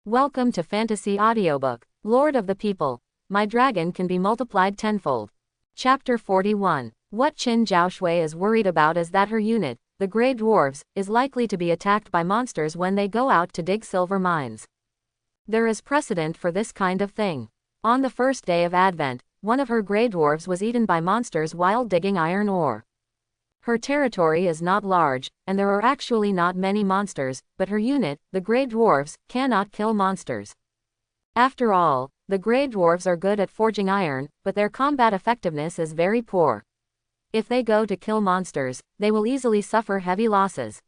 Welcome to Fantasy Audiobook, Lord of the People. My dragon can be multiplied tenfold. Chapter 41. What Qin Zhaoshui is worried about is that her unit, the Grey Dwarves, is likely to be attacked by monsters when they go out to dig silver mines. There is precedent for this kind of thing. On the first day of Advent, one of her Grey Dwarves was eaten by monsters while digging iron ore. Her territory is not large, and there are actually not many monsters, but her unit, the Grey Dwarves, cannot kill monsters. After all, the Grey Dwarves are good at forging iron, but their combat effectiveness is very poor. If they go to kill monsters, they will easily suffer heavy losses.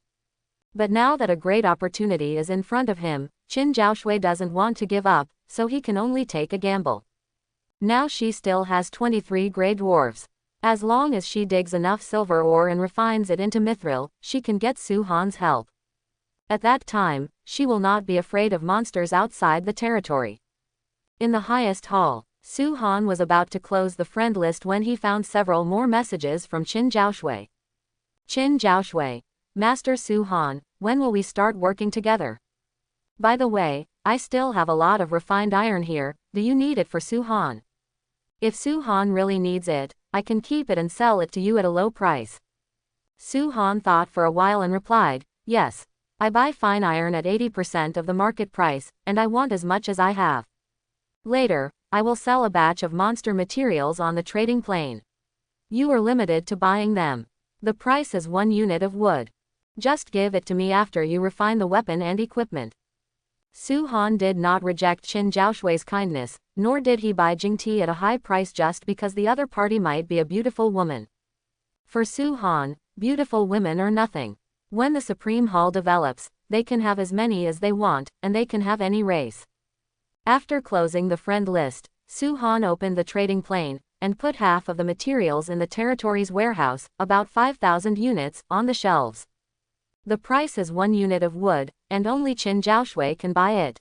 But now that a great opportunity is in front of him, Qin Zhaoshui doesn't want to give up, so he can only take a gamble. Now she still has 23 Grey Dwarves. As long as she digs enough silver ore and refines it into mithril, she can get Su Han's help. At that time, she will not be afraid of monsters outside the territory. In the highest hall, Su Han was about to close the friend list when he found several more messages from Qin Zhaoshui. Qin Zhaoshui, Master Su Han, when will we start working together? By the way, I still have a lot of refined iron here. Do you need it for Su Han? If Su Han really needs it, I can keep it and sell it to you at a low price. Su Han thought for a while and replied, yes. I buy fine iron at 80% of the market price, and I want as much as I have. Later, I will sell a batch of monster materials on the trading plane. You are limited to buying them. The price is 1 unit of wood. Just give it to me after you refine the weapon and equipment. Su Han did not reject Qin Zhaoshui's kindness, nor did he buy Jingti at a high price just because the other party might be a beautiful woman. For Su Han, beautiful women are nothing. When the Supreme Hall develops, they can have as many as they want, and they can have any race. After closing the friend list, Su Han opened the trading plane, and put half of the materials in the territory's warehouse, about 5,000 units, on the shelves. The price is 1 unit of wood, and only Qin Zhaoshui can buy it.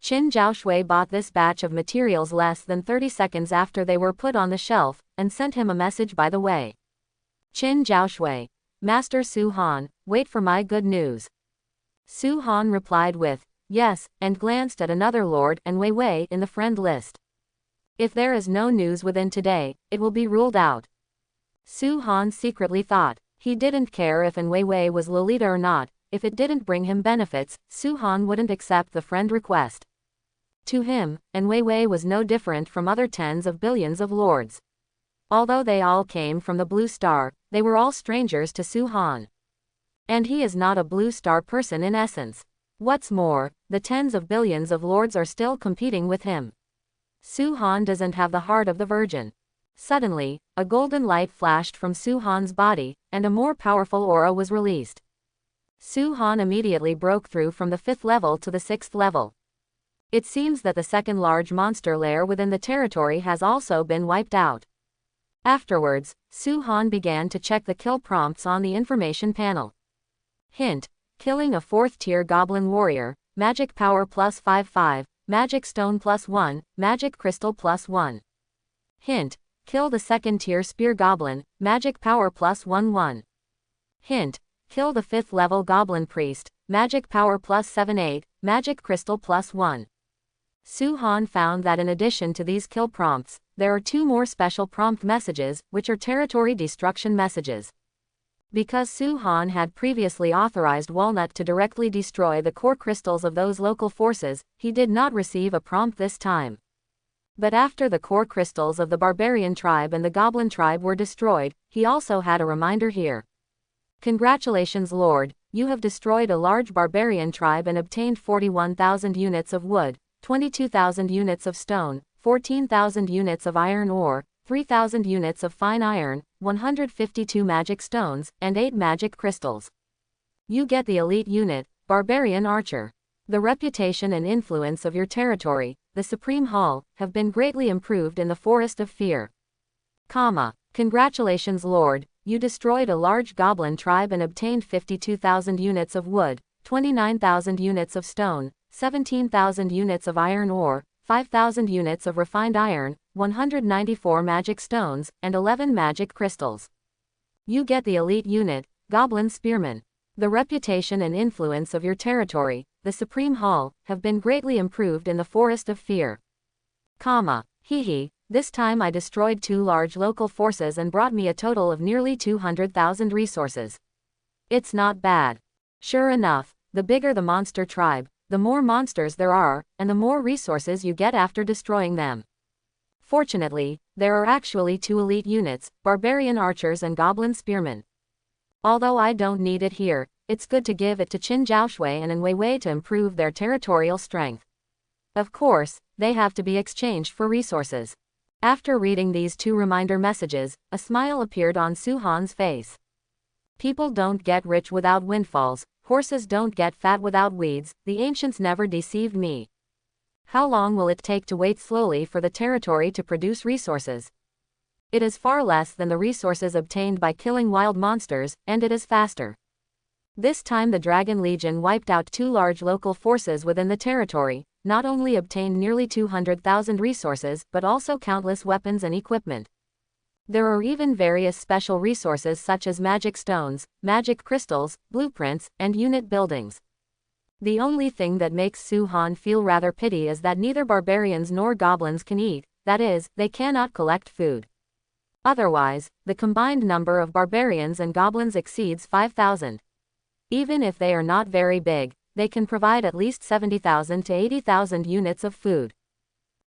Qin Zhaoshui bought this batch of materials less than 30 seconds after they were put on the shelf, and sent him a message by the way. Qin Zhaoshui, Master Su Han, wait for my good news. Su Han replied with, yes, and glanced at another lord and Wei Wei in the friend list. If there is no news within today, it will be ruled out. Su Han secretly thought. He didn't care if An Weiwei was Lolita or not. If it didn't bring him benefits, Su Han wouldn't accept the friend request. To him, An Weiwei was no different from other tens of billions of lords. Although they all came from the Blue Star, they were all strangers to Su Han. And he is not a Blue Star person in essence. What's more, the tens of billions of lords are still competing with him. Su Han doesn't have the heart of the Virgin. Suddenly, a golden light flashed from Su Han's body, and a more powerful aura was released. Su Han immediately broke through from the 5th level to the 6th level. It seems that the second large monster lair within the territory has also been wiped out. Afterwards, Su Han began to check the kill prompts on the information panel. Hint: killing a 4th-tier goblin warrior, magic power plus 5/5, magic stone plus 1, magic crystal plus 1. Hint: kill the 2nd-tier spear goblin, magic power plus 1/1. Hint: kill the 5th level goblin priest, magic power plus 7/8, magic crystal plus 1. Su Han found that in addition to these kill prompts, there are 2 more special prompt messages, which are territory destruction messages. Because Su Han had previously authorized Walnut to directly destroy the core crystals of those local forces, he did not receive a prompt this time. But after the core crystals of the barbarian tribe and the goblin tribe were destroyed, he also had a reminder here. Congratulations Lord, you have destroyed a large barbarian tribe and obtained 41,000 units of wood, 22,000 units of stone, 14,000 units of iron ore, 3,000 units of fine iron, 152 magic stones, and 8 magic crystals. You get the elite unit, Barbarian Archer. The reputation and influence of your territory, the Supreme Hall, have been greatly improved in the Forest of Fear. Congratulations Lord, you destroyed a large goblin tribe and obtained 52,000 units of wood, 29,000 units of stone, 17,000 units of iron ore, 5,000 units of refined iron, 194 magic stones, and 11 magic crystals. You get the elite unit, Goblin Spearman. The reputation and influence of your territory, the Supreme Hall, have been greatly improved in the Forest of Fear. Hee. This time I destroyed 2 large local forces and brought me a total of nearly 200,000 resources. It's not bad. Sure enough, the bigger the monster tribe, the more monsters there are, and the more resources you get after destroying them. Fortunately, there are actually 2 elite units, barbarian archers and goblin spearmen. Although I don't need it here, it's good to give it to Qin Zhaoshui and Wei Wei to improve their territorial strength. Of course, they have to be exchanged for resources. After reading these 2 reminder messages, a smile appeared on Su Han's face. People don't get rich without windfalls, horses don't get fat without weeds, the ancients never deceived me. How long will it take to wait slowly for the territory to produce resources? It is far less than the resources obtained by killing wild monsters, and it is faster. This time the Dragon Legion wiped out 2 large local forces within the territory, not only obtained nearly 200,000 resources but also countless weapons and equipment. There are even various special resources such as magic stones, magic crystals, blueprints, and unit buildings. The only thing that makes Su Han feel rather pity is that neither barbarians nor goblins can eat, that is, they cannot collect food. Otherwise, the combined number of barbarians and goblins exceeds 5,000. Even if they are not very big, they can provide at least 70,000 to 80,000 units of food.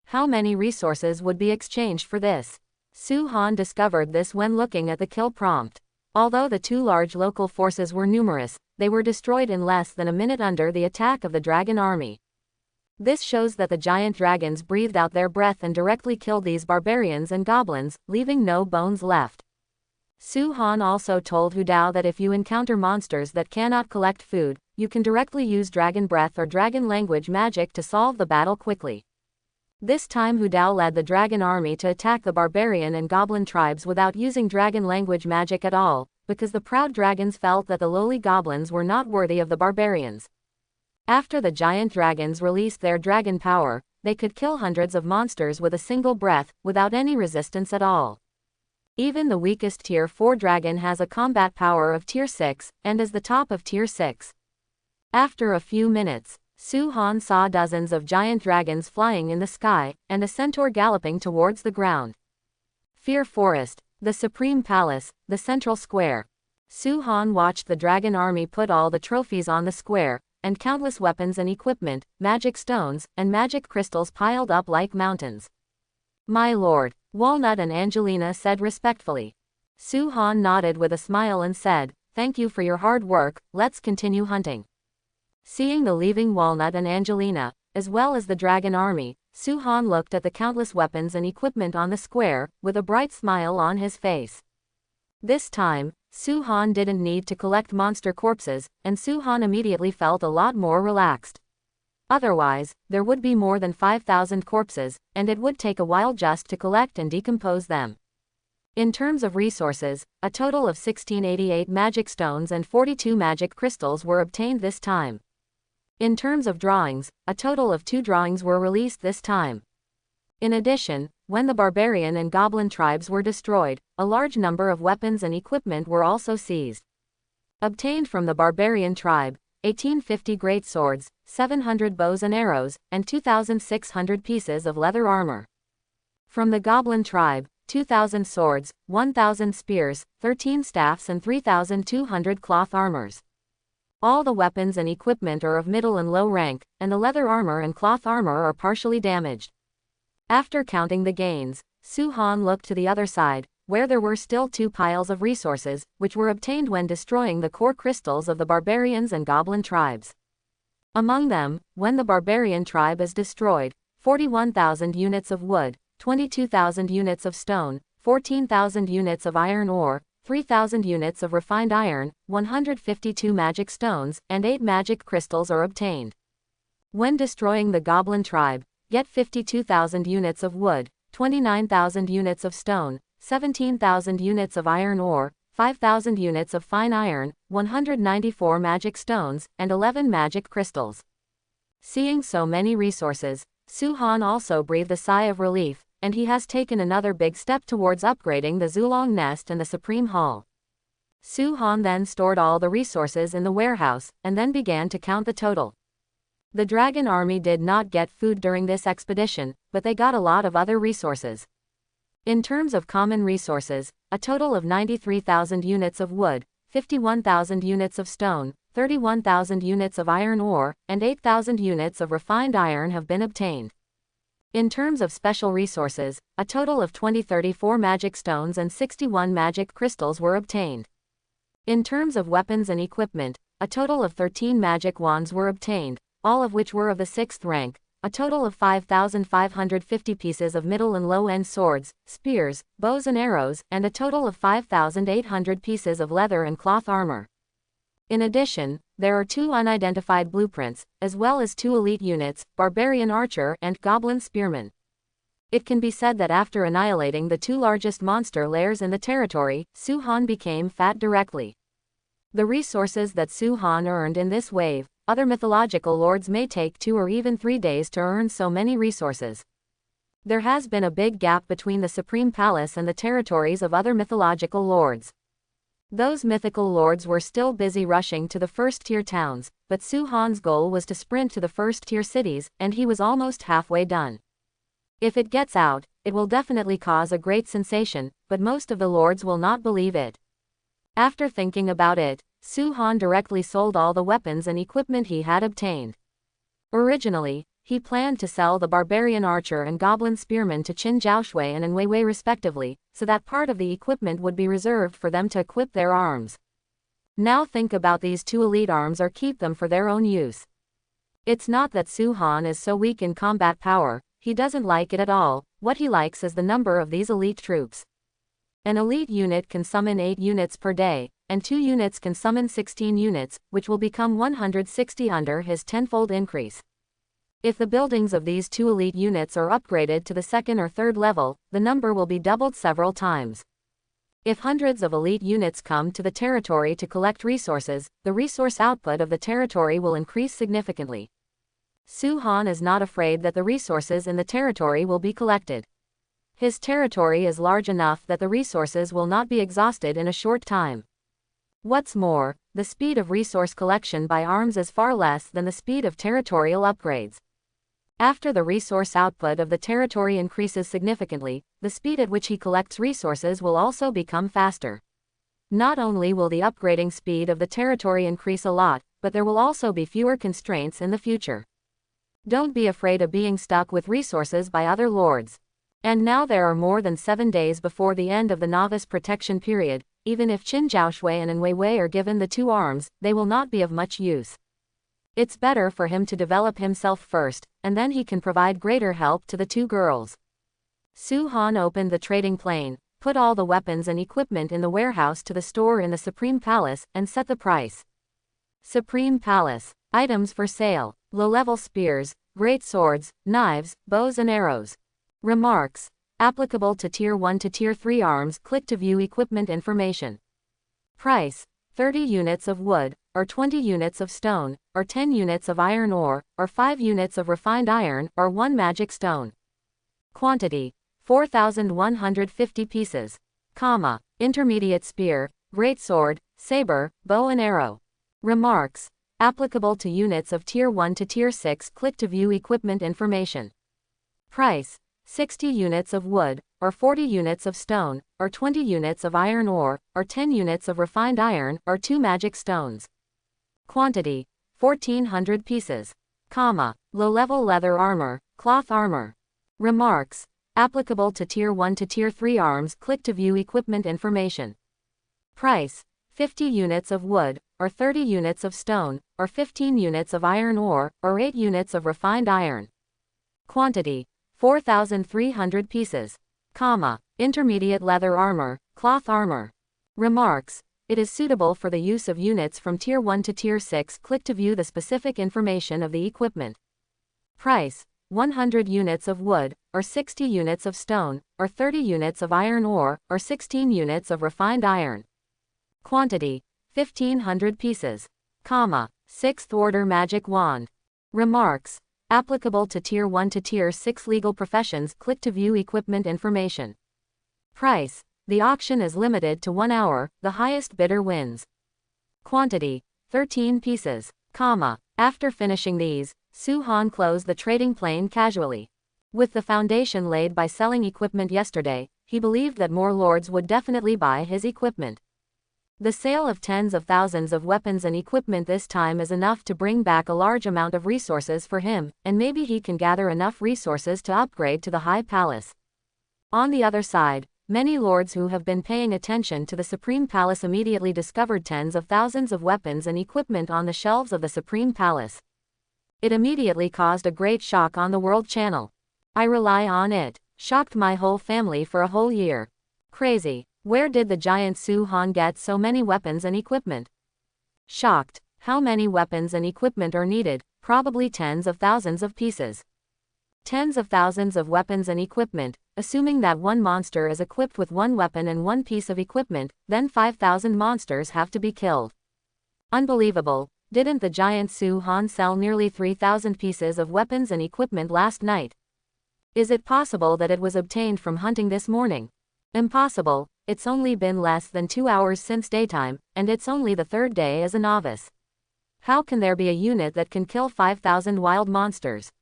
How many resources would be exchanged for this? Su Han discovered this when looking at the kill prompt. Although the 2 large local forces were numerous, they were destroyed in less than a minute under the attack of the dragon army. This shows that the giant dragons breathed out their breath and directly killed these barbarians and goblins, leaving no bones left. Su Han also told Hu Dao that if you encounter monsters that cannot collect food, you can directly use dragon breath or dragon language magic to solve the battle quickly. This time Hu Dao led the dragon army to attack the barbarian and goblin tribes without using dragon language magic at all, because the proud dragons felt that the lowly goblins were not worthy of the barbarians. After the giant dragons released their dragon power, they could kill hundreds of monsters with a single breath, without any resistance at all. Even the weakest Tier 4 dragon has a combat power of Tier 6, and is the top of Tier 6. After a few minutes, Su Han saw dozens of giant dragons flying in the sky, and a centaur galloping towards the ground. Fear Forest, the Supreme Palace, the Central Square. Su Han watched the dragon army put all the trophies on the square, and countless weapons and equipment, magic stones, and magic crystals piled up like mountains. My lord, Walnut and Angelina said respectfully. Su Han nodded with a smile and said, "Thank you for your hard work, let's continue hunting." Seeing the leaving Walnut and Angelina, as well as the dragon army, Su Han looked at the countless weapons and equipment on the square, with a bright smile on his face. This time, Su Han didn't need to collect monster corpses, and Su Han immediately felt a lot more relaxed. Otherwise, there would be more than 5,000 corpses, and it would take a while just to collect and decompose them. In terms of resources, a total of 1688 magic stones and 42 magic crystals were obtained this time. In terms of drawings, a total of 2 drawings were released this time. In addition, when the barbarian and goblin tribes were destroyed, a large number of weapons and equipment were also seized. Obtained from the barbarian tribe, 1850 great swords, 700 bows and arrows, and 2,600 pieces of leather armor. From the goblin tribe, 2,000 swords, 1,000 spears, 13 staffs and 3,200 cloth armors. All the weapons and equipment are of middle and low rank, and the leather armor and cloth armor are partially damaged. After counting the gains, Su Han looked to the other side, where there were still 2 piles of resources, which were obtained when destroying the core crystals of the barbarians and goblin tribes. Among them, when the barbarian tribe is destroyed, 41,000 units of wood, 22,000 units of stone, 14,000 units of iron ore, 3,000 units of refined iron, 152 magic stones, and 8 magic crystals are obtained. When destroying the goblin tribe, get 52,000 units of wood, 29,000 units of stone, 17,000 units of iron ore, 5,000 units of fine iron, 194 magic stones, and 11 magic crystals. Seeing so many resources, Su Han also breathed a sigh of relief, and he has taken another big step towards upgrading the Zulong Nest and the Supreme Hall. Su Han then stored all the resources in the warehouse, and then began to count the total. The dragon army did not get food during this expedition, but they got a lot of other resources. In terms of common resources, a total of 93,000 units of wood, 51,000 units of stone, 31,000 units of iron ore, and 8,000 units of refined iron have been obtained. In terms of special resources, a total of 34 magic stones and 61 magic crystals were obtained. In terms of weapons and equipment, a total of 13 magic wands were obtained, all of which were of the 6th rank, a total of 5,550 pieces of middle and low-end swords, spears, bows and arrows, and a total of 5,800 pieces of leather and cloth armor. In addition, there are 2 unidentified blueprints, as well as 2 elite units, Barbarian Archer and Goblin Spearman. It can be said that after annihilating the 2 largest monster lairs in the territory, Su-Han became fat directly. The resources that Su-Han earned in this wave, other mythological lords may take 2 or even 3 days to earn so many resources. There has been a big gap between the Supreme Palace and the territories of other mythological lords. Those mythical lords were still busy rushing to the first-tier towns, but Su-Han's goal was to sprint to the first-tier cities, and he was almost halfway done. If it gets out, it will definitely cause a great sensation, but most of the lords will not believe it. After thinking about it, Su-Han directly sold all the weapons and equipment he had obtained. Originally, he planned to sell the Barbarian Archer and Goblin Spearman to Qin Zhaoshui and Wei Wei respectively, so that part of the equipment would be reserved for them to equip their arms. Now think about these 2 elite arms or keep them for their own use. It's not that Su-Han is so weak in combat power, he doesn't like it at all, what he likes is the number of these elite troops. An elite unit can summon 8 units per day, and 2 units can summon 16 units, which will become 160 under his tenfold increase. If the buildings of these 2 elite units are upgraded to the 2nd or 3rd level, the number will be doubled several times. If hundreds of elite units come to the territory to collect resources, the resource output of the territory will increase significantly. Su-Han is not afraid that the resources in the territory will be collected. His territory is large enough that the resources will not be exhausted in a short time. What's more, the speed of resource collection by arms is far less than the speed of territorial upgrades. After the resource output of the territory increases significantly, the speed at which he collects resources will also become faster. Not only will the upgrading speed of the territory increase a lot, but there will also be fewer constraints in the future. Don't be afraid of being stuck with resources by other lords. And now there are more than 7 days before the end of the novice protection period. Even if Qin Zhaoshui and Wei Wei are given the 2 arms, they will not be of much use. It's better for him to develop himself first, and then he can provide greater help to the 2 girls. Su-Han opened the trading plane, put all the weapons and equipment in the warehouse to the store in the Supreme Palace, and set the price. Supreme Palace. Items for sale. Low-level spears, great swords, knives, bows and arrows. Remarks. Applicable to Tier 1 to Tier 3 arms. Click to view equipment information. Price. 30 units of wood, or 20 units of stone, or 10 units of iron ore, or 5 units of refined iron, or 1 magic stone. Quantity. 4,150 pieces. Comma. Intermediate spear, great sword, saber, bow and arrow. Remarks. Applicable to units of Tier 1 to Tier 6. Click to view equipment information. Price. 60 units of wood, or 40 units of stone, or 20 units of iron ore, or 10 units of refined iron, or 2 magic stones. Quantity. 1,400 pieces. Comma. Low-level leather armor, cloth armor. Remarks. Applicable to Tier 1 to Tier 3 arms. Click to view equipment information. Price. 50 units of wood, or 30 units of stone, or 15 units of iron ore, or 8 units of refined iron. Quantity. 4,300 pieces. Comma. Intermediate leather armor, cloth armor. Remarks. It is suitable for the use of units from Tier 1 to Tier 6. Click to view the specific information of the equipment. Price. 100 units of wood, or 60 units of stone, or 30 units of iron ore, or 16 units of refined iron. Quantity. 1,500 pieces. Comma. 6th order magic wand. Remarks. Applicable to Tier 1 to Tier 6 legal professions. Click to view equipment information. Price. The auction is limited to 1 hour, the highest bidder wins. Quantity. 13 pieces. Comma. After finishing these, Su-han closed the trading plane casually. With the foundation laid by selling equipment yesterday, he believed that more lords would definitely buy his equipment. The sale of tens of thousands of weapons and equipment this time is enough to bring back a large amount of resources for him, and maybe he can gather enough resources to upgrade to the High Palace. On the other side, many lords who have been paying attention to the Supreme Palace immediately discovered tens of thousands of weapons and equipment on the shelves of the Supreme Palace. It immediately caused a great shock on the World Channel. I rely on it. Shocked my whole family for a whole year. Crazy. Where did the giant Su-han get so many weapons and equipment? Shocked. How many weapons and equipment are needed? Probably tens of thousands of pieces. Tens of thousands of weapons and equipment, assuming that one monster is equipped with one weapon and one piece of equipment, then 5,000 monsters have to be killed. Unbelievable. Didn't the giant Su-han sell nearly 3,000 pieces of weapons and equipment last night? Is it possible that it was obtained from hunting this morning? Impossible. It's only been less than 2 hours since daytime, and it's only the third day as a novice. How can there be a unit that can kill 5,000 wild monsters?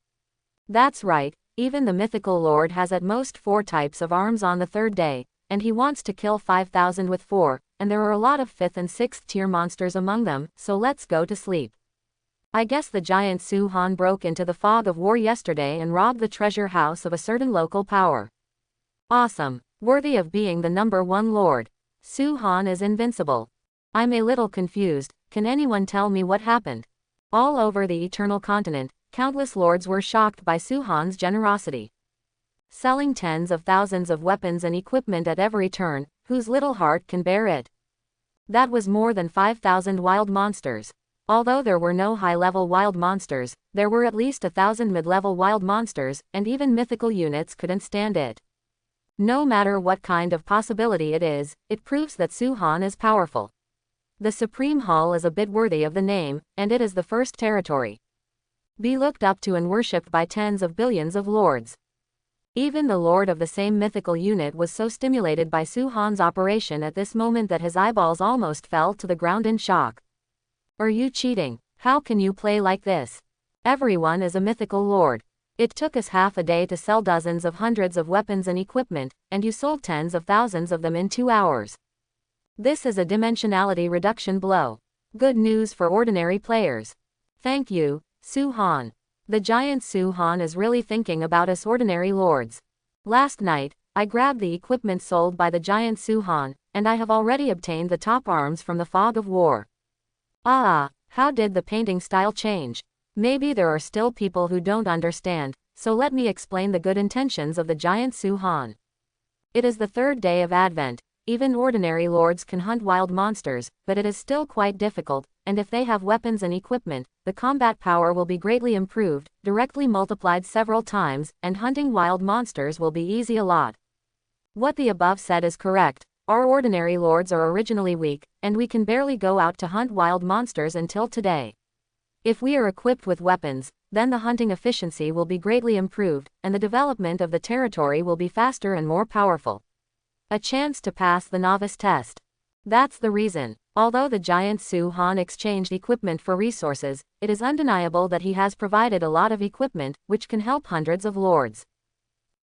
That's right, even the mythical lord has at most 4 types of arms on the third day, and he wants to kill 5,000 with 4, and there are a lot of 5th and 6th tier monsters among them, so let's go to sleep. I guess the giant Su-han broke into the fog of war yesterday and robbed the treasure house of a certain local power. Awesome. Worthy of being the #1 lord. Su-han is invincible. I'm a little confused. Can anyone tell me what happened? All over the Eternal Continent, countless lords were shocked by Su-han's generosity. Selling tens of thousands of weapons and equipment at every turn, whose little heart can bear it? That was more than 5,000 wild monsters. Although there were no high-level wild monsters, there were at least 1,000 mid-level wild monsters, and even mythical units couldn't stand it. No matter what kind of possibility it is, it proves that Su-han is powerful. The Supreme Hall is a bit worthy of the name, and it is the first territory. Be looked up to and worshipped by tens of billions of lords. Even the lord of the same mythical unit was so stimulated by Su-han's operation at this moment that his eyeballs almost fell to the ground in shock. Are you cheating? How can you play like this? Everyone is a mythical lord. It took us half a day to sell dozens of hundreds of weapons and equipment, and you sold tens of thousands of them in 2 hours. This is a dimensionality reduction blow. Good news for ordinary players. Thank you, Su-han. The giant Su-han is really thinking about us ordinary lords. Last night, I grabbed the equipment sold by the giant Su-han, and I have already obtained the top arms from the fog of war. How did the painting style change? Maybe there are still people who don't understand, so let me explain the good intentions of the giant Su-han. It is the third day of Advent. Even ordinary lords can hunt wild monsters, but it is still quite difficult, and if they have weapons and equipment, the combat power will be greatly improved, directly multiplied several times, and hunting wild monsters will be easy a lot. What the above said is correct. Our ordinary lords are originally weak, and we can barely go out to hunt wild monsters until today. If we are equipped with weapons, then the hunting efficiency will be greatly improved, and the development of the territory will be faster and more powerful. A chance to pass the novice test. That's the reason. Although the giant Su-han exchanged equipment for resources, it is undeniable that he has provided a lot of equipment, which can help hundreds of lords.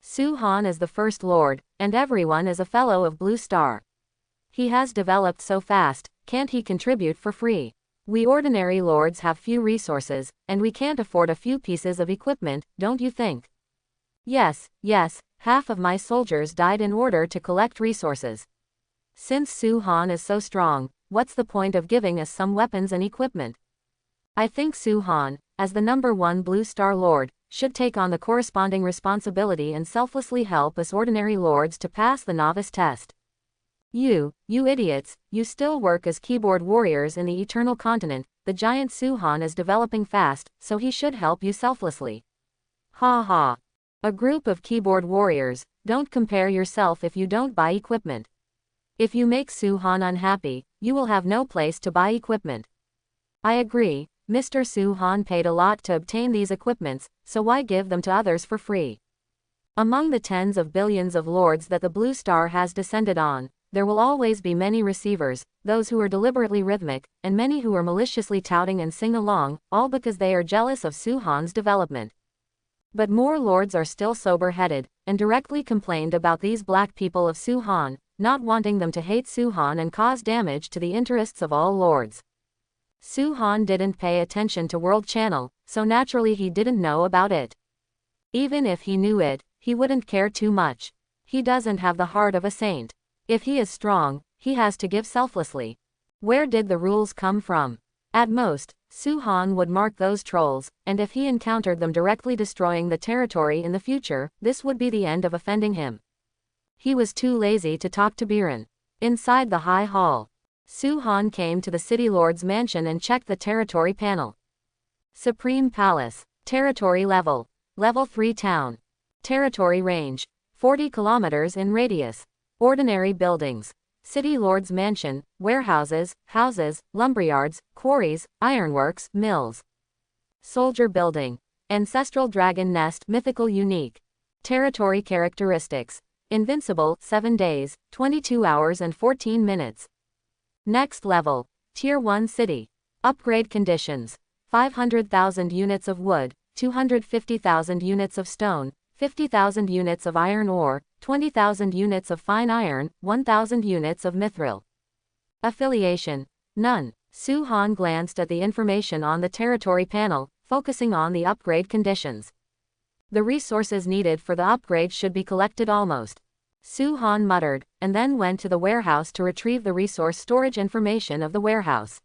Su-han is the first lord, and everyone is a fellow of Blue Star. He has developed so fast, can't he contribute for free? We ordinary lords have few resources, and we can't afford a few pieces of equipment, don't you think? Yes, half of my soldiers died in order to collect resources. Since Su-han is so strong, what's the point of giving us some weapons and equipment? I think Su-han, as the #1 Blue Star Lord, should take on the corresponding responsibility and selflessly help us ordinary lords to pass the novice test. You idiots, you still work as keyboard warriors in the Eternal Continent. The giant Su-han is developing fast, so he should help you selflessly. Ha ha. A group of keyboard warriors, don't compare yourself if you don't buy equipment. If you make Su-han unhappy, you will have no place to buy equipment. I agree, Mr. Su-han paid a lot to obtain these equipments, so why give them to others for free? Among the tens of billions of lords that the Blue Star has descended on, there will always be many receivers, those who are deliberately rhythmic, and many who are maliciously touting and sing along, all because they are jealous of Suhan's development. But more lords are still sober-headed, and directly complained about these black people of Suhan, not wanting them to hate Suhan and cause damage to the interests of all lords. Suhan didn't pay attention to World Channel, so naturally he didn't know about it. Even if he knew it, he wouldn't care too much. He doesn't have the heart of a saint. If he is strong, he has to give selflessly. Where did the rules come from? At most, Suhan would mark those trolls, and if he encountered them directly destroying the territory in the future, this would be the end of offending him. He was too lazy to talk to Biren. Inside the High Hall, Suhan came to the City Lord's mansion and checked the territory panel. Supreme Palace. Territory level. Level 3 town. Territory range. 40 kilometers in radius. Ordinary buildings. City Lord's mansion, warehouses, houses, lumberyards, quarries, ironworks, mills. Soldier building. Ancestral dragon nest mythical unique. Territory characteristics. Invincible, 7 days, 22 hours and 14 minutes. Next level. Tier 1 city. Upgrade conditions. 500,000 units of wood, 250,000 units of stone, 50,000 units of iron ore, 20,000 units of fine iron, 1,000 units of mithril. Affiliation. None. Suhan glanced at the information on the territory panel, focusing on the upgrade conditions. The resources needed for the upgrade should be collected almost. Suhan muttered, and then went to the warehouse to retrieve the resource storage information of the warehouse.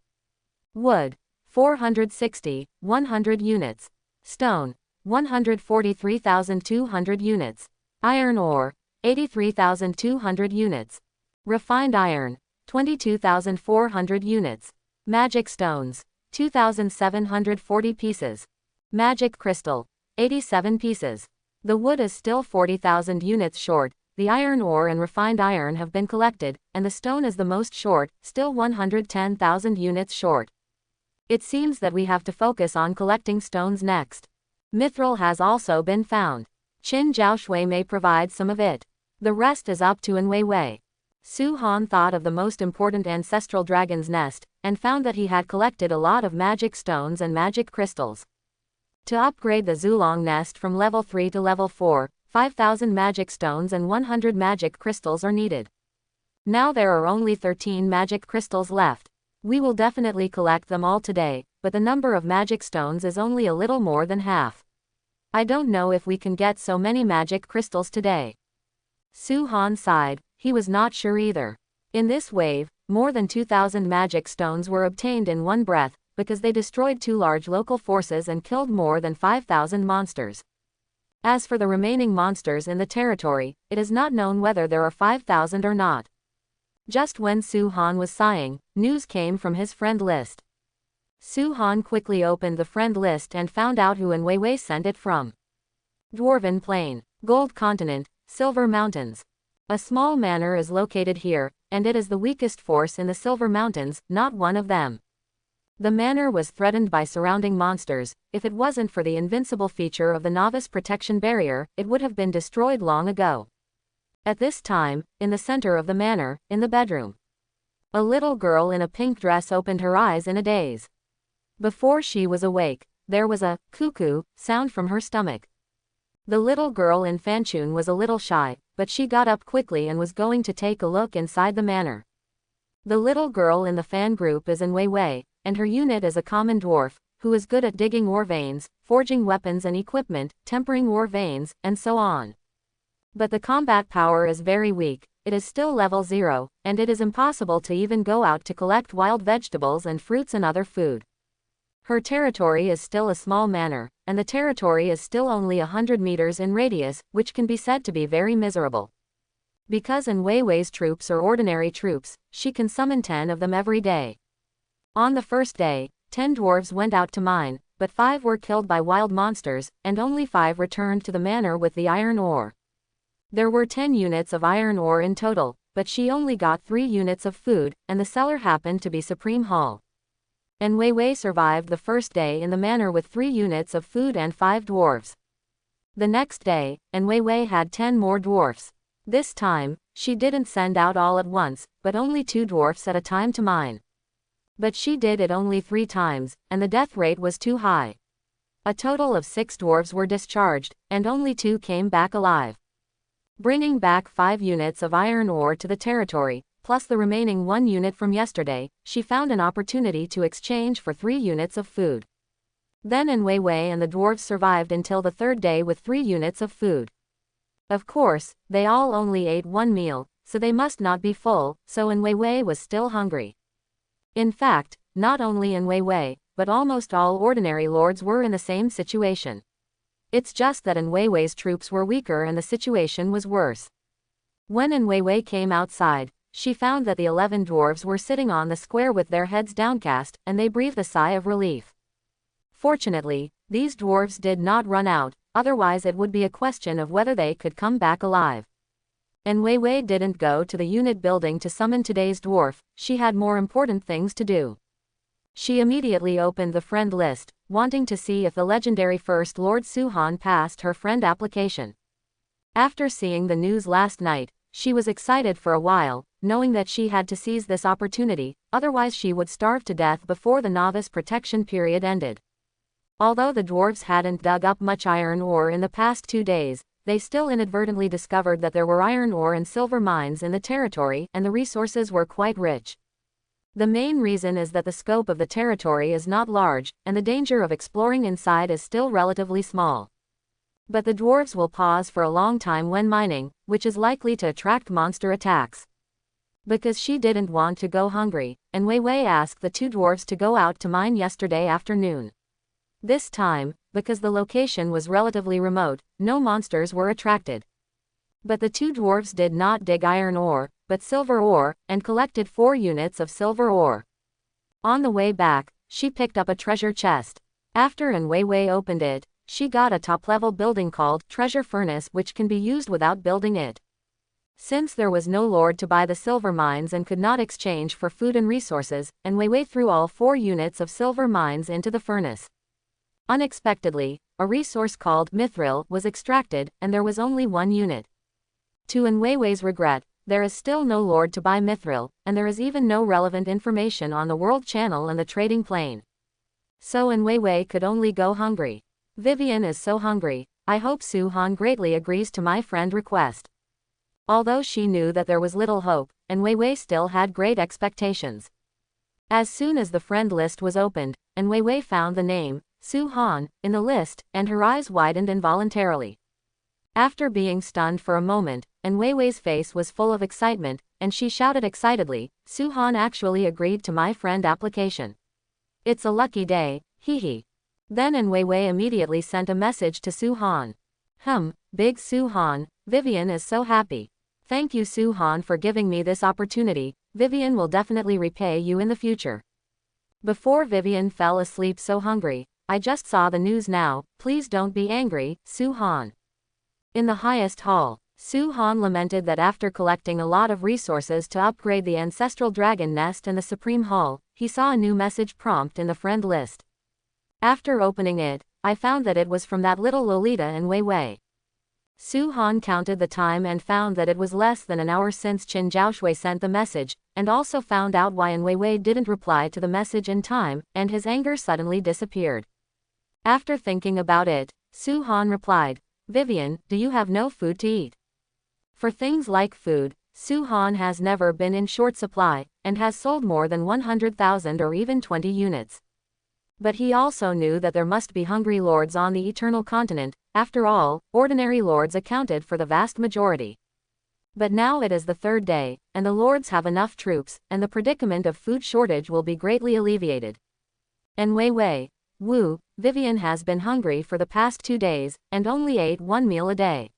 Wood. 460, 100 units. Stone. 143,200 units. Iron ore. 83,200 units. Refined iron. 22,400 units. Magic stones. 2,740 pieces. Magic crystal. 87 pieces. The wood is still 40,000 units short, the iron ore and refined iron have been collected, and the stone is the most short, still 110,000 units short. It seems that we have to focus on collecting stones next. Mithril has also been found. Qin Zhaoshui may provide some of it. The rest is up to Weiwei. Suhan thought of the most important ancestral dragon's nest, and found that he had collected a lot of magic stones and magic crystals. To upgrade the Zulong nest from level 3 to level 4, 5,000 magic stones and 100 magic crystals are needed. Now there are only 13 magic crystals left. We will definitely collect them all today, but the number of magic stones is only a little more than half. I don't know if we can get so many magic crystals today. Suhan sighed, he was not sure either. In this wave, more than 2,000 magic stones were obtained in one breath, because they destroyed 2 large local forces and killed more than 5,000 monsters. As for the remaining monsters in the territory, it is not known whether there are 5,000 or not. Just when Suhan was sighing, news came from his friend list. Suhan quickly opened the friend list and found out who and Weiwei sent it from. Dwarven Plain, Gold Continent, Silver Mountains. A small manor is located here, and it is the weakest force in the Silver Mountains, not one of them. The manor was threatened by surrounding monsters. If it wasn't for the invincible feature of the novice protection barrier, it would have been destroyed long ago. At this time, in the center of the manor, in the bedroom, a little girl in a pink dress opened her eyes in a daze. Before she was awake, there was a cuckoo sound from her stomach. The little girl in Fanchun was a little shy, but she got up quickly and was going to take a look inside the manor. The little girl in the fan group is Weiwei, and her unit is a common dwarf, who is good at digging ore veins, forging weapons and equipment, tempering ore veins, and so on. But the combat power is very weak, it is still level 0, and it is impossible to even go out to collect wild vegetables and fruits and other food. Her territory is still a small manor, and the territory is still only 100 meters in radius, which can be said to be very miserable. Because Weiwei's troops are ordinary troops, she can summon 10 of them every day. On the first day, 10 dwarves went out to mine, but 5 were killed by wild monsters, and only 5 returned to the manor with the iron ore. There were 10 units of iron ore in total, but she only got 3 units of food, and the seller happened to be Supreme Hall. Weiwei survived the first day in the manor with 3 units of food and 5 dwarves. The next day, Weiwei had 10 more dwarfs. This time, she didn't send out all at once, but only 2 dwarfs at a time to mine. But she did it only 3 times, and the death rate was too high. A total of 6 dwarves were discharged, and only 2 came back alive. Bringing back 5 units of iron ore to the territory, plus the remaining 1 unit from yesterday, she found an opportunity to exchange for 3 units of food. Then Weiwei and the dwarves survived until the 3rd day with 3 units of food. Of course, they all only ate 1 meal, so they must not be full, so Weiwei was still hungry. In fact, not only Weiwei, but almost all ordinary lords were in the same situation. It's just that Weiwei's troops were weaker and the situation was worse. When Weiwei came outside, she found that the 11 dwarves were sitting on the square with their heads downcast, and they breathed a sigh of relief. Fortunately, these dwarves did not run out, otherwise it would be a question of whether they could come back alive. Weiwei didn't go to the unit building to summon today's dwarf, she had more important things to do. She immediately opened the friend list, wanting to see if the legendary First Lord Su-han passed her friend application. After seeing the news last night, she was excited for a while, knowing that she had to seize this opportunity, otherwise she would starve to death before the novice protection period ended. Although the dwarves hadn't dug up much iron ore in the past 2 days, they still inadvertently discovered that there were iron ore and silver mines in the territory, and the resources were quite rich. The main reason is that the scope of the territory is not large, and the danger of exploring inside is still relatively small. But the dwarves will pause for a long time when mining, which is likely to attract monster attacks. Because she didn't want to go hungry, Weiwei asked the 2 dwarves to go out to mine yesterday afternoon. This time, because the location was relatively remote, no monsters were attracted. But the 2 dwarves did not dig iron ore, but silver ore, and collected 4 units of silver ore. On the way back, she picked up a treasure chest. After Weiwei opened it, she got a top-level building called Treasure Furnace, which can be used without building it. Since there was no lord to buy the silver mines and could not exchange for food and resources, Weiwei threw all 4 units of silver mines into the furnace. Unexpectedly, a resource called mithril was extracted, and there was only 1 unit. To Weiwei's regret, there is still no lord to buy mithril, and there is even no relevant information on the World Channel and the trading plane. So Weiwei could only go hungry. Vivian is so hungry, I hope Su-han greatly agrees to my friend request. Although she knew that there was little hope, Weiwei still had great expectations. As soon as the friend list was opened, Weiwei found the name, Su-han, in the list, and her eyes widened involuntarily. After being stunned for a moment, Weiwei's face was full of excitement, and she shouted excitedly, Su-han actually agreed to my friend application. It's a lucky day, hee hee. Then Weiwei immediately sent a message to Su-han. Big Su-han, Vivian is so happy. Thank you Su-han for giving me this opportunity, Vivian will definitely repay you in the future. Before Vivian fell asleep so hungry, I just saw the news now, please don't be angry, Su-han. In the highest hall, Su-han lamented that after collecting a lot of resources to upgrade the ancestral dragon nest and the supreme hall, he saw a new message prompt in the friend list. After opening it, I found that it was from that little Lolita Weiwei. Su-han counted the time and found that it was less than an hour since Qin Zhaoshui sent the message, and also found out why Weiwei didn't reply to the message in time, and his anger suddenly disappeared. After thinking about it, Su-han replied, Vivian, do you have no food to eat? For things like food, Su-han has never been in short supply, and has sold more than 100,000 or even 20 units. But he also knew that there must be hungry lords on the Eternal Continent, after all, ordinary lords accounted for the vast majority. But now it is the 3rd day, and the lords have enough troops, and the predicament of food shortage will be greatly alleviated. Weiwei, Vivian has been hungry for the past 2 days, and only ate 1 meal a day.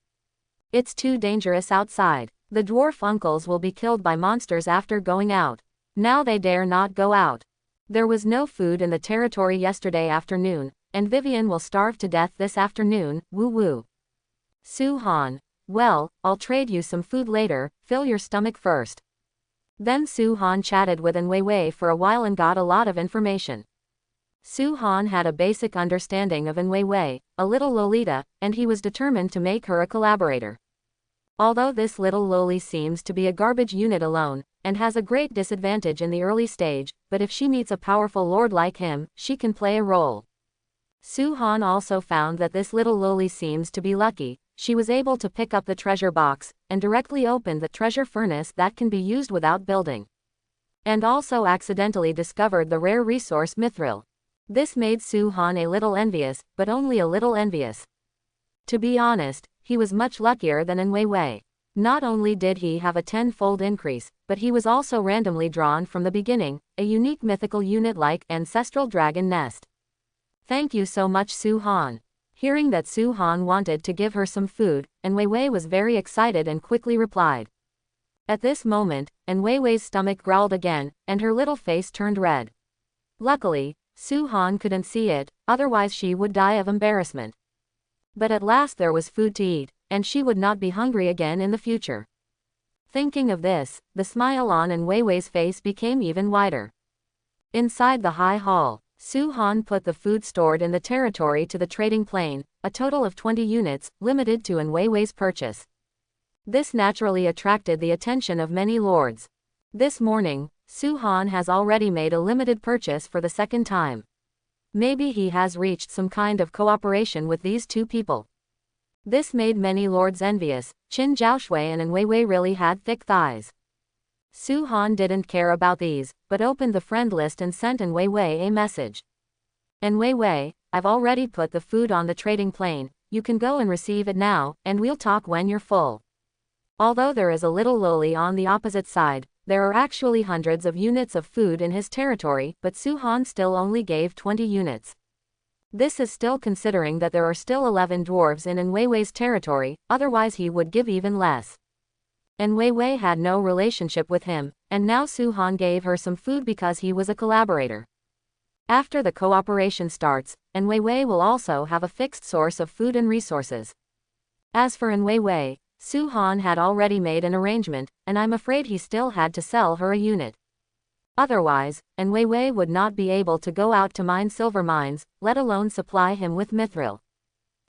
It's too dangerous outside. The dwarf uncles will be killed by monsters after going out. Now they dare not go out. There was no food in the territory yesterday afternoon, and Vivian will starve to death this afternoon, Su-han, well, I'll trade you some food later, fill your stomach first. Then Su-han chatted with Weiwei for a while and got a lot of information. Su-han had a basic understanding of Weiwei, a little Lolita, and he was determined to make her a collaborator. Although this little lowly seems to be a garbage unit alone, and has a great disadvantage in the early stage, but if she meets a powerful lord like him, she can play a role. Su-han also found that this little lowly seems to be lucky. She was able to pick up the treasure box, and directly open the treasure furnace that can be used without building. And also accidentally discovered the rare resource mithril. This made Su-han a little envious, but only a little envious. To be honest, he was much luckier than An Weiwei. Not only did he have a tenfold increase, but he was also randomly drawn from the beginning, a unique mythical unit like Ancestral Dragon Nest. Thank you so much, Su-han. Hearing that Su-han wanted to give her some food, An Weiwei was very excited and quickly replied. At this moment, An Weiwei's stomach growled again, and her little face turned red. Luckily, Su-han couldn't see it, otherwise she would die of embarrassment. But at last there was food to eat, and she would not be hungry again in the future. Thinking of this, the smile on An Weiwei's face became even wider. Inside the high hall, Su-han put the food stored in the territory to the trading plane, a total of 20 units, limited to An Weiwei's purchase. This naturally attracted the attention of many lords. This morning, Su-han has already made a limited purchase for the second time. Maybe he has reached some kind of cooperation with these two people. This made many lords envious. Qin Zhaoshui and An Weiwei really had thick thighs. Su-han didn't care about these, but opened the friend list and sent An Weiwei a message. An Weiwei, I've already put the food on the trading plane, you can go and receive it now, and we'll talk when you're full. Although there is a little lowly on the opposite side, there are actually hundreds of units of food in his territory, but Su-han still only gave 20 units. This is still considering that there are still 11 dwarves in An Weiwei's territory, otherwise he would give even less. An Weiwei had no relationship with him, and now Su-han gave her some food because he was a collaborator. After the cooperation starts, An Weiwei will also have a fixed source of food and resources. As for An Weiwei, Su-han had already made an arrangement, and I'm afraid he still had to sell her a unit. Otherwise, An Weiwei would not be able to go out to mine silver mines, let alone supply him with mithril.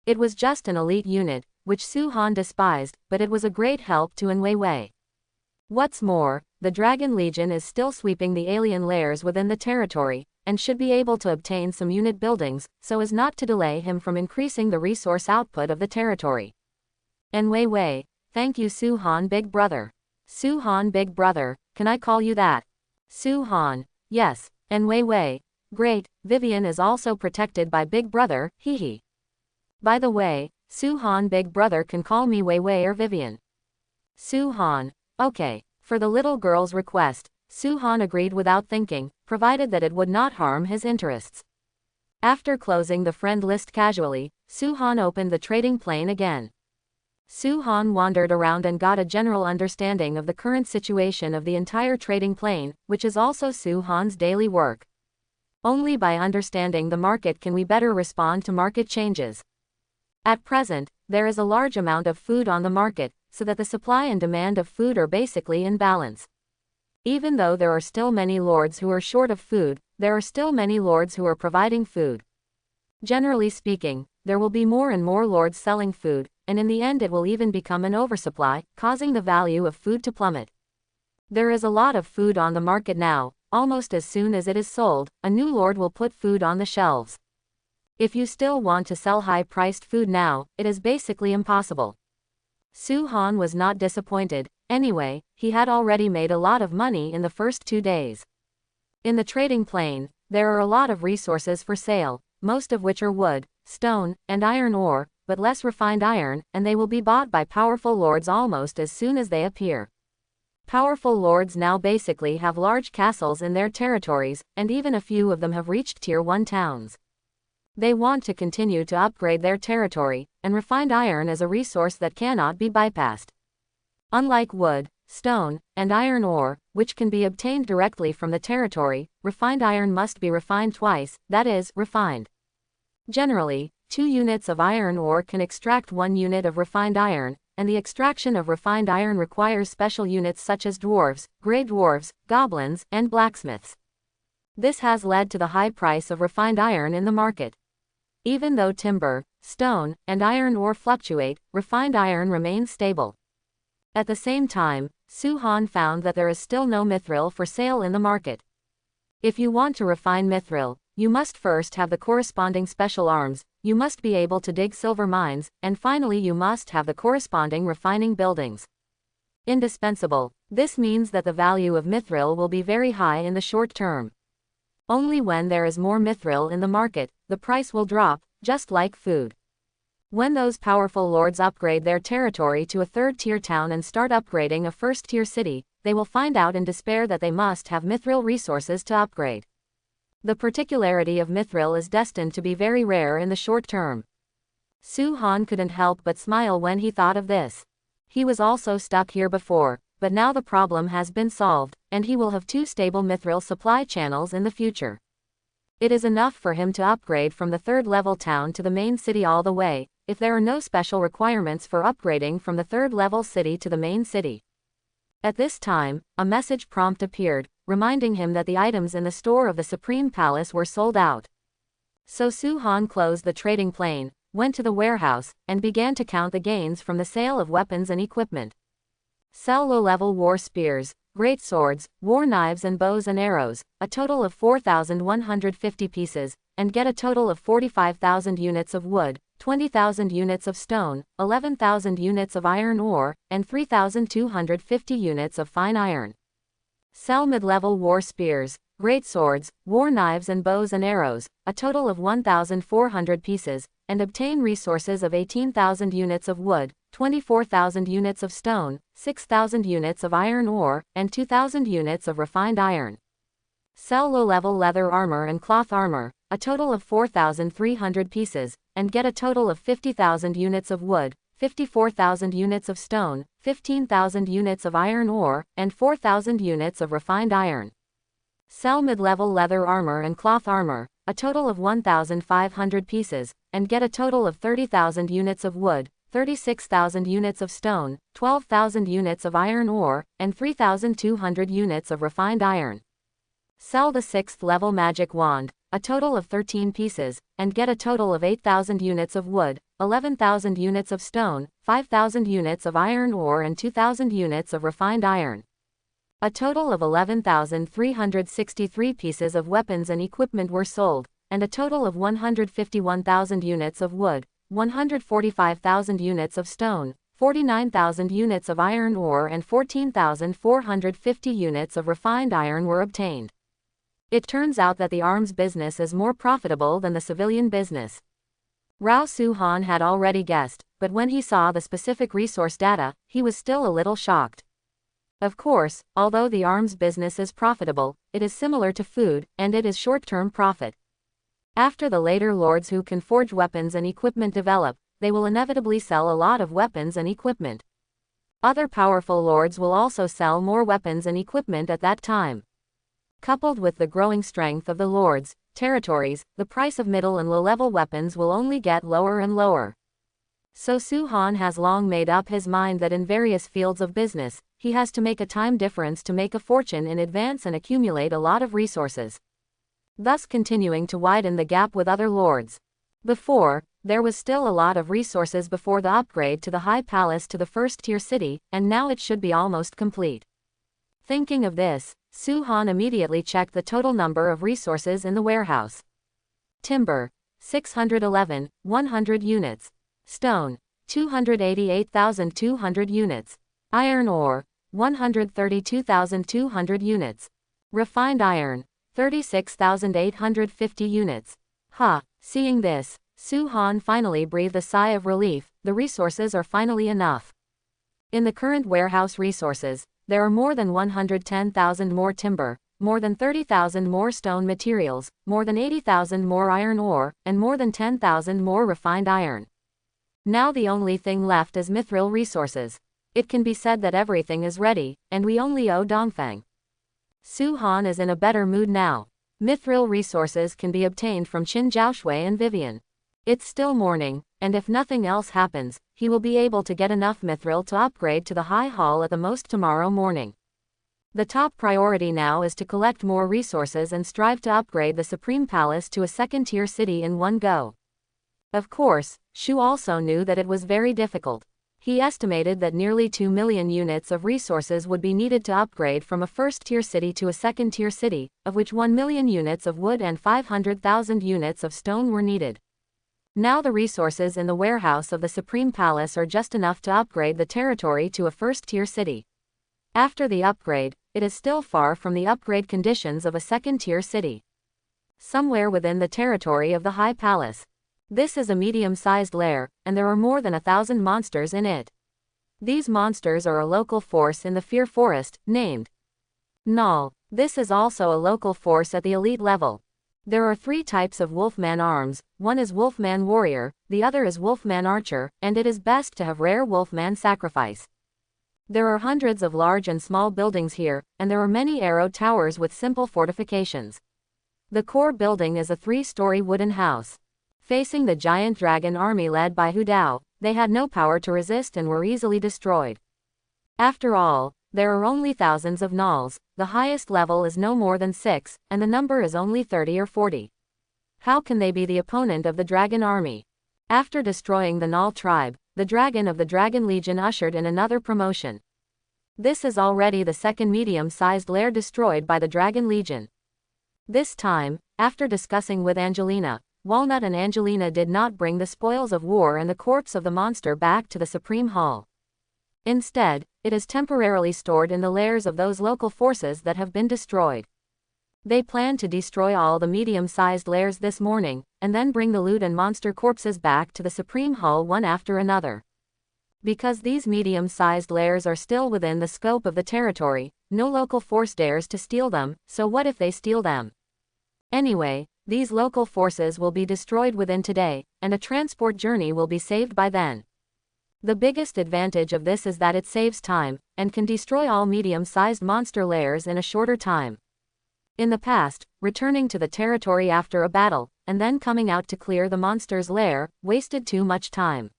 It was just an elite unit, which Su-han despised, but it was a great help to An Weiwei. What's more, the Dragon Legion is still sweeping the alien lairs within the territory, and should be able to obtain some unit buildings, so as not to delay him from increasing the resource output of the territory. An Weiwei, thank you, Su-han big brother. Su-han big brother, can I call you that? Su-han, yes. An Weiwei, great, Vivian is also protected by big brother, hehe. By the way, Su-han big brother can call me Weiwei or Vivian. Su-han, okay. For the little girl's request, Su-han agreed without thinking, provided that it would not harm his interests. After closing the friend list casually, Su-han opened the trading plane again. Su-han wandered around and got a general understanding of the current situation of the entire trading plane, which is also Su-han's daily work. Only by understanding the market can we better respond to market changes. At present, there is a large amount of food on the market, so that the supply and demand of food are basically in balance. Even though there are still many lords who are short of food, there are still many lords who are providing food. Generally speaking, there will be more and more lords selling food, and in the end it will even become an oversupply, causing the value of food to plummet. There is a lot of food on the market now. Almost as soon as it is sold, a new lord will put food on the shelves. If you still want to sell high-priced food now, it is basically impossible. Su-han was not disappointed. Anyway, he had already made a lot of money in the first 2 days. In the trading plane, there are a lot of resources for sale, most of which are wood, stone, and iron ore, but less refined iron, and they will be bought by powerful lords almost as soon as they appear. Powerful lords now basically have large castles in their territories, and even a few of them have reached Tier 1 towns. They want to continue to upgrade their territory, and refined iron is a resource that cannot be bypassed. Unlike wood, stone, and iron ore, which can be obtained directly from the territory, refined iron must be refined twice, that is, refined. Generally, 2 units of iron ore can extract 1 unit of refined iron, and the extraction of refined iron requires special units such as dwarves, grey dwarves, goblins, and blacksmiths. This has led to the high price of refined iron in the market. Even though timber, stone, and iron ore fluctuate, refined iron remains stable. At the same time, Su-han found that there is still no mithril for sale in the market. If you want to refine mithril, you must first have the corresponding special arms, you must be able to dig silver mines, and finally you must have the corresponding refining buildings. Indispensable. This means that the value of mithril will be very high in the short term. Only when there is more mithril in the market, the price will drop, just like food. When those powerful lords upgrade their territory to a third-tier town and start upgrading a first-tier city, they will find out in despair that they must have mithril resources to upgrade. The particularity of mithril is destined to be very rare in the short term. Su-han couldn't help but smile when he thought of this. He was also stuck here before, but now the problem has been solved, and he will have 2 stable mithril supply channels in the future. It is enough for him to upgrade from the third-level town to the main city all the way, if there are no special requirements for upgrading from the third-level city to the main city. At this time, a message prompt appeared, reminding him that the items in the store of the Supreme Palace were sold out. So Su-han closed the trading plane, went to the warehouse, and began to count the gains from the sale of weapons and equipment. Sell low-level war spears, great swords, war knives and bows and arrows, a total of 4,150 pieces, and get a total of 45,000 units of wood, 20,000 units of stone, 11,000 units of iron ore, and 3,250 units of fine iron. Sell mid-level war spears, great swords, war knives and bows and arrows, a total of 1,400 pieces, and obtain resources of 18,000 units of wood, 24,000 units of stone, 6,000 units of iron ore, and 2,000 units of refined iron. Sell low-level leather armor and cloth armor, a total of 4,300 pieces, and get a total of 50,000 units of wood, 54,000 units of stone, 15,000 units of iron ore, and 4,000 units of refined iron. Sell mid-level leather armor and cloth armor, a total of 1,500 pieces, and get a total of 30,000 units of wood, 36,000 units of stone, 12,000 units of iron ore, and 3,200 units of refined iron. Sell the 6th level magic wand, a total of 13 pieces, and get a total of 8,000 units of wood, 11,000 units of stone, 5,000 units of iron ore and 2,000 units of refined iron. A total of 11,363 pieces of weapons and equipment were sold, and a total of 151,000 units of wood, 145,000 units of stone, 49,000 units of iron ore and 14,450 units of refined iron were obtained. It turns out that the arms business is more profitable than the civilian business. Rao Su-han had already guessed, but when he saw the specific resource data, he was still a little shocked. Of course, although the arms business is profitable, it is similar to food, and it is short-term profit. After the later lords who can forge weapons and equipment develop, they will inevitably sell a lot of weapons and equipment. Other powerful lords will also sell more weapons and equipment at that time. Coupled with the growing strength of the lords' territories, the price of middle and low-level weapons will only get lower and lower. So Su-han has long made up his mind that in various fields of business, he has to make a time difference to make a fortune in advance and accumulate a lot of resources, thus continuing to widen the gap with other lords. Before, there was still a lot of resources before the upgrade to the High Palace to the first-tier city, and now it should be almost complete. Thinking of this, Su-han immediately checked the total number of resources in the warehouse. Timber, 611, 100 units. Stone, 288,200 units. Iron ore, 132,200 units. Refined iron, 36,850 units. Seeing this, Su-han finally breathed a sigh of relief. The resources are finally enough. In the current warehouse resources, there are more than 110,000 more timber, more than 30,000 more stone materials, more than 80,000 more iron ore, and more than 10,000 more refined iron. Now the only thing left is mithril resources. It can be said that everything is ready, and we only owe Dongfang. Su-han is in a better mood now. Mithril resources can be obtained from Qin Zhaoshui and Vivian. It's still morning, and if nothing else happens, he will be able to get enough mithril to upgrade to the High Hall at the most tomorrow morning. The top priority now is to collect more resources and strive to upgrade the Supreme Palace to a second-tier city in one go. Of course, Shu also knew that it was very difficult. He estimated that nearly 2 million units of resources would be needed to upgrade from a first-tier city to a second-tier city, of which 1 million units of wood and 500,000 units of stone were needed. Now the resources in the warehouse of the Supreme Palace are just enough to upgrade the territory to a first-tier city. After the upgrade, it is still far from the upgrade conditions of a second-tier city. Somewhere within the territory of the High Palace. This is a medium-sized lair, and there are more than 1,000 monsters in it. These monsters are a local force in the Fear Forest, named Null. This is also a local force at the elite level. There are 3 types of Wolfman arms, one is Wolfman Warrior, the other is Wolfman Archer, and it is best to have rare Wolfman Sacrifice. There are hundreds of large and small buildings here, and there are many arrow towers with simple fortifications. The core building is a 3-story wooden house. Facing the giant dragon army led by Hu Dao, they had no power to resist and were easily destroyed. After all, there are only thousands of Nulls, the highest level is no more than 6, and the number is only 30 or 40. How can they be the opponent of the dragon army? After destroying the Null tribe, the dragon of the Dragon Legion ushered in another promotion. This is already the second medium-sized lair destroyed by the Dragon Legion. This time, after discussing with Angelina, Walnut and Angelina did not bring the spoils of war and the corpse of the monster back to the Supreme Hall. Instead, it is temporarily stored in the lairs of those local forces that have been destroyed. They plan to destroy all the medium-sized lairs this morning, and then bring the loot and monster corpses back to the Supreme Hall one after another. Because these medium-sized lairs are still within the scope of the territory, no local force dares to steal them, so what if they steal them? Anyway, these local forces will be destroyed within today, and a transport journey will be saved by then. The biggest advantage of this is that it saves time, and can destroy all medium-sized monster lairs in a shorter time. In the past, returning to the territory after a battle, and then coming out to clear the monster's lair, wasted too much time.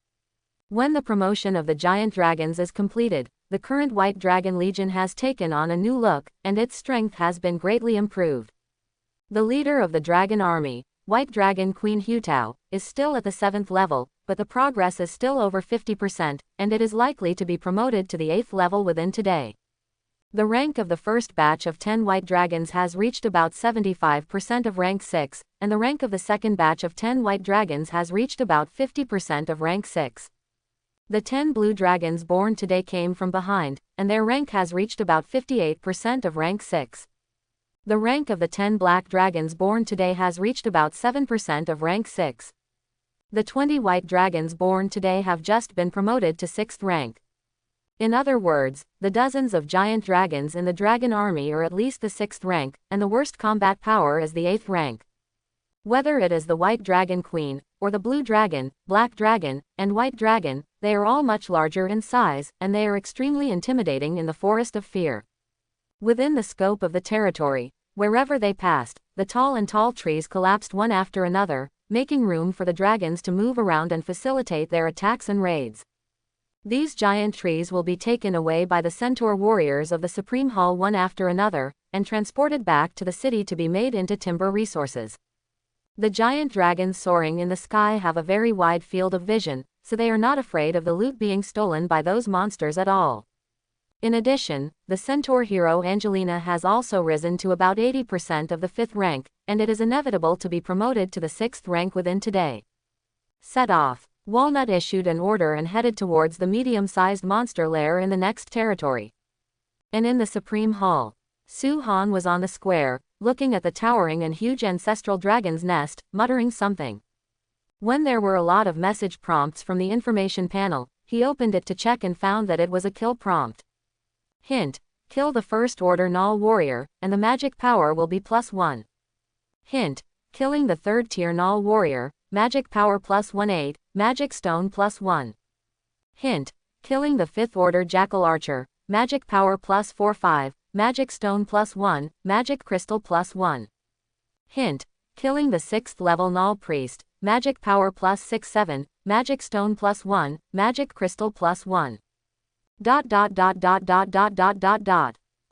When the promotion of the giant dragons is completed, the current White Dragon Legion has taken on a new look, and its strength has been greatly improved. The leader of the dragon army, White Dragon Queen Hu Tao, is still at the 7th level, but the progress is still over 50%, and it is likely to be promoted to the 8th level within today. The rank of the first batch of 10 white dragons has reached about 75% of rank 6, and the rank of the second batch of 10 white dragons has reached about 50% of rank 6. The 10 blue dragons born today came from behind, and their rank has reached about 58% of rank 6. The rank of the 10 black dragons born today has reached about 7% of rank 6. The 20 white dragons born today have just been promoted to 6th rank. In other words, the dozens of giant dragons in the dragon army are at least the 6th rank, and the worst combat power is the 8th rank. Whether it is the White Dragon Queen, or the Blue Dragon, Black Dragon, and White Dragon, they are all much larger in size, and they are extremely intimidating in the Forest of Fear. Within the scope of the territory, wherever they passed, the tall trees collapsed one after another, making room for the dragons to move around and facilitate their attacks and raids. These giant trees will be taken away by the centaur warriors of the Supreme Hall one after another, and transported back to the city to be made into timber resources. The giant dragons soaring in the sky have a very wide field of vision, so they are not afraid of the loot being stolen by those monsters at all. In addition, the centaur hero Angelina has also risen to about 80% of the 5th rank, and it is inevitable to be promoted to the 6th rank within today. Set off. Walnut issued an order and headed towards the medium-sized monster lair in the next territory. And in the Supreme Hall, Su Han was on the square, looking at the towering and huge ancestral dragon's nest, muttering something. When there were a lot of message prompts from the information panel, he opened it to check and found that it was a kill prompt. Hint: kill the first order Null warrior, and the magic power will be +1. Hint: killing the 3rd tier Null warrior, magic power +18, magic stone +1. Hint: killing the 5th order Jackal archer, magic power +45, magic stone +1, magic crystal +1. Hint: killing the 6th level Null priest, magic power +67, magic stone +1, magic crystal +1. ...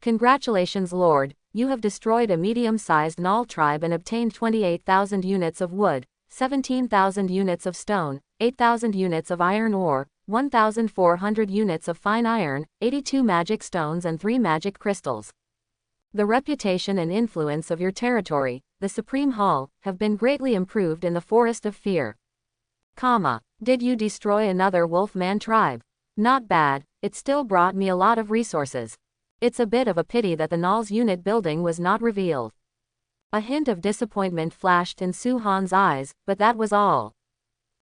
Congratulations Lord, you have destroyed a medium-sized Null tribe and obtained 28,000 units of wood, 17,000 units of stone, 8,000 units of iron ore, 1,400 units of fine iron, 82 magic stones and 3 magic crystals. The reputation and influence of your territory, the Supreme Hall, have been greatly improved in the Forest of Fear. Did you destroy another Wolfman tribe? Not bad, it still brought me a lot of resources. It's a bit of a pity that the Null's unit building was not revealed. A hint of disappointment flashed in Su-han's eyes, but that was all.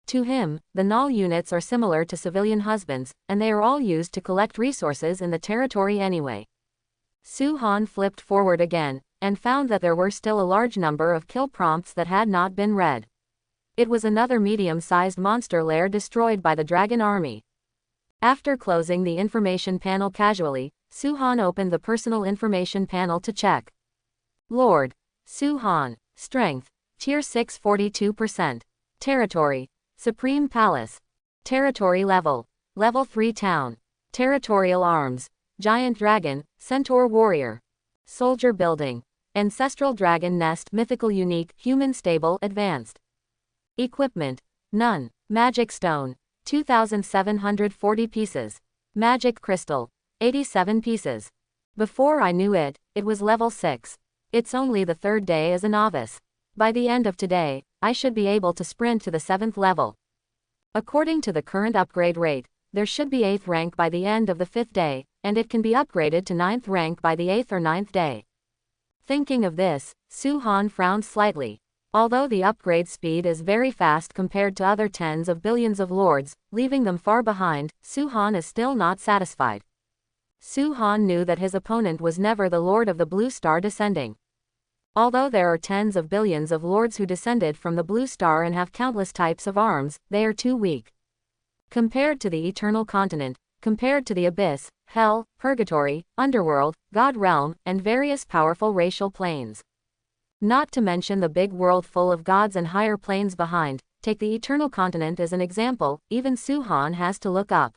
To him, the Null units are similar to civilian husbands, and they are all used to collect resources in the territory anyway. Su-han flipped forward again, and found that there were still a large number of kill prompts that had not been read. It was another medium-sized monster lair destroyed by the dragon army. After closing the information panel casually, Su-han opened the personal information panel to check. Lord Su-han, Strength, Tier 6 42%. Territory, Supreme Palace. Territory level, Level 3 Town. Territorial arms, Giant Dragon, Centaur Warrior. Soldier Building, Ancestral Dragon Nest Mythical Unique Human Stable Advanced. Equipment, none. Magic Stone, 2,740 pieces. Magic Crystal, 87 pieces. Before I knew it, it was level 6. It's only the 3rd day as a novice. By the end of today, I should be able to sprint to the 7th level. According to the current upgrade rate, there should be 8th rank by the end of the 5th day, and it can be upgraded to 9th rank by the 8th or 9th day. Thinking of this, Su-han frowned slightly. Although the upgrade speed is very fast compared to other tens of billions of lords, leaving them far behind, Su-han is still not satisfied. Su-han knew that his opponent was never the Lord of the Blue Star descending. Although there are tens of billions of lords who descended from the Blue Star and have countless types of arms, they are too weak. Compared to the Eternal Continent, compared to the Abyss, Hell, Purgatory, Underworld, God Realm, and various powerful racial planes. Not to mention the big world full of gods and higher planes behind, take the Eternal Continent as an example, even Su-han has to look up.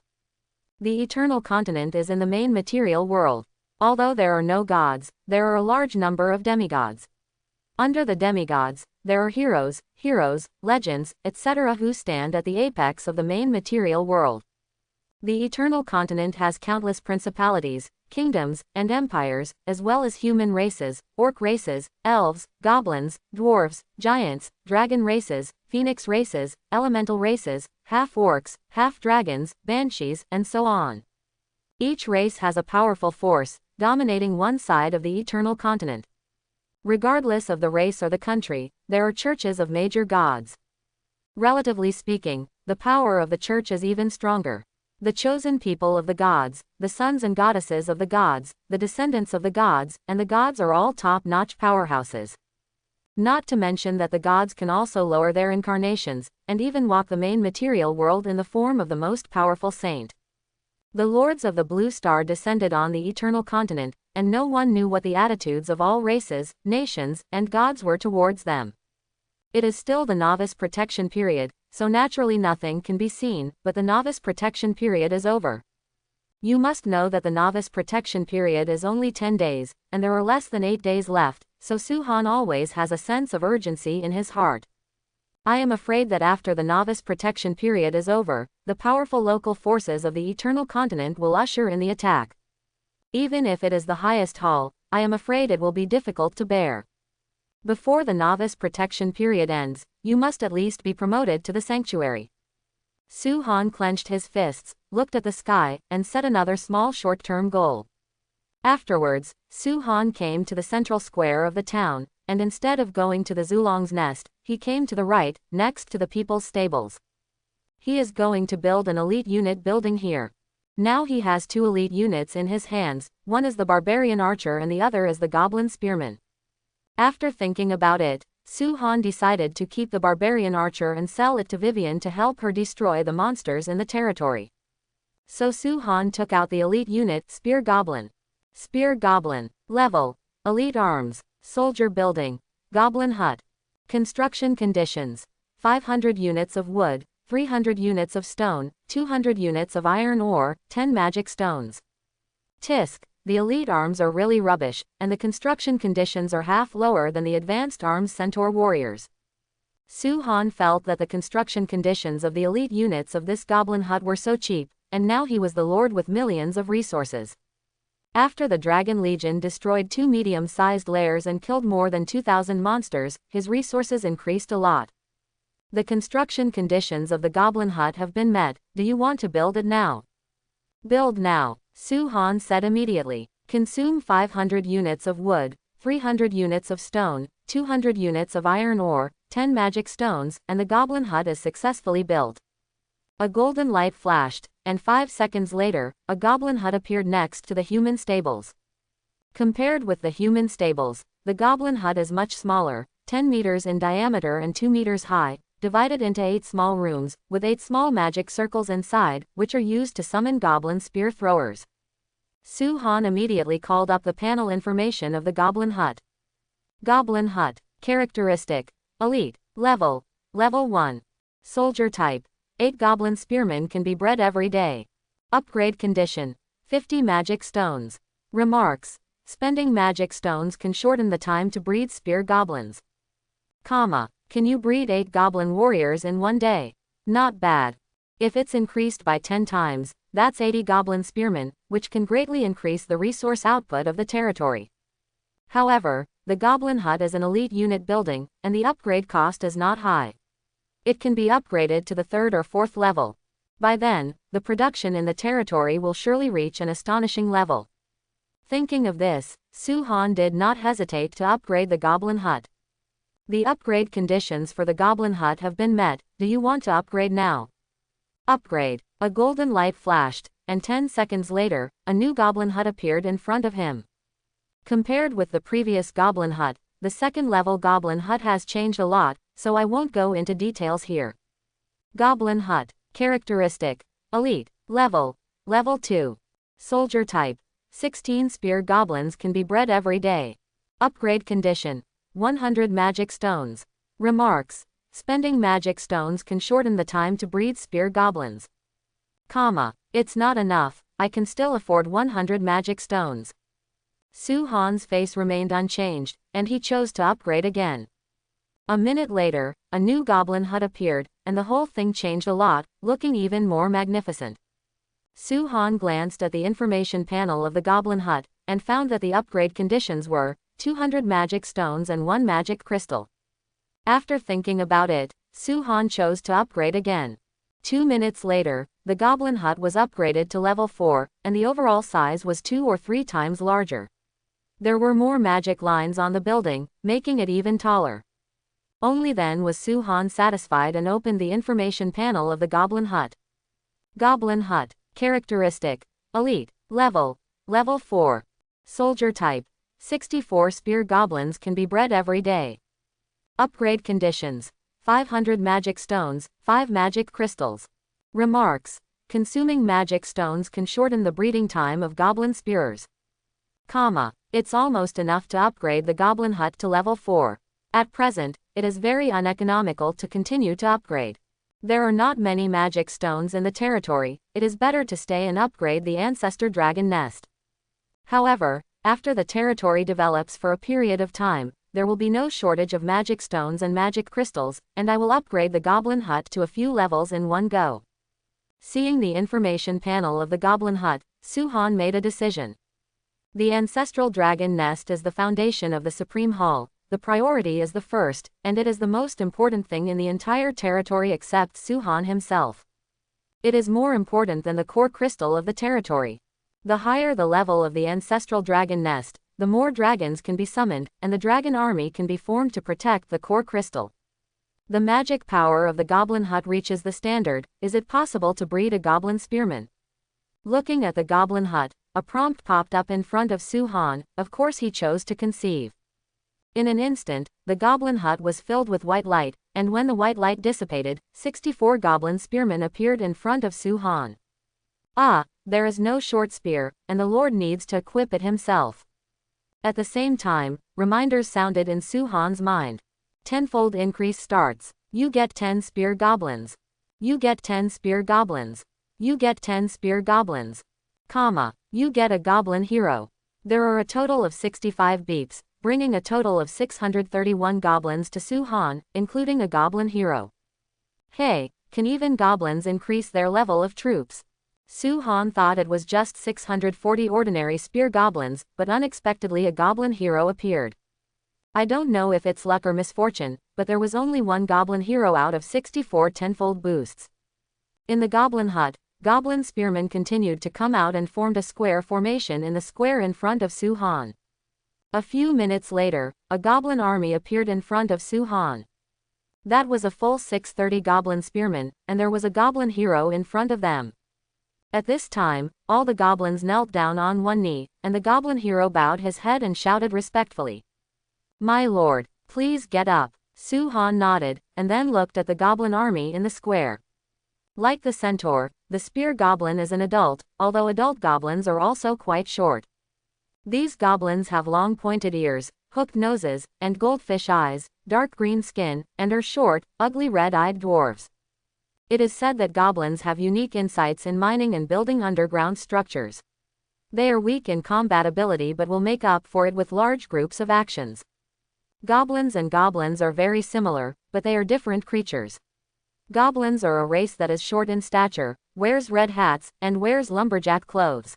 The Eternal Continent is in the main material world. Although there are no gods, there are a large number of demigods. Under the demigods, there are heroes, legends, etc. who stand at the apex of the main material world. The Eternal Continent has countless principalities, kingdoms, and empires, as well as human races, orc races, elves, goblins, dwarves, giants, dragon races, phoenix races, elemental races, half-orcs, half-dragons, banshees, and so on. Each race has a powerful force, dominating one side of the Eternal Continent. Regardless of the race or the country, there are churches of major gods. Relatively speaking, the power of the church is even stronger. The chosen people of the gods, the sons and goddesses of the gods, the descendants of the gods, and the gods are all top-notch powerhouses. Not to mention that the gods can also lower their incarnations, and even walk the main material world in the form of the most powerful saint. The lords of the Blue Star descended on the Eternal Continent, and no one knew what the attitudes of all races, nations, and gods were towards them. It is still the novice protection period, so naturally nothing can be seen, but the novice protection period is over. You must know that the novice protection period is only 10 days, and there are less than 8 days left, so Su-han always has a sense of urgency in his heart. I am afraid that after the novice protection period is over, the powerful local forces of the Eternal Continent will usher in the attack. Even if it is the highest hall, I am afraid it will be difficult to bear. Before the novice protection period ends, you must at least be promoted to the sanctuary. Su-han clenched his fists, looked at the sky, and set another small short-term goal. Afterwards, Su-han came to the central square of the town, and instead of going to the Zulong's nest, he came to the right, next to the people's stables. He is going to build an elite unit building here. Now he has 2 elite units in his hands, one is the barbarian archer and the other is the goblin spearman. After thinking about it, Su-han decided to keep the barbarian archer and sell it to Vivian to help her destroy the monsters in the territory. So Su-han took out the elite unit Spear Goblin. Spear Goblin. Level. Elite Arms. Soldier Building. Goblin Hut. Construction Conditions. 500 units of wood, 300 units of stone, 200 units of iron ore, 10 magic stones. Tisk. The elite arms are really rubbish, and the construction conditions are half lower than the advanced arms Centaur warriors. Su-han felt that the construction conditions of the elite units of this goblin hut were so cheap, and now he was the lord with millions of resources. After the Dragon Legion destroyed 2 medium-sized lairs and killed more than 2,000 monsters, his resources increased a lot. The construction conditions of the Goblin Hut have been met. Do you want to build it now? Build now, Su-han said immediately. Consume 500 units of wood, 300 units of stone, 200 units of iron ore, 10 magic stones, and the Goblin Hut is successfully built. A golden light flashed, and 5 seconds later, a goblin hut appeared next to the human stables. Compared with the human stables, the goblin hut is much smaller, 10 meters in diameter and 2 meters high, divided into 8 small rooms, with 8 small magic circles inside, which are used to summon goblin spear throwers. Su-han immediately called up the panel information of the goblin hut. Goblin hut. Characteristic. Elite. Level 1. Soldier type. 8 goblin spearmen can be bred every day. Upgrade condition. 50 magic stones. Remarks. Spending magic stones can shorten the time to breed spear goblins. Can you breed 8 goblin warriors in one day? Not bad. If it's increased by 10 times, that's 80 goblin spearmen, which can greatly increase the resource output of the territory. However, the goblin hut is an elite unit building, and the upgrade cost is not high. It can be upgraded to the 3rd or 4th level. By then, the production in the territory will surely reach an astonishing level. Thinking of this, Su-han did not hesitate to upgrade the goblin hut. The upgrade conditions for the goblin hut have been met. Do you want to upgrade now? Upgrade. A golden light flashed, and 10 seconds later, a new goblin hut appeared in front of him. Compared with the previous goblin hut, the 2nd level goblin hut has changed a lot, so I won't go into details here. Goblin hut. Characteristic. Elite. Level 2. Soldier type. 16 spear goblins can be bred every day. Upgrade condition. 100 magic stones. Remarks. Spending magic stones can shorten the time to breed spear goblins. It's not enough, I can still afford 100 magic stones. Su-han's face remained unchanged, and he chose to upgrade again. A minute later, a new goblin hut appeared, and the whole thing changed a lot, looking even more magnificent. Su-han glanced at the information panel of the goblin hut, and found that the upgrade conditions were 200 magic stones and 1 magic crystal. After thinking about it, Su-han chose to upgrade again. 2 minutes later, the goblin hut was upgraded to level 4, and the overall size was 2 or 3 times larger. There were more magic lines on the building, making it even taller. Only then was Su-han satisfied and opened the information panel of the goblin hut. Goblin hut. Characteristic. Elite. Level 4. Soldier type. 64 spear goblins can be bred every day. Upgrade conditions. 500 magic stones, 5 magic crystals. Remarks. Consuming magic stones can shorten the breeding time of goblin spearers. It's almost enough to upgrade the goblin hut to level 4. At present, it is very uneconomical to continue to upgrade. There are not many magic stones in the territory, it is better to stay and upgrade the ancestor dragon nest. However, after the territory develops for a period of time, there will be no shortage of magic stones and magic crystals, and I will upgrade the goblin hut to a few levels in one go. Seeing the information panel of the goblin hut, Su-han made a decision. The ancestral dragon nest is the foundation of the Supreme Hall. The priority is the first, and it is the most important thing in the entire territory except Su-han himself. It is more important than the core crystal of the territory. The higher the level of the ancestral dragon nest, the more dragons can be summoned, and the dragon army can be formed to protect the core crystal. The magic power of the goblin hut reaches the standard. Is it possible to breed a goblin spearman? Looking at the goblin hut, a prompt popped up in front of Su-han. Of course he chose to conceive. In an instant, the goblin hut was filled with white light, and when the white light dissipated, 64 goblin spearmen appeared in front of Su-han. There is no short spear, and the lord needs to equip it himself. At the same time, reminders sounded in Su-han's mind. Tenfold increase starts. You get 10 spear goblins. You get 10 spear goblins. You get 10 spear goblins. You get a goblin hero. There are a total of 65 beeps. bringing a total of 631 goblins to Su-han, including a goblin hero. Hey, can even goblins increase their level of troops? Su-han thought it was just 640 ordinary spear goblins, but unexpectedly a goblin hero appeared. I don't know if it's luck or misfortune, but there was only one goblin hero out of 64 tenfold boosts. In the goblin hut, goblin spearmen continued to come out and formed a square formation in the square in front of Su-han. A few minutes later, a goblin army appeared in front of Su-han. That was a full 630 goblin spearmen, and there was a goblin hero in front of them. At this time, all the goblins knelt down on one knee, and the goblin hero bowed his head and shouted respectfully, "My lord, please get up." Su-han nodded, and then looked at the goblin army in the square. Like the centaur, the spear goblin is an adult, although adult goblins are also quite short. These goblins have long pointed ears, hooked noses, and goldfish eyes, dark green skin, and are short, ugly red-eyed dwarves. It is said that goblins have unique insights in mining and building underground structures. They are weak in combat ability but will make up for it with large groups of actions. Goblins and goblins are very similar, but they are different creatures. Goblins are a race that is short in stature, wears red hats, and wears lumberjack clothes.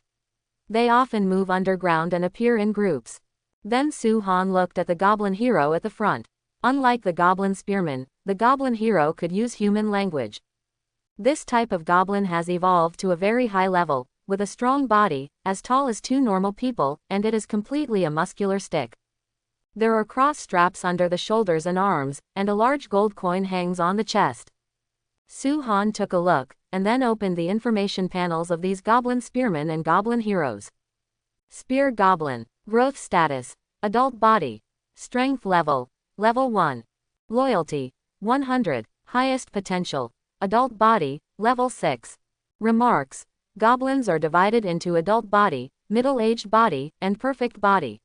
They often move underground and appear in groups. Then Su-han looked at the goblin hero at the front. Unlike the goblin spearman, the goblin hero could use human language. This type of goblin has evolved to a very high level, with a strong body, as tall as two normal people, and it is completely a muscular stick. There are cross straps under the shoulders and arms, and a large gold coin hangs on the chest. Su-han took a look, and then opened the information panels of these goblin spearmen and goblin heroes. Spear goblin. Growth status. Adult body. Strength level. Level 1. Loyalty. 100. Highest potential. Adult body. Level 6. Remarks. Goblins are divided into adult body, middle-aged body, and perfect body.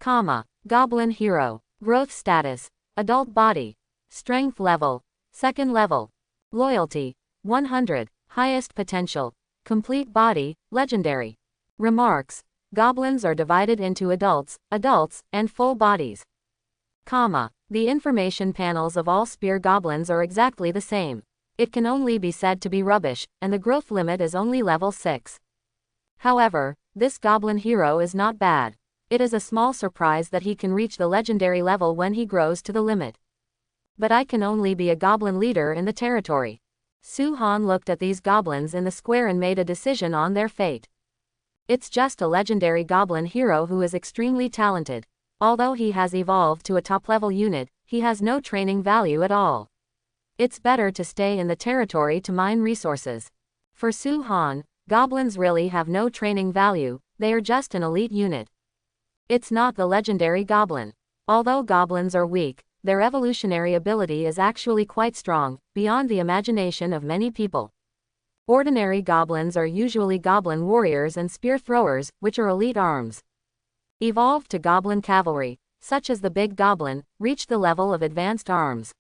Comma. Goblin hero. Growth status. Adult body. Strength level. Second level. Loyalty. 100. Highest potential. Complete body. Legendary. Remarks. Goblins are divided into adults, and full bodies. Comma. The information panels of all spear goblins are exactly the same. It can only be said to be rubbish, and the growth limit is only level 6. However, this goblin hero is not bad. It is a small surprise that he can reach the legendary level when he grows to the limit. But I can only be a goblin leader in the territory. Su-han looked at these goblins in the square and made a decision on their fate. It's just a legendary goblin hero who is extremely talented. Although he has evolved to a top-level unit, he has no training value at all. It's better to stay in the territory to mine resources. For Su-han, goblins really have no training value, they are just an elite unit. It's not the legendary goblin. Although goblins are weak, their evolutionary ability is actually quite strong, beyond the imagination of many people. Ordinary goblins are usually goblin warriors and spear throwers, which are elite arms. Evolved to goblin cavalry, such as the big goblin, reach the level of advanced arms.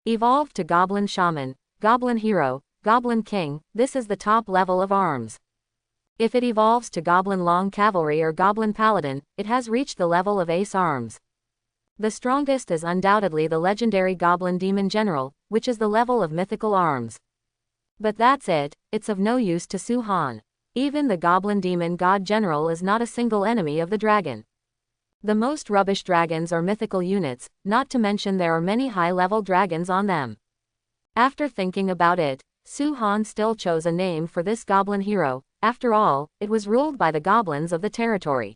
Evolved to goblin shaman, goblin hero, goblin king, this is the top level of arms. If it evolves to goblin long cavalry or goblin paladin, it has reached the level of ace arms. The strongest is undoubtedly the legendary goblin demon general, which is the level of mythical arms. But that's it, it's of no use to Su-han. Even the goblin demon god general is not a single enemy of the dragon. The most rubbish dragons are mythical units, not to mention there are many high-level dragons on them. After thinking about it, Su-han still chose a name for this goblin hero. After all, it was ruled by the goblins of the territory.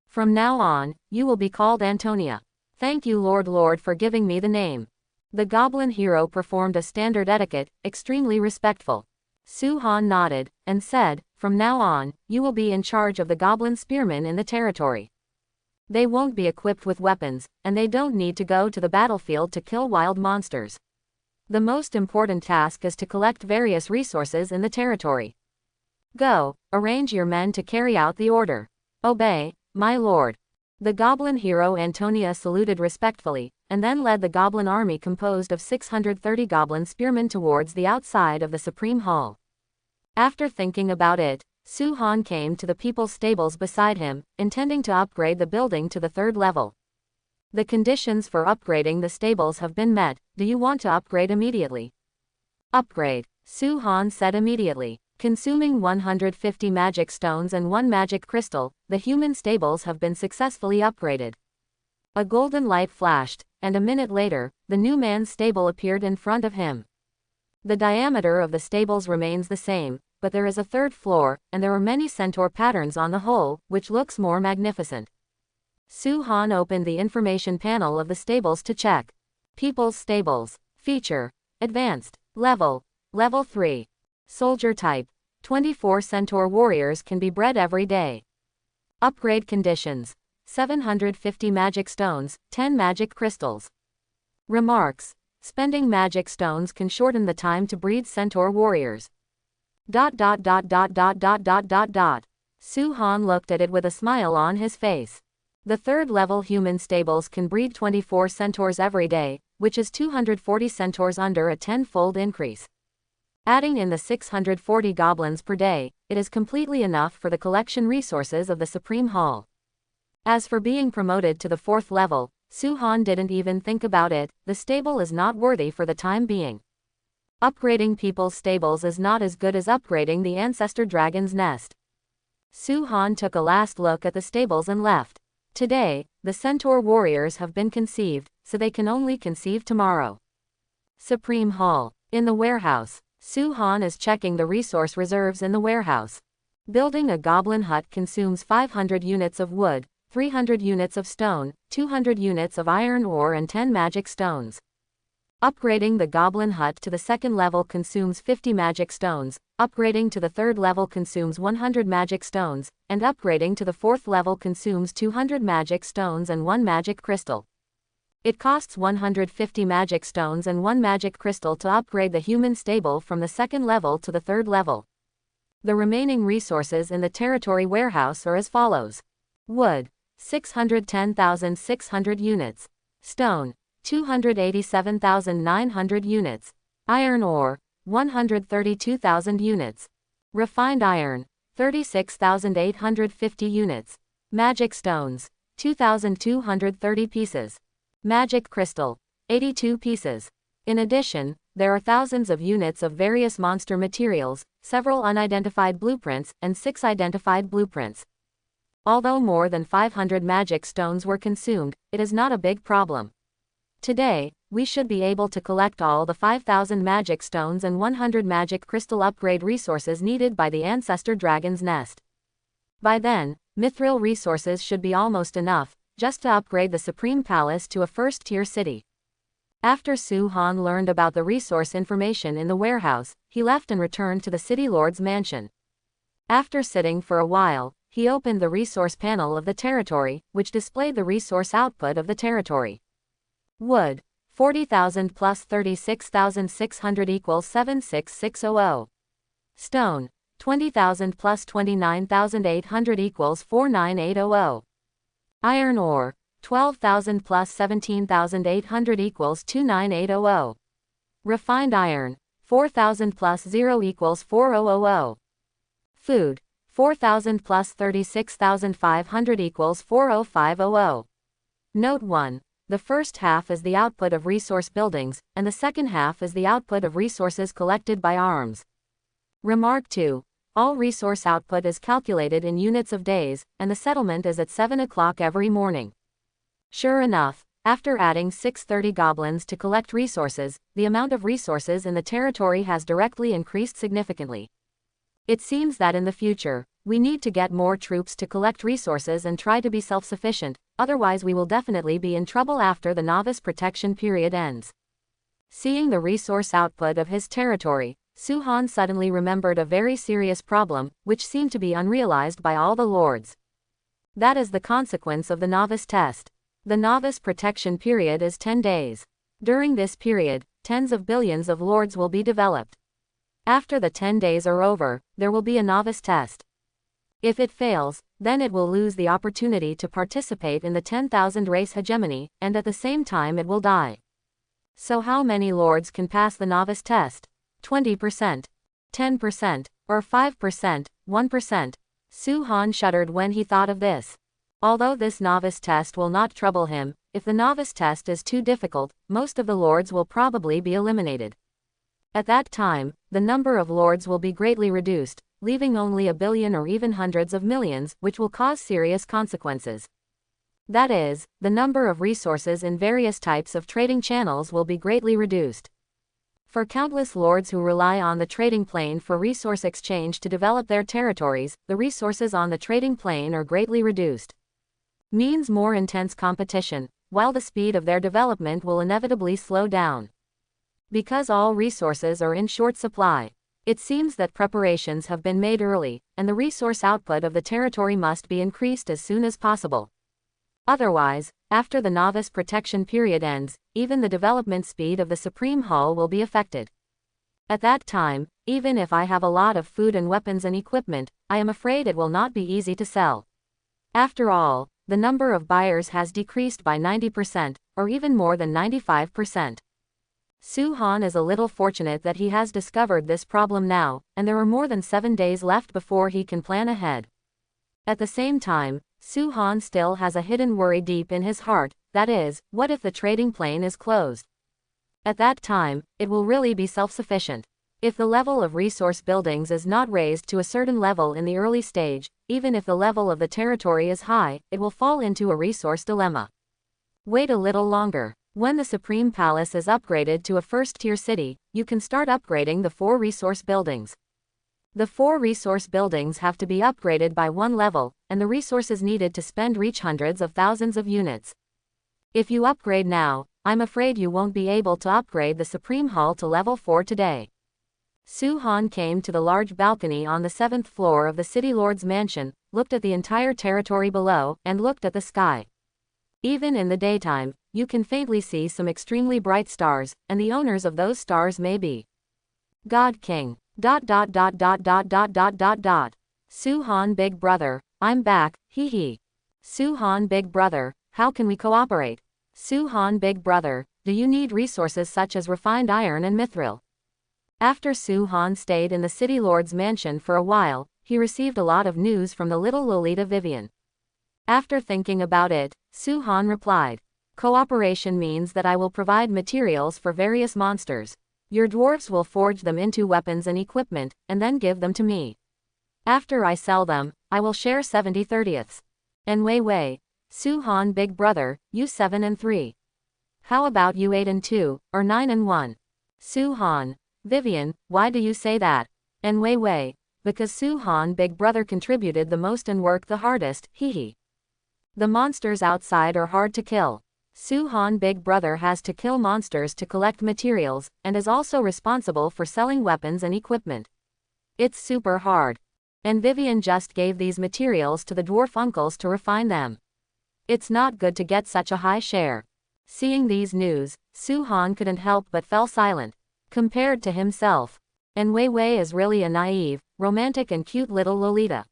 From now on, you will be called Antonia. Thank you Lord for giving me the name. The goblin hero performed a standard etiquette, extremely respectful. Su-han nodded, and said, from now on, you will be in charge of the goblin spearmen in the territory. They won't be equipped with weapons, and they don't need to go to the battlefield to kill wild monsters. The most important task is to collect various resources in the territory. Go, arrange your men to carry out the order. Obey, my lord. The goblin hero Antonia saluted respectfully, and then led the goblin army composed of 630 goblin spearmen towards the outside of the Supreme Hall. After thinking about it, Su-han came to the people's stables beside him, intending to upgrade the building to the 3rd level. The conditions for upgrading the stables have been met. Do you want to upgrade immediately? Upgrade, Su-han said immediately. Consuming 150 magic stones and 1 magic crystal, the human stables have been successfully upgraded. A golden light flashed, and a minute later, the new man's stable appeared in front of him. The diameter of the stables remains the same, but there is a 3rd floor, and there are many centaur patterns on the whole, which looks more magnificent. Su-han opened the information panel of the stables to check. People's stables. Feature. Advanced. Level. Level 3. Soldier type. 24 centaur warriors can be bred every day. Upgrade conditions. 750 magic stones, 10 magic crystals. Remarks. Spending magic stones can shorten the time to breed centaur warriors. Su-han looked at it with a smile on his face. The 3rd level human stables can breed 24 centaurs every day, which is 240 centaurs under a tenfold increase. Adding in the 640 goblins per day, it is completely enough for the collection resources of the Supreme Hall. As for being promoted to the 4th level, Su-han didn't even think about it. The stable is not worthy for the time being. Upgrading people's stables is not as good as upgrading the ancestor dragon's nest. Su-han took a last look at the stables and left. Today, the centaur warriors have been conceived, so they can only conceive tomorrow. Supreme Hall. In the warehouse. Su-han is checking the resource reserves in the warehouse. Building a goblin hut consumes 500 units of wood, 300 units of stone, 200 units of iron ore and 10 magic stones. Upgrading the goblin hut to the 2nd level consumes 50 magic stones, upgrading to the 3rd level consumes 100 magic stones, and upgrading to the 4th level consumes 200 magic stones and 1 magic crystal. It costs 150 magic stones and 1 magic crystal to upgrade the human stable from the 2nd level to the 3rd level. The remaining resources in the territory warehouse are as follows. Wood, 610,600 units. Stone, 287,900 units. Iron ore, 132,000 units. Refined iron, 36,850 units. Magic stones, 2,230 pieces. Magic crystal, 82 pieces. In addition, there are thousands of units of various monster materials, several unidentified blueprints, and 6 identified blueprints. Although more than 500 magic stones were consumed, it is not a big problem. Today, we should be able to collect all the 5,000 magic stones and 100 magic crystal upgrade resources needed by the ancestor dragon's nest. By then, mithril resources should be almost enough, just to upgrade the Supreme Palace to a 1st-tier city. After Su-han learned about the resource information in the warehouse, he left and returned to the city lord's mansion. After sitting for a while, he opened the resource panel of the territory, which displayed the resource output of the territory. Wood, 40,000 plus 36,600 equals 76600. Stone, 20,000 plus 29,800 equals 49800. Iron ore, 12,000 plus 17,800 equals 29800. Refined iron, 4,000 plus 0 equals 4000. Food, 4,000 plus 36,500 equals 40500. Note 1. The first half is the output of resource buildings, and the second half is the output of resources collected by arms. Remark 2. All resource output is calculated in units of days, and the settlement is at 7 o'clock every morning. Sure enough, after adding 630 goblins to collect resources, the amount of resources in the territory has directly increased significantly. It seems that in the future, we need to get more troops to collect resources and try to be self-sufficient, otherwise we will definitely be in trouble after the novice protection period ends. Seeing the resource output of his territory, Su-han suddenly remembered a very serious problem, which seemed to be unrealized by all the lords. That is the consequence of the novice test. The novice protection period is 10 days. During this period, tens of billions of lords will be developed. After the 10 days are over, there will be a novice test. If it fails, then it will lose the opportunity to participate in the 10,000 race hegemony, and at the same time it will die. So how many lords can pass the novice test? 20%, 10%, Or 5%, 1%. Su Han shuddered when he thought of this. Although this novice test will not trouble him, if the novice test is too difficult, most of the lords will probably be eliminated. At that time, the number of lords will be greatly reduced, leaving only a billion or even hundreds of millions, which will cause serious consequences. That is, the number of resources in various types of trading channels will be greatly reduced. For countless lords who rely on the trading plane for resource exchange to develop their territories, the resources on the trading plane are greatly reduced. Means more intense competition, while the speed of their development will inevitably slow down. Because all resources are in short supply, it seems that preparations have been made early, and the resource output of the territory must be increased as soon as possible. Otherwise, after the novice protection period ends, even the development speed of the Supreme Hull will be affected. At that time, even if I have a lot of food and weapons and equipment, I am afraid it will not be easy to sell. After all, the number of buyers has decreased by 90%, or even more than 95%. Su Han is a little fortunate that he has discovered this problem now, and there are more than 7 days left before he can plan ahead. At the same time, Su Han still has a hidden worry deep in his heart, that is, what if the trading plane is closed? At that time, it will really be self-sufficient. If the level of resource buildings is not raised to a certain level in the early stage, even if the level of the territory is high, it will fall into a resource dilemma. Wait a little longer. When the Supreme Palace is upgraded to a first-tier city, you can start upgrading the 4 resource buildings. The 4 resource buildings have to be upgraded by 1 level, and the resources needed to spend reach hundreds of thousands of units. If you upgrade now, I'm afraid you won't be able to upgrade the Supreme Hull to level 4 today. Su Han came to the large balcony on the 7th floor of the City Lord's mansion, looked at the entire territory below, and looked at the sky. Even in the daytime, you can faintly see some extremely bright stars, and the owners of those stars may be God King. Su Han big brother, I'm back, hee hee. Su Han big brother, how can we cooperate? Su Han big brother, do you need resources such as refined iron and mithril? After Su Han stayed in the City Lord's mansion for a while, he received a lot of news from the little Lolita Vivian. After thinking about it, Su Han replied, cooperation means that I will provide materials for various monsters. Your dwarves will forge them into weapons and equipment, and then give them to me. After I sell them, I will share 70/30ths. And Wei, Su Han big brother, you 7 and 3. How about you 8 and 2, or 9 and 1? Su Han, Vivian, why do you say that? And Wei, because Su Han big brother contributed the most and worked the hardest, hee hee. The monsters outside are hard to kill. Su Han big brother has to kill monsters to collect materials, and is also responsible for selling weapons and equipment. It's super hard. And Vivian just gave these materials to the dwarf uncles to refine them. It's not good to get such a high share. Seeing these news, Su Han couldn't help but fell silent. Compared to himself. And Wei is really a naive, romantic and cute little Lolita.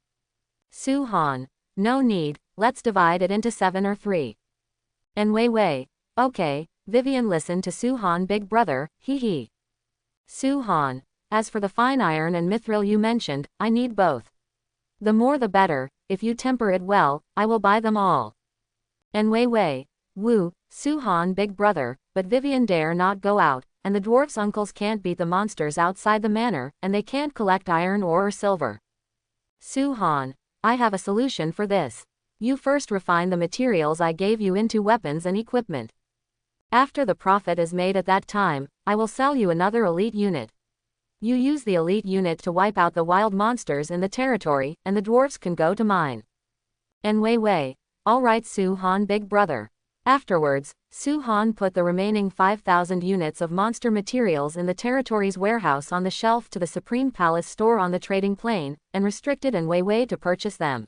Su Han, no need, let's divide it into 7 or 3. And Wei, okay, Vivian listened to Su Han big brother, hee hee. Su Han, as for the fine iron and mithril you mentioned, I need both. The more the better, if you temper it well, I will buy them all. And Wei, woo, Su Han big brother, but Vivian dare not go out, and the dwarf's uncles can't beat the monsters outside the manor, and they can't collect iron ore or silver. Su Han, I have a solution for this. You first refine the materials I gave you into weapons and equipment. After the profit is made at that time, I will sell you another elite unit. You use the elite unit to wipe out the wild monsters in the territory, and the dwarves can go to mine. And Wei, alright Su Han big brother. Afterwards, Su Han put the remaining 5,000 units of monster materials in the territory's warehouse on the shelf to the Supreme Palace store on the trading plane, and restricted and Wei to purchase them.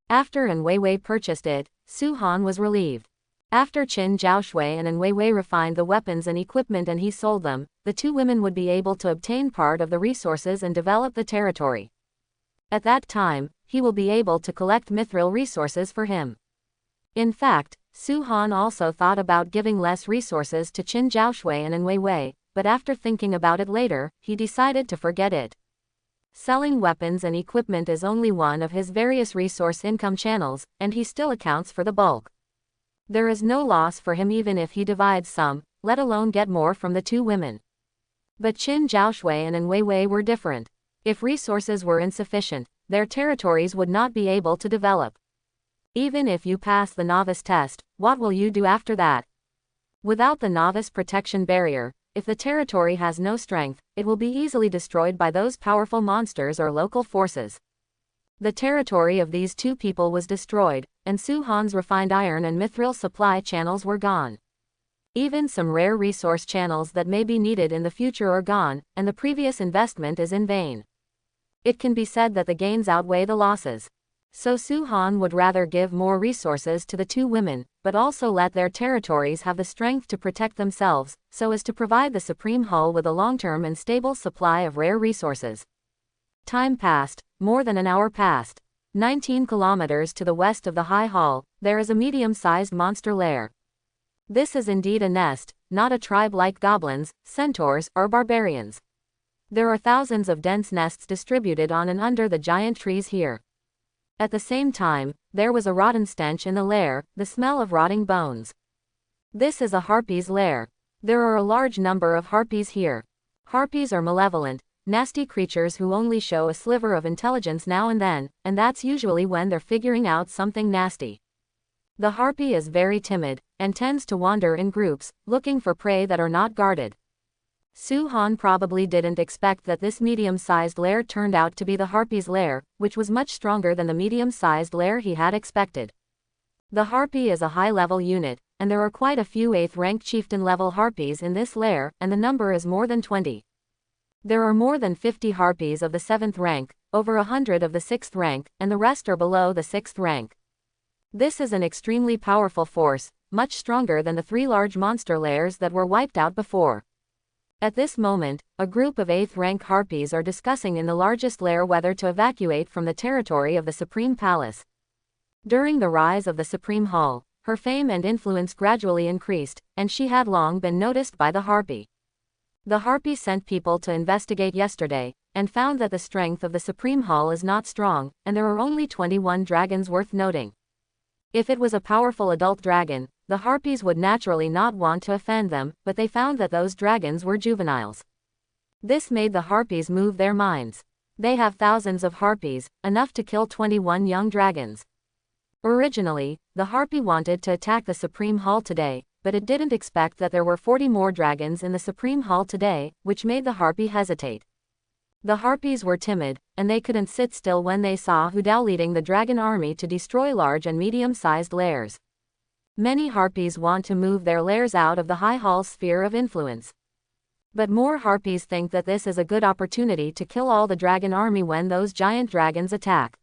After and Wei purchased it, Su Han was relieved. After Qin Zhaoshui and Wei refined the weapons and equipment and he sold them, the 2 women would be able to obtain part of the resources and develop the territory. At that time, he will be able to collect mithril resources for him. In fact, Su Han also thought about giving less resources to Qin Zhaoshui and Wei, but after thinking about it later, he decided to forget it. Selling weapons and equipment is only one of his various resource income channels, and he still accounts for the bulk. There is no loss for him even if he divides some, let alone get more from the two women. But Qin Zhaoshui and Weiwei were different. If resources were insufficient, their territories would not be able to develop. Even if you pass the novice test, what will you do after that? Without the novice protection barrier, if the territory has no strength, it will be easily destroyed by those powerful monsters or local forces. The territory of these two people was destroyed, and Su Han's refined iron and mithril supply channels were gone. Even some rare resource channels that may be needed in the future are gone, and the previous investment is in vain. It can be said that the gains outweigh the losses. So Su Han would rather give more resources to the two women, but also let their territories have the strength to protect themselves, so as to provide the Supreme Hull with a long-term and stable supply of rare resources. Time passed, more than an hour passed. 19 kilometers to the west of the High Hall, there is a medium-sized monster lair. This is indeed a nest, not a tribe like goblins, centaurs, or barbarians. There are thousands of dense nests distributed on and under the giant trees here. At the same time, there was a rotten stench in the lair, the smell of rotting bones. This is a harpy's lair. There are a large number of harpies here. Harpies are malevolent, nasty creatures who only show a sliver of intelligence now and then, and that's usually when they're figuring out something nasty. The harpy is very timid, and tends to wander in groups, looking for prey that are not guarded. Su Han probably didn't expect that this medium-sized lair turned out to be the harpy's lair, which was much stronger than the medium-sized lair he had expected. The harpy is a high-level unit, and there are quite a few 8th-rank chieftain-level harpies in this lair, and the number is more than 20. There are more than 50 harpies of the 7th rank, over 100 of the 6th rank, and the rest are below the 6th rank. This is an extremely powerful force, much stronger than the 3 large monster lairs that were wiped out before. At this moment, a group of 8th-rank harpies are discussing in the largest lair whether to evacuate from the territory of the Supreme Palace. During the rise of the Supreme Hall, her fame and influence gradually increased, and she had long been noticed by the harpy. The harpy sent people to investigate yesterday, and found that the strength of the Supreme Hall is not strong, and there are only 21 dragons worth noting. If it was a powerful adult dragon, the harpies would naturally not want to offend them, but they found that those dragons were juveniles. This made the harpies move their minds. They have thousands of harpies, enough to kill 21 young dragons. Originally, the harpy wanted to attack the Supreme Hall today, but it didn't expect that there were 40 more dragons in the Supreme Hall today, which made the harpy hesitate. The harpies were timid, and they couldn't sit still when they saw Hu Dao leading the dragon army to destroy large and medium-sized lairs. Many harpies want to move their lairs out of the High Hall's sphere of influence. But more harpies think that this is a good opportunity to kill all the dragon army when those giant dragons attack.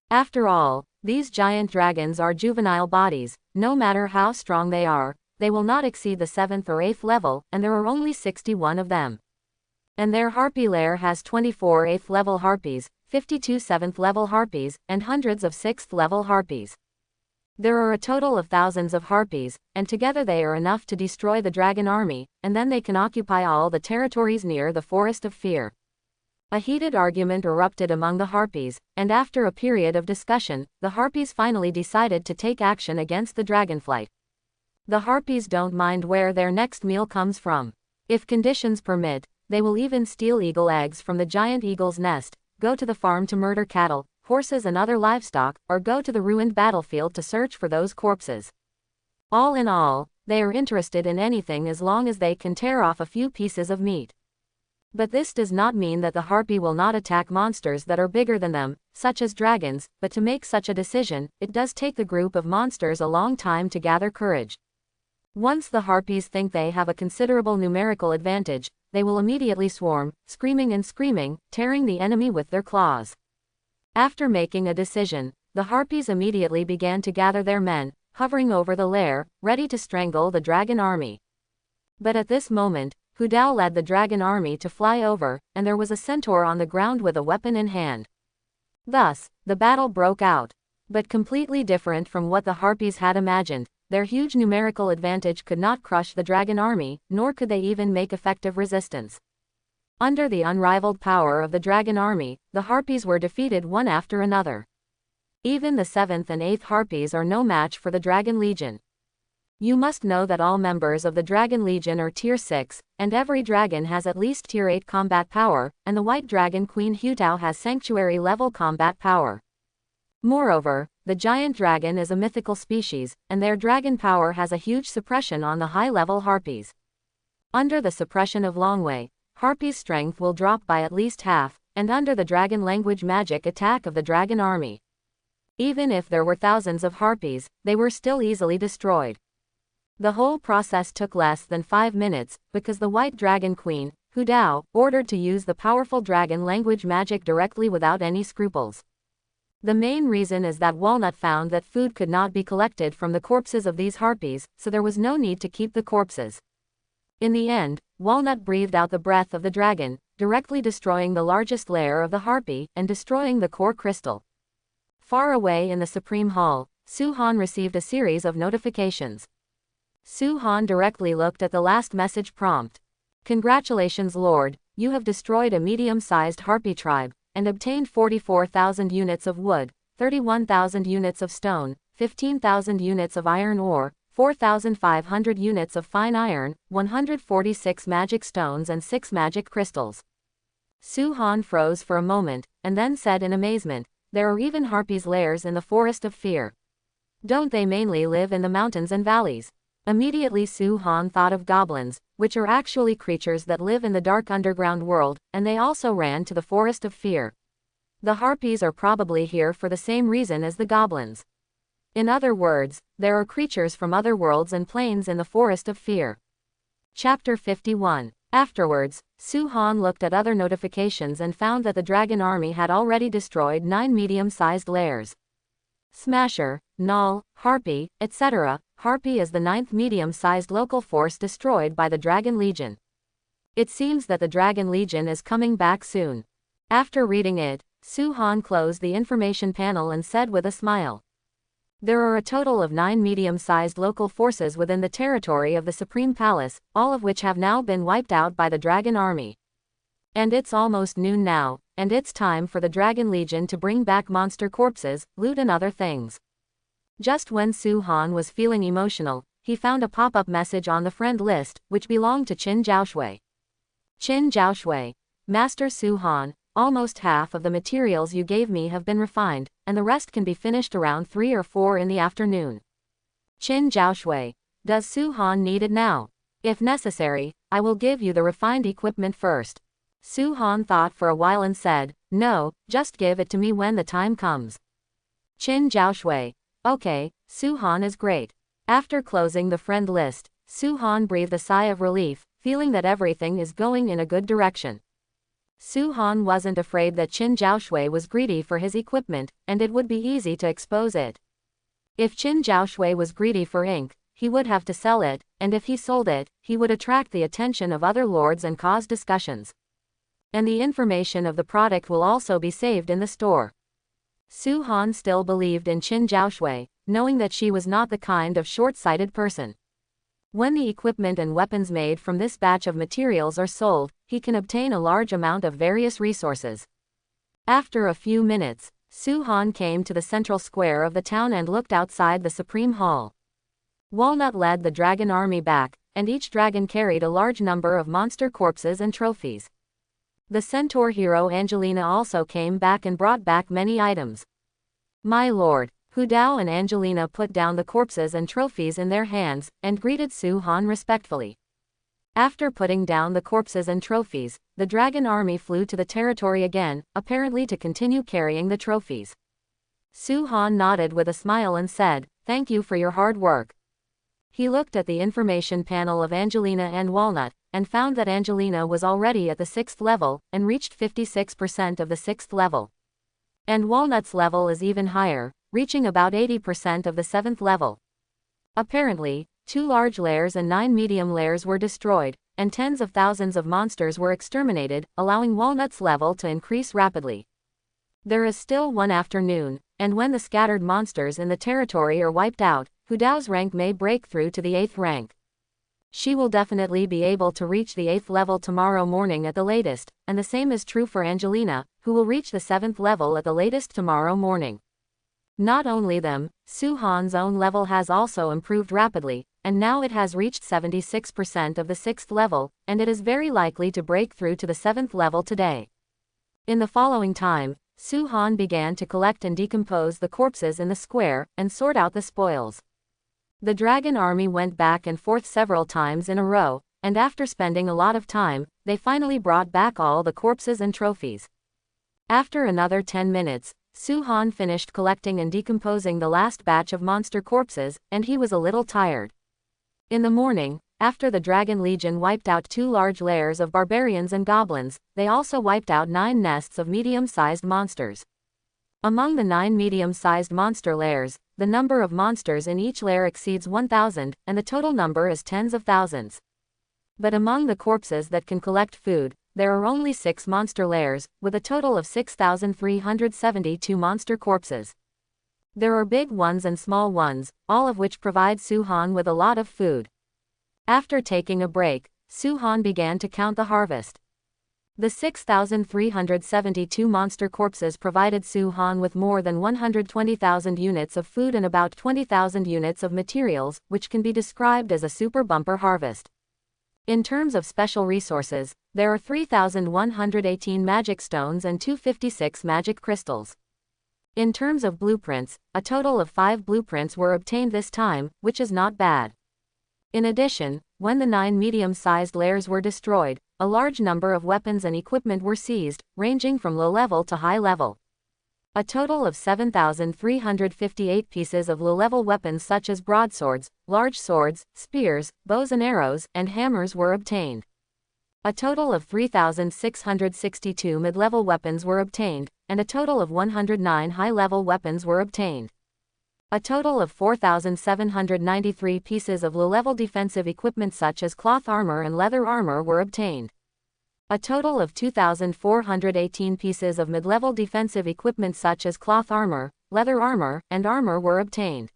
After all, these giant dragons are juvenile bodies, no matter how strong they will not exceed the 7th or 8th level, and there are only 61 of them. And their harpy lair has 24 8th level harpies, 52 7th level harpies, and hundreds of 6th level harpies. There are a total of thousands of harpies, and together they are enough to destroy the dragon army, and then they can occupy all the territories near the Forest of Fear. A heated argument erupted among the harpies, and after a period of discussion, the harpies finally decided to take action against the dragonflight. The harpies don't mind where their next meal comes from. If conditions permit, they will even steal eagle eggs from the giant eagle's nest, go to the farm to murder cattle, horses and other livestock, or go to the ruined battlefield to search for those corpses. All in all, they are interested in anything as long as they can tear off a few pieces of meat. But this does not mean that the harpy will not attack monsters that are bigger than them, such as dragons, but to make such a decision, it does take the group of monsters a long time to gather courage. Once the harpies think they have a considerable numerical advantage, they will immediately swarm, screaming, tearing the enemy with their claws. After making a decision, the harpies immediately began to gather their men, hovering over the lair, ready to strangle the dragon army. But at this moment, Hu Dao led the dragon army to fly over, and there was a centaur on the ground with a weapon in hand. Thus, the battle broke out. But completely different from what the harpies had imagined, their huge numerical advantage could not crush the dragon army, nor could they even make effective resistance. Under the unrivaled power of the dragon army, the harpies were defeated one after another. Even the 7th and 8th harpies are no match for the Dragon Legion. You must know that all members of the Dragon Legion are Tier 6, and every dragon has at least Tier 8 combat power, and the White Dragon Queen Hutao has Sanctuary level combat power. Moreover, the giant dragon is a mythical species, and their dragon power has a huge suppression on the high-level harpies. Under the suppression of Longwei, harpies' strength will drop by at least half, and under the dragon language magic attack of the dragon army, even if there were thousands of harpies, they were still easily destroyed. The whole process took less than 5 minutes, because the White Dragon Queen, Hutao, ordered to use the powerful dragon language magic directly without any scruples. The main reason is that Walnut found that food could not be collected from the corpses of these harpies, so there was no need to keep the corpses. In the end, Walnut breathed out the breath of the dragon, directly destroying the largest lair of the harpy, and destroying the core crystal. Far away in the Supreme Hall, Su-Han received a series of notifications. Su-Han directly looked at the last message prompt. Congratulations Lord, you have destroyed a medium-sized harpy tribe, and obtained 44,000 units of wood, 31,000 units of stone, 15,000 units of iron ore, 4,500 units of fine iron, 146 magic stones and 6 magic crystals. Su-Han froze for a moment, and then said in amazement, there are even harpies' lairs in the Forest of Fear. Don't they mainly live in the mountains and valleys? Immediately Su-Han thought of goblins, which are actually creatures that live in the dark underground world, and they also ran to the Forest of Fear. The harpies are probably here for the same reason as the goblins. In other words, there are creatures from other worlds and planes in the Forest of Fear. Chapter 51. Afterwards, Su-Han looked at other notifications and found that the dragon army had already destroyed 9 medium-sized lairs. Smasher, Null, Harpy, etc. Harpy is the 9th medium-sized local force destroyed by the Dragon Legion. It seems that the Dragon Legion is coming back soon. After reading it, Su-Han closed the information panel and said with a smile, there are a total of 9 medium-sized local forces within the territory of the Supreme Palace, all of which have now been wiped out by the Dragon Army. And it's almost noon now, and it's time for the Dragon Legion to bring back monster corpses, loot and other things. Just when Su-Han was feeling emotional, he found a pop-up message on the friend list, which belonged to Qin Zhaoshui. Qin Zhaoshui. Master Su-Han, almost half of the materials you gave me have been refined, and the rest can be finished around 3 or 4 in the afternoon. Qin Zhaoshui. Does Su-Han need it now? If necessary, I will give you the refined equipment first. Su-Han thought for a while and said, no, just give it to me when the time comes. Qin Zhaoshui. Okay, Su-Han is great. After closing the friend list, Su-Han breathed a sigh of relief, feeling that everything is going in a good direction. Su-Han wasn't afraid that Qin Zhaoshui was greedy for his equipment, and it would be easy to expose it. If Qin Zhaoshui was greedy for ink, he would have to sell it, and if he sold it, he would attract the attention of other lords and cause discussions. And the information of the product will also be saved in the store. Su-Han still believed in Qin Zhaoshui, knowing that she was not the kind of short-sighted person. When the equipment and weapons made from this batch of materials are sold, he can obtain a large amount of various resources. After a few minutes, Su-Han came to the central square of the town and looked outside the Supreme Hall. Walnut led the dragon army back, and each dragon carried a large number of monster corpses and trophies. The centaur hero Angelina also came back and brought back many items. My lord, Hutao and Angelina put down the corpses and trophies in their hands, and greeted Su-Han respectfully. After putting down the corpses and trophies, the dragon army flew to the territory again, apparently to continue carrying the trophies. Su-Han nodded with a smile and said, thank you for your hard work. He looked at the information panel of Angelina and Walnut, and found that Angelina was already at the 6th level, and reached 56% of the 6th level. And Walnut's level is even higher, reaching about 80% of the 7th level. Apparently, 2 large lairs and 9 medium lairs were destroyed, and tens of thousands of monsters were exterminated, allowing Walnut's level to increase rapidly. There is still one afternoon, and when the scattered monsters in the territory are wiped out, Hudao's rank may break through to the 8th rank. She will definitely be able to reach the 8th level tomorrow morning at the latest, and the same is true for Angelina, who will reach the 7th level at the latest tomorrow morning. Not only them, Suhan's own level has also improved rapidly, and now it has reached 76% of the 6th level, and it is very likely to break through to the 7th level today. In the following time, Suhan began to collect and decompose the corpses in the square, and sort out the spoils. The dragon army went back and forth several times in a row, and after spending a lot of time, they finally brought back all the corpses and trophies. After another 10 minutes, Suhan finished collecting and decomposing the last batch of monster corpses, and he was a little tired. In the morning, after the Dragon Legion wiped out 2 large lairs of barbarians and goblins, they also wiped out 9 nests of medium-sized monsters. Among the 9 medium-sized monster lairs, the number of monsters in each lair exceeds 1,000, and the total number is tens of thousands. But among the corpses that can collect food, there are only 6 monster lairs, with a total of 6,372 monster corpses. There are big ones and small ones, all of which provide Suhan with a lot of food. After taking a break, Suhan began to count the harvest. The 6,372 monster corpses provided Suhan with more than 120,000 units of food and about 20,000 units of materials, which can be described as a super bumper harvest. In terms of special resources, there are 3,118 magic stones and 256 magic crystals. In terms of blueprints, a total of 5 blueprints were obtained this time, which is not bad. In addition, when the 9 medium-sized lairs were destroyed, a large number of weapons and equipment were seized, ranging from low level to high level. A total of 7,358 pieces of low-level weapons such as broadswords, large swords, spears, bows and arrows, and hammers were obtained. A total of 3,662 mid-level weapons were obtained, and a total of 109 high-level weapons were obtained. A total of 4,793 pieces of low-level defensive equipment such as cloth armor and leather armor were obtained. A total of 2,418 pieces of mid-level defensive equipment such as cloth armor, leather armor, and armor were obtained.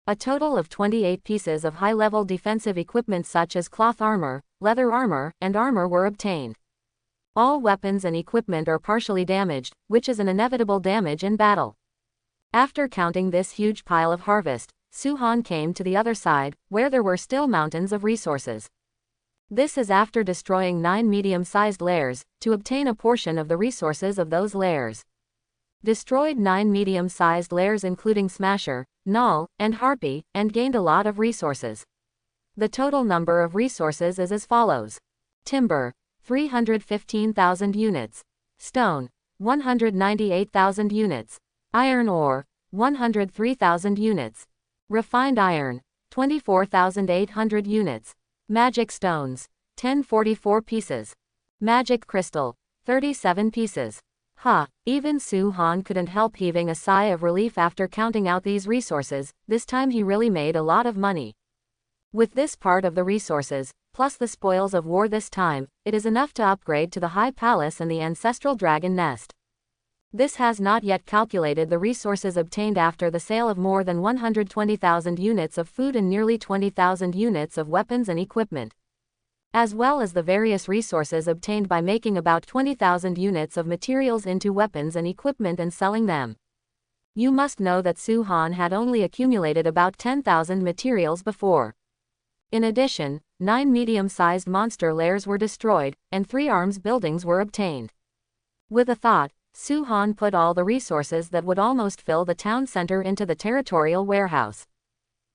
A total of 28 pieces of high-level defensive equipment such as cloth armor, leather armor, and armor were obtained. All weapons and equipment are partially damaged, which is an inevitable damage in battle. After counting this huge pile of harvest, Suhan came to the other side, where there were still mountains of resources. This is after destroying 9 medium-sized lairs, to obtain a portion of the resources of those lairs. Destroyed 9 medium-sized lairs including Smasher, Null, and Harpy, and gained a lot of resources. The total number of resources is as follows. Timber, 315,000 units. Stone, 198,000 units. Iron ore, 103,000 units. Refined iron, 24,800 units. Magic stones, 1044 pieces. Magic crystal, 37 pieces. Even Suhan couldn't help heaving a sigh of relief after counting out these resources. This time he really made a lot of money. With this part of the resources, plus the spoils of war this time, it is enough to upgrade to the High Palace and the Ancestral Dragon Nest. This has not yet calculated the resources obtained after the sale of more than 120,000 units of food and nearly 20,000 units of weapons and equipment, as well as the various resources obtained by making about 20,000 units of materials into weapons and equipment and selling them. You must know that Suhan had only accumulated about 10,000 materials before. In addition, 9 medium-sized monster lairs were destroyed, and 3 arms buildings were obtained. With a thought, Suhan put all the resources that would almost fill the town center into the territorial warehouse.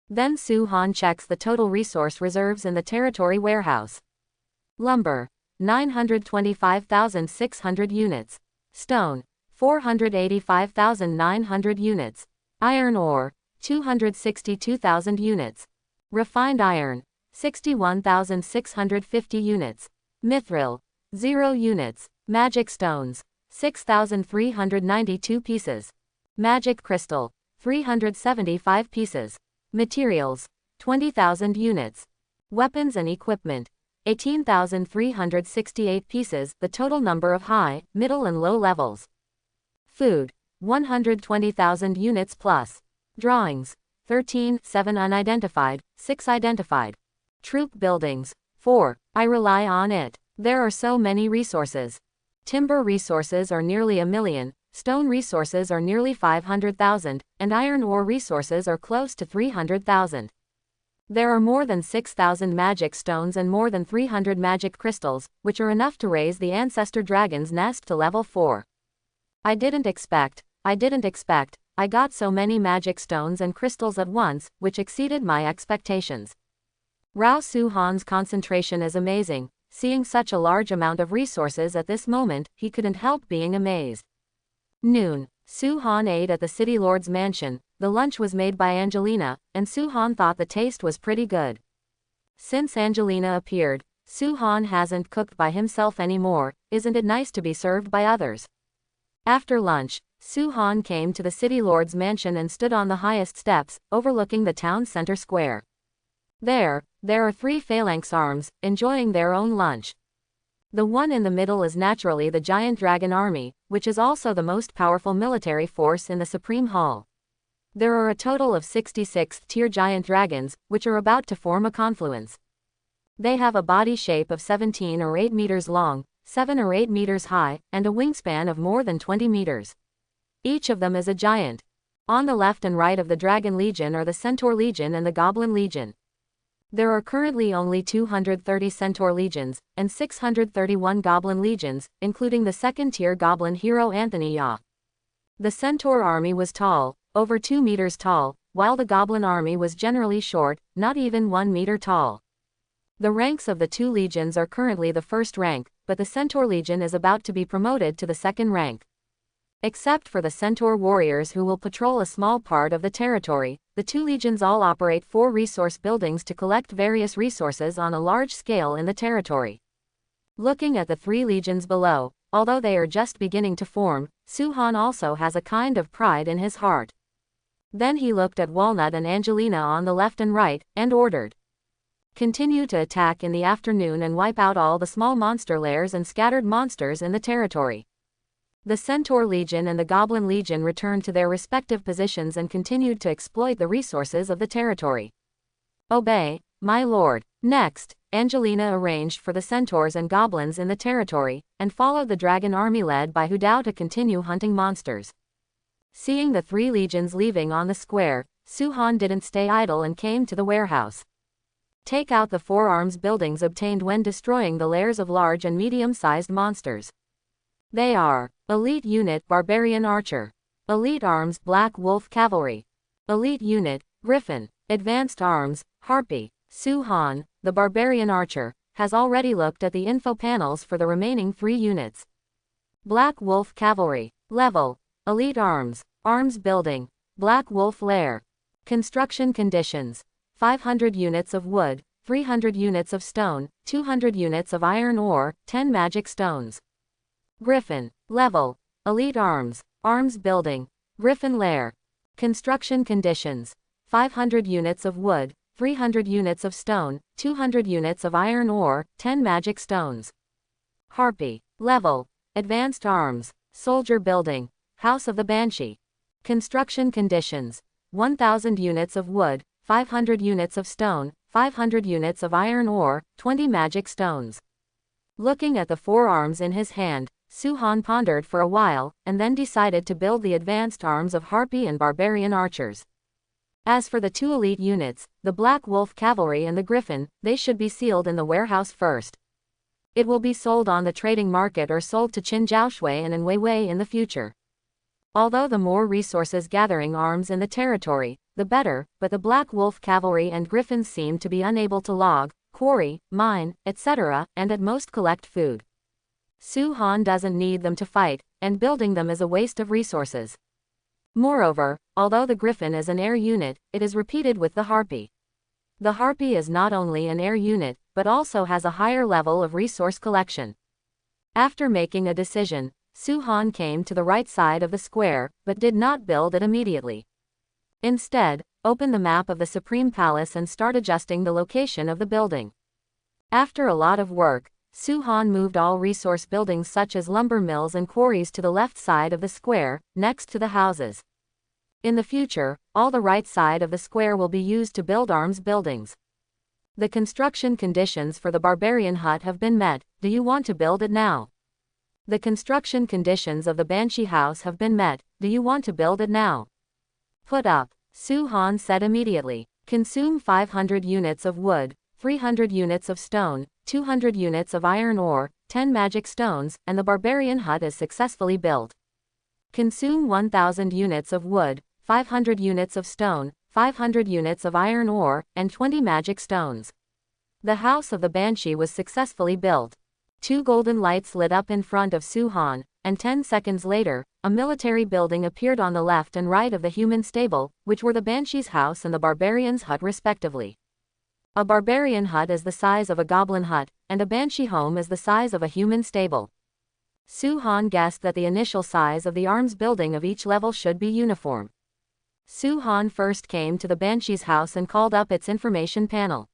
Then Suhan checks the total resource reserves in the territory warehouse. Lumber, 925,600 units. Stone, 485,900 units. Iron ore, 262,000 units. Refined iron, 61,650 units. Mithril, 0 units. Magic stones, 6,392 pieces. Magic crystal, 375 pieces. Materials, 20,000 units. Weapons and equipment, 18,368 pieces, the total number of high, middle and low levels. Food, 120,000 units plus. Drawings, 13, 7 unidentified, 6 identified. Troop buildings. 4. I rely on it. There are so many resources. Timber resources are nearly 1 million, stone resources are nearly 500,000, and iron ore resources are close to 300,000. There are more than 6,000 magic stones and more than 300 magic crystals, which are enough to raise the ancestor dragon's nest to level 4. I didn't expect, I got so many magic stones and crystals at once, which exceeded my expectations. Rao Su-han's concentration is amazing. Seeing such a large amount of resources at this moment, he couldn't help being amazed. Noon. Su-han ate at the city lord's mansion. The lunch was made by Angelina, and Su-han thought the taste was pretty good. Since Angelina appeared, Su-han hasn't cooked by himself anymore. Isn't it nice to be served by others? After lunch, Su-han came to the city lord's mansion and stood on the highest steps, overlooking the town center square. There are 3 phalanx arms, enjoying their own lunch. The one in the middle is naturally the giant dragon army, which is also the most powerful military force in the Supreme Hall. There are a total of 66th-tier giant dragons, which are about to form a confluence. They have a body shape of 17 or 8 meters long, 7 or 8 meters high, and a wingspan of more than 20 meters. Each of them is a giant. On the left and right of the Dragon Legion are the Centaur Legion and the Goblin Legion. There are currently only 230 Centaur Legions, and 631 Goblin Legions, including the second-tier Goblin hero Anthony Yaw. The Centaur army was tall, over 2 meters tall, while the Goblin army was generally short, not even 1 meter tall. The ranks of the 2 legions are currently the first rank, but the Centaur Legion is about to be promoted to the second rank. Except for the Centaur warriors who will patrol a small part of the territory, the 2 legions all operate 4 resource buildings to collect various resources on a large scale in the territory. Looking at the 3 legions below, although they are just beginning to form, Su-han also has a kind of pride in his heart. Then he looked at Walnut and Angelina on the left and right, and ordered. Continue to attack in the afternoon and wipe out all the small monster lairs and scattered monsters in the territory. The Centaur Legion and the Goblin Legion returned to their respective positions and continued to exploit the resources of the territory. Obey, my lord. Next, Angelina arranged for the centaurs and goblins in the territory, and followed the dragon army led by Hudao to continue hunting monsters. Seeing the 3 legions leaving on the square, Su-han didn't stay idle and came to the warehouse. Take out the 4 arms buildings obtained when destroying the lairs of large and medium-sized monsters. They are: Elite Unit Barbarian Archer, Elite Arms Black Wolf Cavalry, Elite Unit Griffin, Advanced Arms Harpy. Su-han, the Barbarian Archer, has already looked at the info panels for the remaining 3 units. Black Wolf Cavalry. Level: Elite Arms, Arms Building, Black Wolf Lair. Construction conditions: 500 units of wood, 300 units of stone, 200 units of iron ore, 10 magic stones. Griffin. Level: Elite Arms, Arms Building, Griffin Lair. Construction conditions: 500 units of wood, 300 units of stone, 200 units of iron ore, 10 magic stones. Harpy. Level: Advanced Arms, Soldier Building, House of the Banshee. Construction conditions: 1,000 units of wood, 500 units of stone, 500 units of iron ore, 20 magic stones. Looking at the 4 arms in his hand, Su-han pondered for a while, and then decided to build the advanced arms of Harpy and Barbarian Archers. As for the 2 elite units, the Black Wolf Cavalry and the Griffin, they should be sealed in the warehouse first. It will be sold on the trading market or sold to Qin Zhaoshui and Weiwei in the future. Although the more resources gathering arms in the territory, the better, but the Black Wolf Cavalry and Griffins seem to be unable to log, quarry, mine, etc., and at most collect food. Su-han doesn't need them to fight, and building them is a waste of resources. Moreover, although the Griffin is an air unit, it is repeated with the Harpy. The Harpy is not only an air unit, but also has a higher level of resource collection. After making a decision, Su-han came to the right side of the square, but did not build it immediately. Instead, open the map of the Supreme Palace and start adjusting the location of the building. After a lot of work, Su-han moved all resource buildings such as lumber mills and quarries to the left side of the square, next to the houses. In the future, all the right side of the square will be used to build arms buildings. The construction conditions for the barbarian hut have been met, do you want to build it now? The construction conditions of the Banshee house have been met, do you want to build it now? Put up, Su-han said immediately. Consume 500 units of wood, 300 units of stone, 200 units of iron ore, 10 magic stones, and the barbarian hut is successfully built. Consume 1000 units of wood, 500 units of stone, 500 units of iron ore, and 20 magic stones. The house of the Banshee was successfully built. 2 golden lights lit up in front of Su-han, and 10 seconds later, a military building appeared on the left and right of the human stable, which were the Banshee's house and the barbarian's hut respectively. A barbarian hut is the size of a goblin hut, and a Banshee home is the size of a human stable. Su-han guessed that the initial size of the arms building of each level should be uniform. Su-han first came to the Banshee's house and called up its information panel.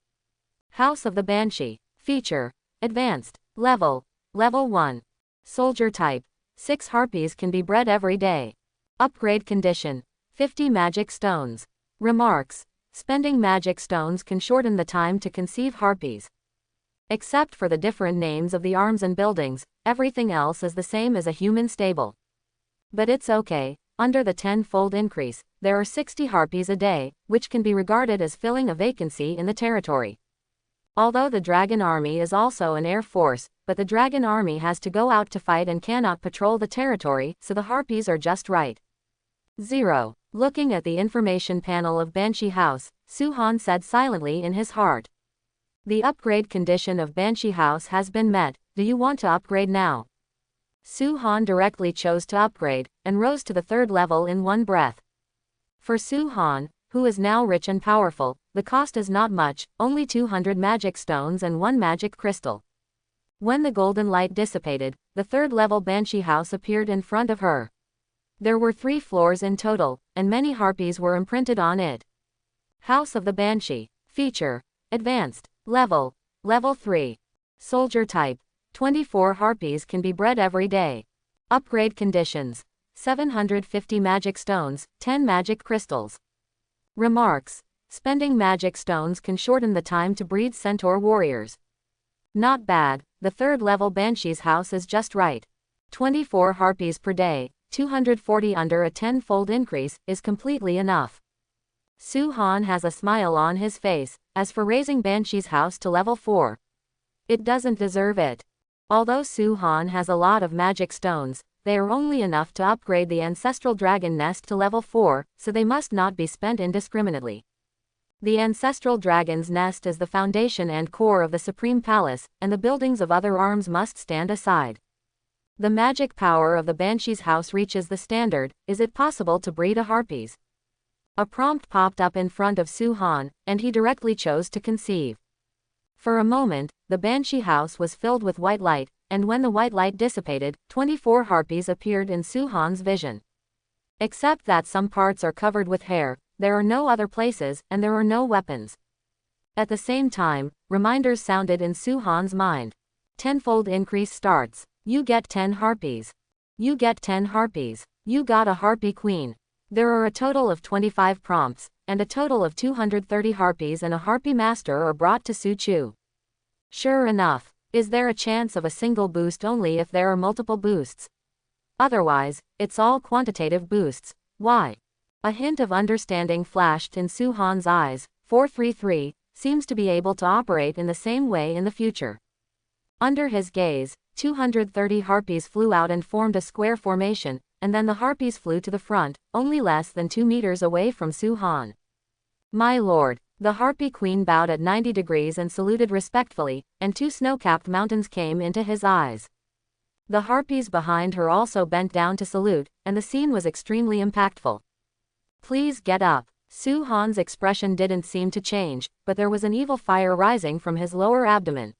House of the Banshee. Feature. Advanced. Level. Level 1. Soldier type. 6 harpies can be bred every day. Upgrade condition. 50 magic stones. Remarks. Spending magic stones can shorten the time to conceive harpies. Except for the different names of the arms and buildings, everything else is the same as a human stable. But it's okay, under the tenfold increase, there are 60 harpies a day, which can be regarded as filling a vacancy in the territory. Although the dragon army is also an air force, but the dragon army has to go out to fight and cannot patrol the territory, so the harpies are just right. 0. Looking at the information panel of Banshee House, Su-han said silently in his heart. The upgrade condition of Banshee House has been met, do you want to upgrade now? Su-han directly chose to upgrade, and rose to the 3rd level in one breath. For Su-han, who is now rich and powerful, the cost is not much, only 200 magic stones and 1 magic crystal. When the golden light dissipated, the 3rd level Banshee house appeared in front of her. There were 3 floors in total, and many harpies were imprinted on it. House of the Banshee. Feature. Advanced. Level. Level 3. Soldier type. 24 harpies can be bred every day. Upgrade conditions. 750 magic stones, 10 magic crystals. Remarks. Spending magic stones can shorten the time to breed centaur warriors. Not bad, the 3rd level Banshee's house is just right. 24 harpies per day, 240 under a tenfold increase, is completely enough. Su-han has a smile on his face, as for raising Banshee's house to level 4. It doesn't deserve it. Although Su-han has a lot of magic stones, they are only enough to upgrade the ancestral dragon nest to level 4, so they must not be spent indiscriminately. The ancestral dragon's nest is the foundation and core of the supreme palace, and the buildings of other arms must stand aside. The magic power of the Banshee's house reaches the standard. Is it possible to breed a harpies? A prompt popped up in front of Su-han, and he directly chose to conceive. For a moment, the Banshee house was filled with white light, and when the white light dissipated, 24 harpies appeared in Su-han's vision. Except that some parts are covered with hair, there are no other places, and there are no weapons. At the same time, reminders sounded in Su-han's mind. Tenfold increase starts. You get 10 harpies. You get 10 harpies. You got a harpy queen. There are a total of 25 prompts, and a total of 230 harpies and a harpy master are brought to Su-chu. Sure enough. Is there a chance of a single boost only if there are multiple boosts? Otherwise, it's all quantitative boosts. Why? A hint of understanding flashed in Su-han's eyes. 433 seems to be able to operate in the same way in the future. Under his gaze, 230 harpies flew out and formed a square formation, and then the harpies flew to the front, only less than 2 meters away from Su-han. My lord. The harpy queen bowed at 90 degrees and saluted respectfully, and 2 snow-capped mountains came into his eyes. The harpies behind her also bent down to salute, and the scene was extremely impactful. Please get up. Su-han's expression didn't seem to change, but there was an evil fire rising from his lower abdomen.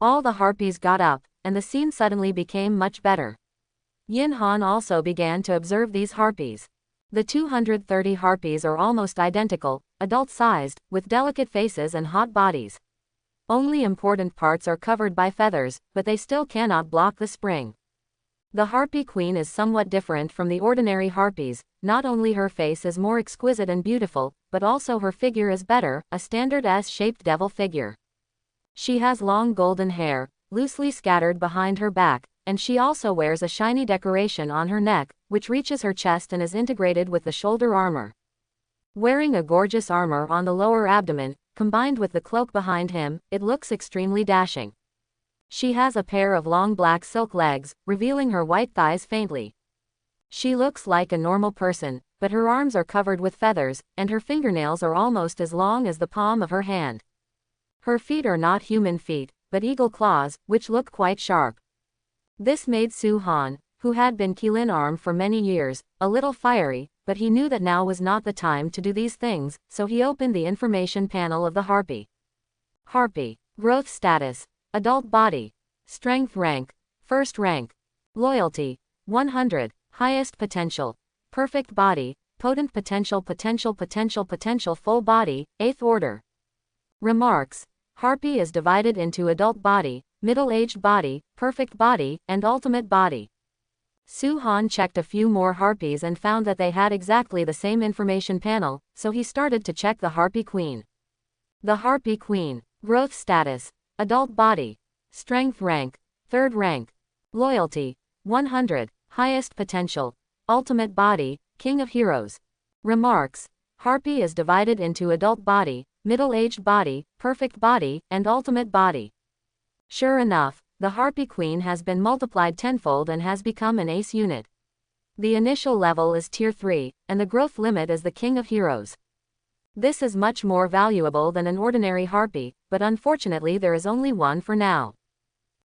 All the harpies got up, and the scene suddenly became much better. Yin-han also began to observe these harpies. The 230 harpies are almost identical, adult-sized, with delicate faces and hot bodies. Only important parts are covered by feathers, but they still cannot block the spring. The Harpy Queen is somewhat different from the ordinary harpies. Not only her face is more exquisite and beautiful, but also her figure is better, a standard S-shaped devil figure. She has long golden hair, loosely scattered behind her back, and she also wears a shiny decoration on her neck, which reaches her chest and is integrated with the shoulder armor. Wearing a gorgeous armor on the lower abdomen, combined with the cloak behind him, it looks extremely dashing. She has a pair of long black silk legs, revealing her white thighs faintly. She looks like a normal person, but her arms are covered with feathers, and her fingernails are almost as long as the palm of her hand. Her feet are not human feet, but eagle claws, which look quite sharp. This made Su-han, who had been Keelin Arm for many years, a little fiery, but he knew that now was not the time to do these things, so he opened the information panel of the Harpy. Harpy. Growth status. Adult body. Strength rank. First rank. Loyalty. 100. Highest potential. Perfect body. Potent potential full body, 8th order. Remarks. Harpy is divided into adult body, middle-aged body, perfect body, and ultimate body. Su-han checked a few more harpies and found that they had exactly the same information panel, so he started to check the Harpy Queen. The Harpy Queen. Growth status. Adult body. Strength rank. 3rd rank. Loyalty. 100. Highest potential. Ultimate body, King of Heroes. Remarks. Harpy is divided into adult body, middle-aged body, perfect body, and ultimate body. Sure enough, the Harpy Queen has been multiplied tenfold and has become an ace unit. The initial level is tier 3, and the growth limit is the King of Heroes. This is much more valuable than an ordinary harpy, but unfortunately there is only one for now.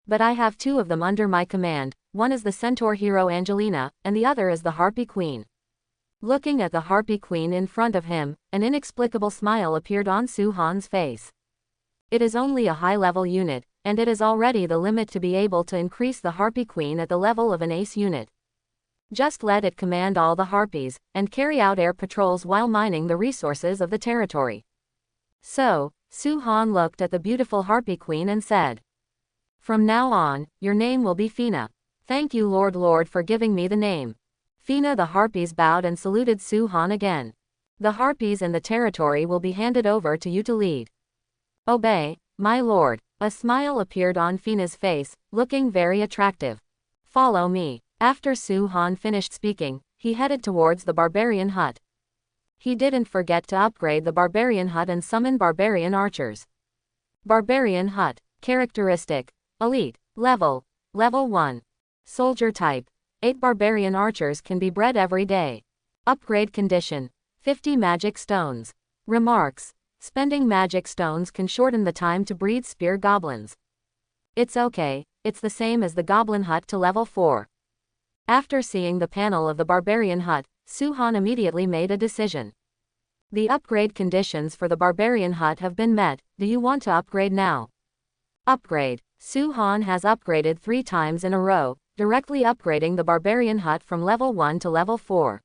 But I have 2 of them under my command, one is the centaur hero Angelina, and the other is the Harpy Queen. Looking at the Harpy Queen in front of him, an inexplicable smile appeared on Su-han's face. It is only a high-level unit, and it is already the limit to be able to increase the Harpy Queen at the level of an ace unit. Just let it command all the harpies, and carry out air patrols while mining the resources of the territory. So, Su-han looked at the beautiful Harpy Queen and said, "From now on, your name will be Fina. Thank you Lord for giving me the name." Fina. The harpies bowed and saluted Su-han again. "The harpies and the territory will be handed over to you to lead." "Obey, my lord." A smile appeared on Fina's face, looking very attractive. "Follow me." After Su-han finished speaking, he headed towards the barbarian hut. He didn't forget to upgrade the barbarian hut and summon barbarian archers. Barbarian hut. Characteristic. Elite. Level 1. Soldier type. 8 barbarian archers can be bred every day. Upgrade condition. 50 magic stones. Remarks. Spending magic stones can shorten the time to breed spear goblins. It's okay, it's the same as the goblin hut to level 4. After seeing the panel of the barbarian hut, Su-han immediately made a decision. The upgrade conditions for the barbarian hut have been met. Do you want to upgrade now? Upgrade. Su-han has upgraded 3 times in a row, directly upgrading the barbarian hut from level 1 to level 4.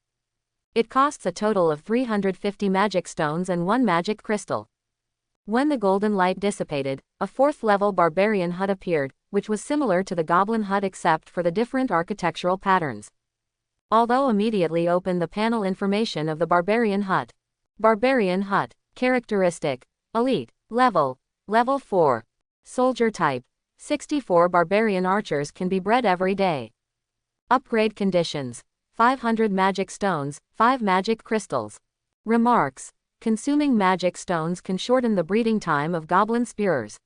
It costs a total of 350 magic stones and 1 magic crystal. When the golden light dissipated, a 4th level barbarian hut appeared, which was similar to the goblin hut except for the different architectural patterns. Although immediately open the panel information of the barbarian hut. Barbarian hut. Characteristic. Elite. Level 4. Soldier type. 64 barbarian archers can be bred every day. Upgrade conditions. 500 magic stones, 5 magic crystals. Remarks. Consuming magic stones can shorten the breeding time of goblin spearers.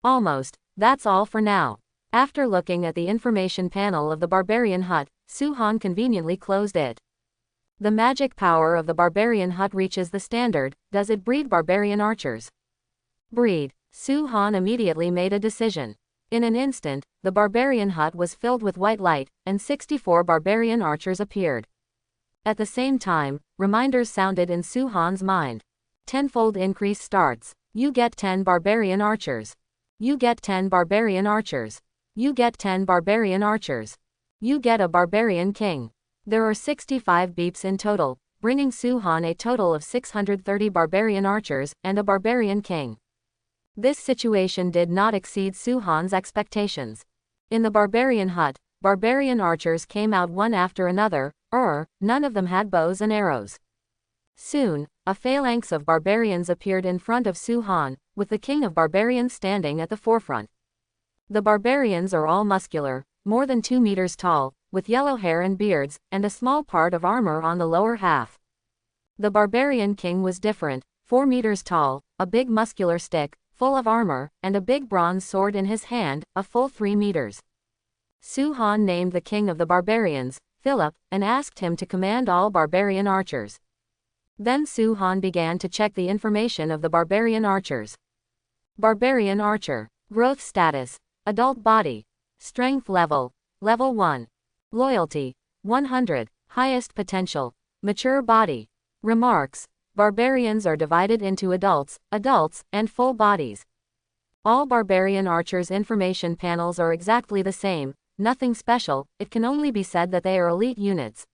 Almost. That's all for now. After looking at the information panel of the barbarian hut, Su-han conveniently closed it. The magic power of the barbarian hut reaches the standard. Does it breed barbarian archers? Breed. Su-han immediately made a decision. In an instant, the barbarian hut was filled with white light, and 64 barbarian archers appeared. At the same time, reminders sounded in Su-han's mind. Tenfold increase starts. You get 10 barbarian archers. You get 10 barbarian archers. You get 10 barbarian archers. You get a barbarian king. There are 65 beeps in total, bringing Su-han a total of 630 barbarian archers and a barbarian king. This situation did not exceed Su-han's expectations. In the barbarian hut, barbarian archers came out one after another, none of them had bows and arrows. Soon, a phalanx of barbarians appeared in front of Su-han, with the king of barbarians standing at the forefront. The barbarians are all muscular, more than 2 meters tall, with yellow hair and beards, and a small part of armor on the lower half. The barbarian king was different, 4 meters tall, a big muscular stick, full of armor, and a big bronze sword in his hand, a full 3 meters. Su-han named the king of the barbarians, Philip, and asked him to command all barbarian archers. Then Su-han began to check the information of the barbarian archers. Barbarian archer. Growth status. Adult body. Strength level. Level 1. Loyalty. 100. Highest potential. Mature body. Remarks. Barbarians are divided into adults, and full bodies. All barbarian archers' information panels are exactly the same, nothing special, it can only be said that they are elite units.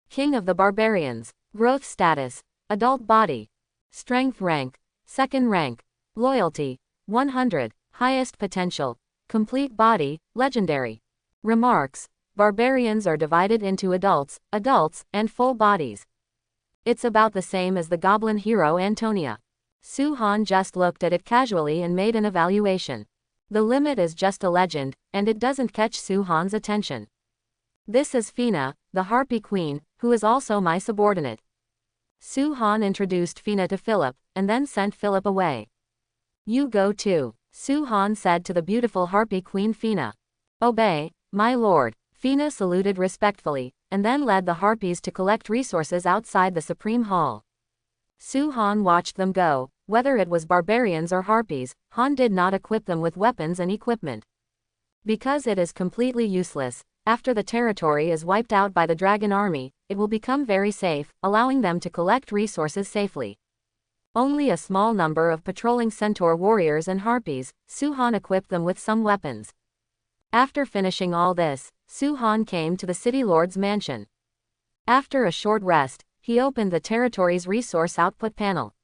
King of the barbarians. Growth status. Adult body. Strength rank. 2nd rank. Loyalty. 100. Highest potential. Complete body. Legendary. Remarks. Barbarians are divided into adults, and full bodies. It's about the same as the goblin hero Antonia. Su-han just looked at it casually and made an evaluation. The limit is just a legend, and it doesn't catch Su-han's attention. This is Fina, the Harpy Queen, who is also my subordinate. Su-han introduced Fina to Philip, and then sent Philip away. You go too, Su-han said to the beautiful Harpy Queen Fina. Obey, my lord. Fina saluted respectfully, and then led the harpies to collect resources outside the Supreme Hall. Su-han watched them go. Whether it was barbarians or harpies, Han did not equip them with weapons and equipment. Because it is completely useless, after the territory is wiped out by the dragon army, it will become very safe, allowing them to collect resources safely. Only a small number of patrolling centaur warriors and harpies, Su-han equipped them with some weapons. After finishing all this, Su-han came to the city lord's mansion. After a short rest, he opened the territory's resource output panel.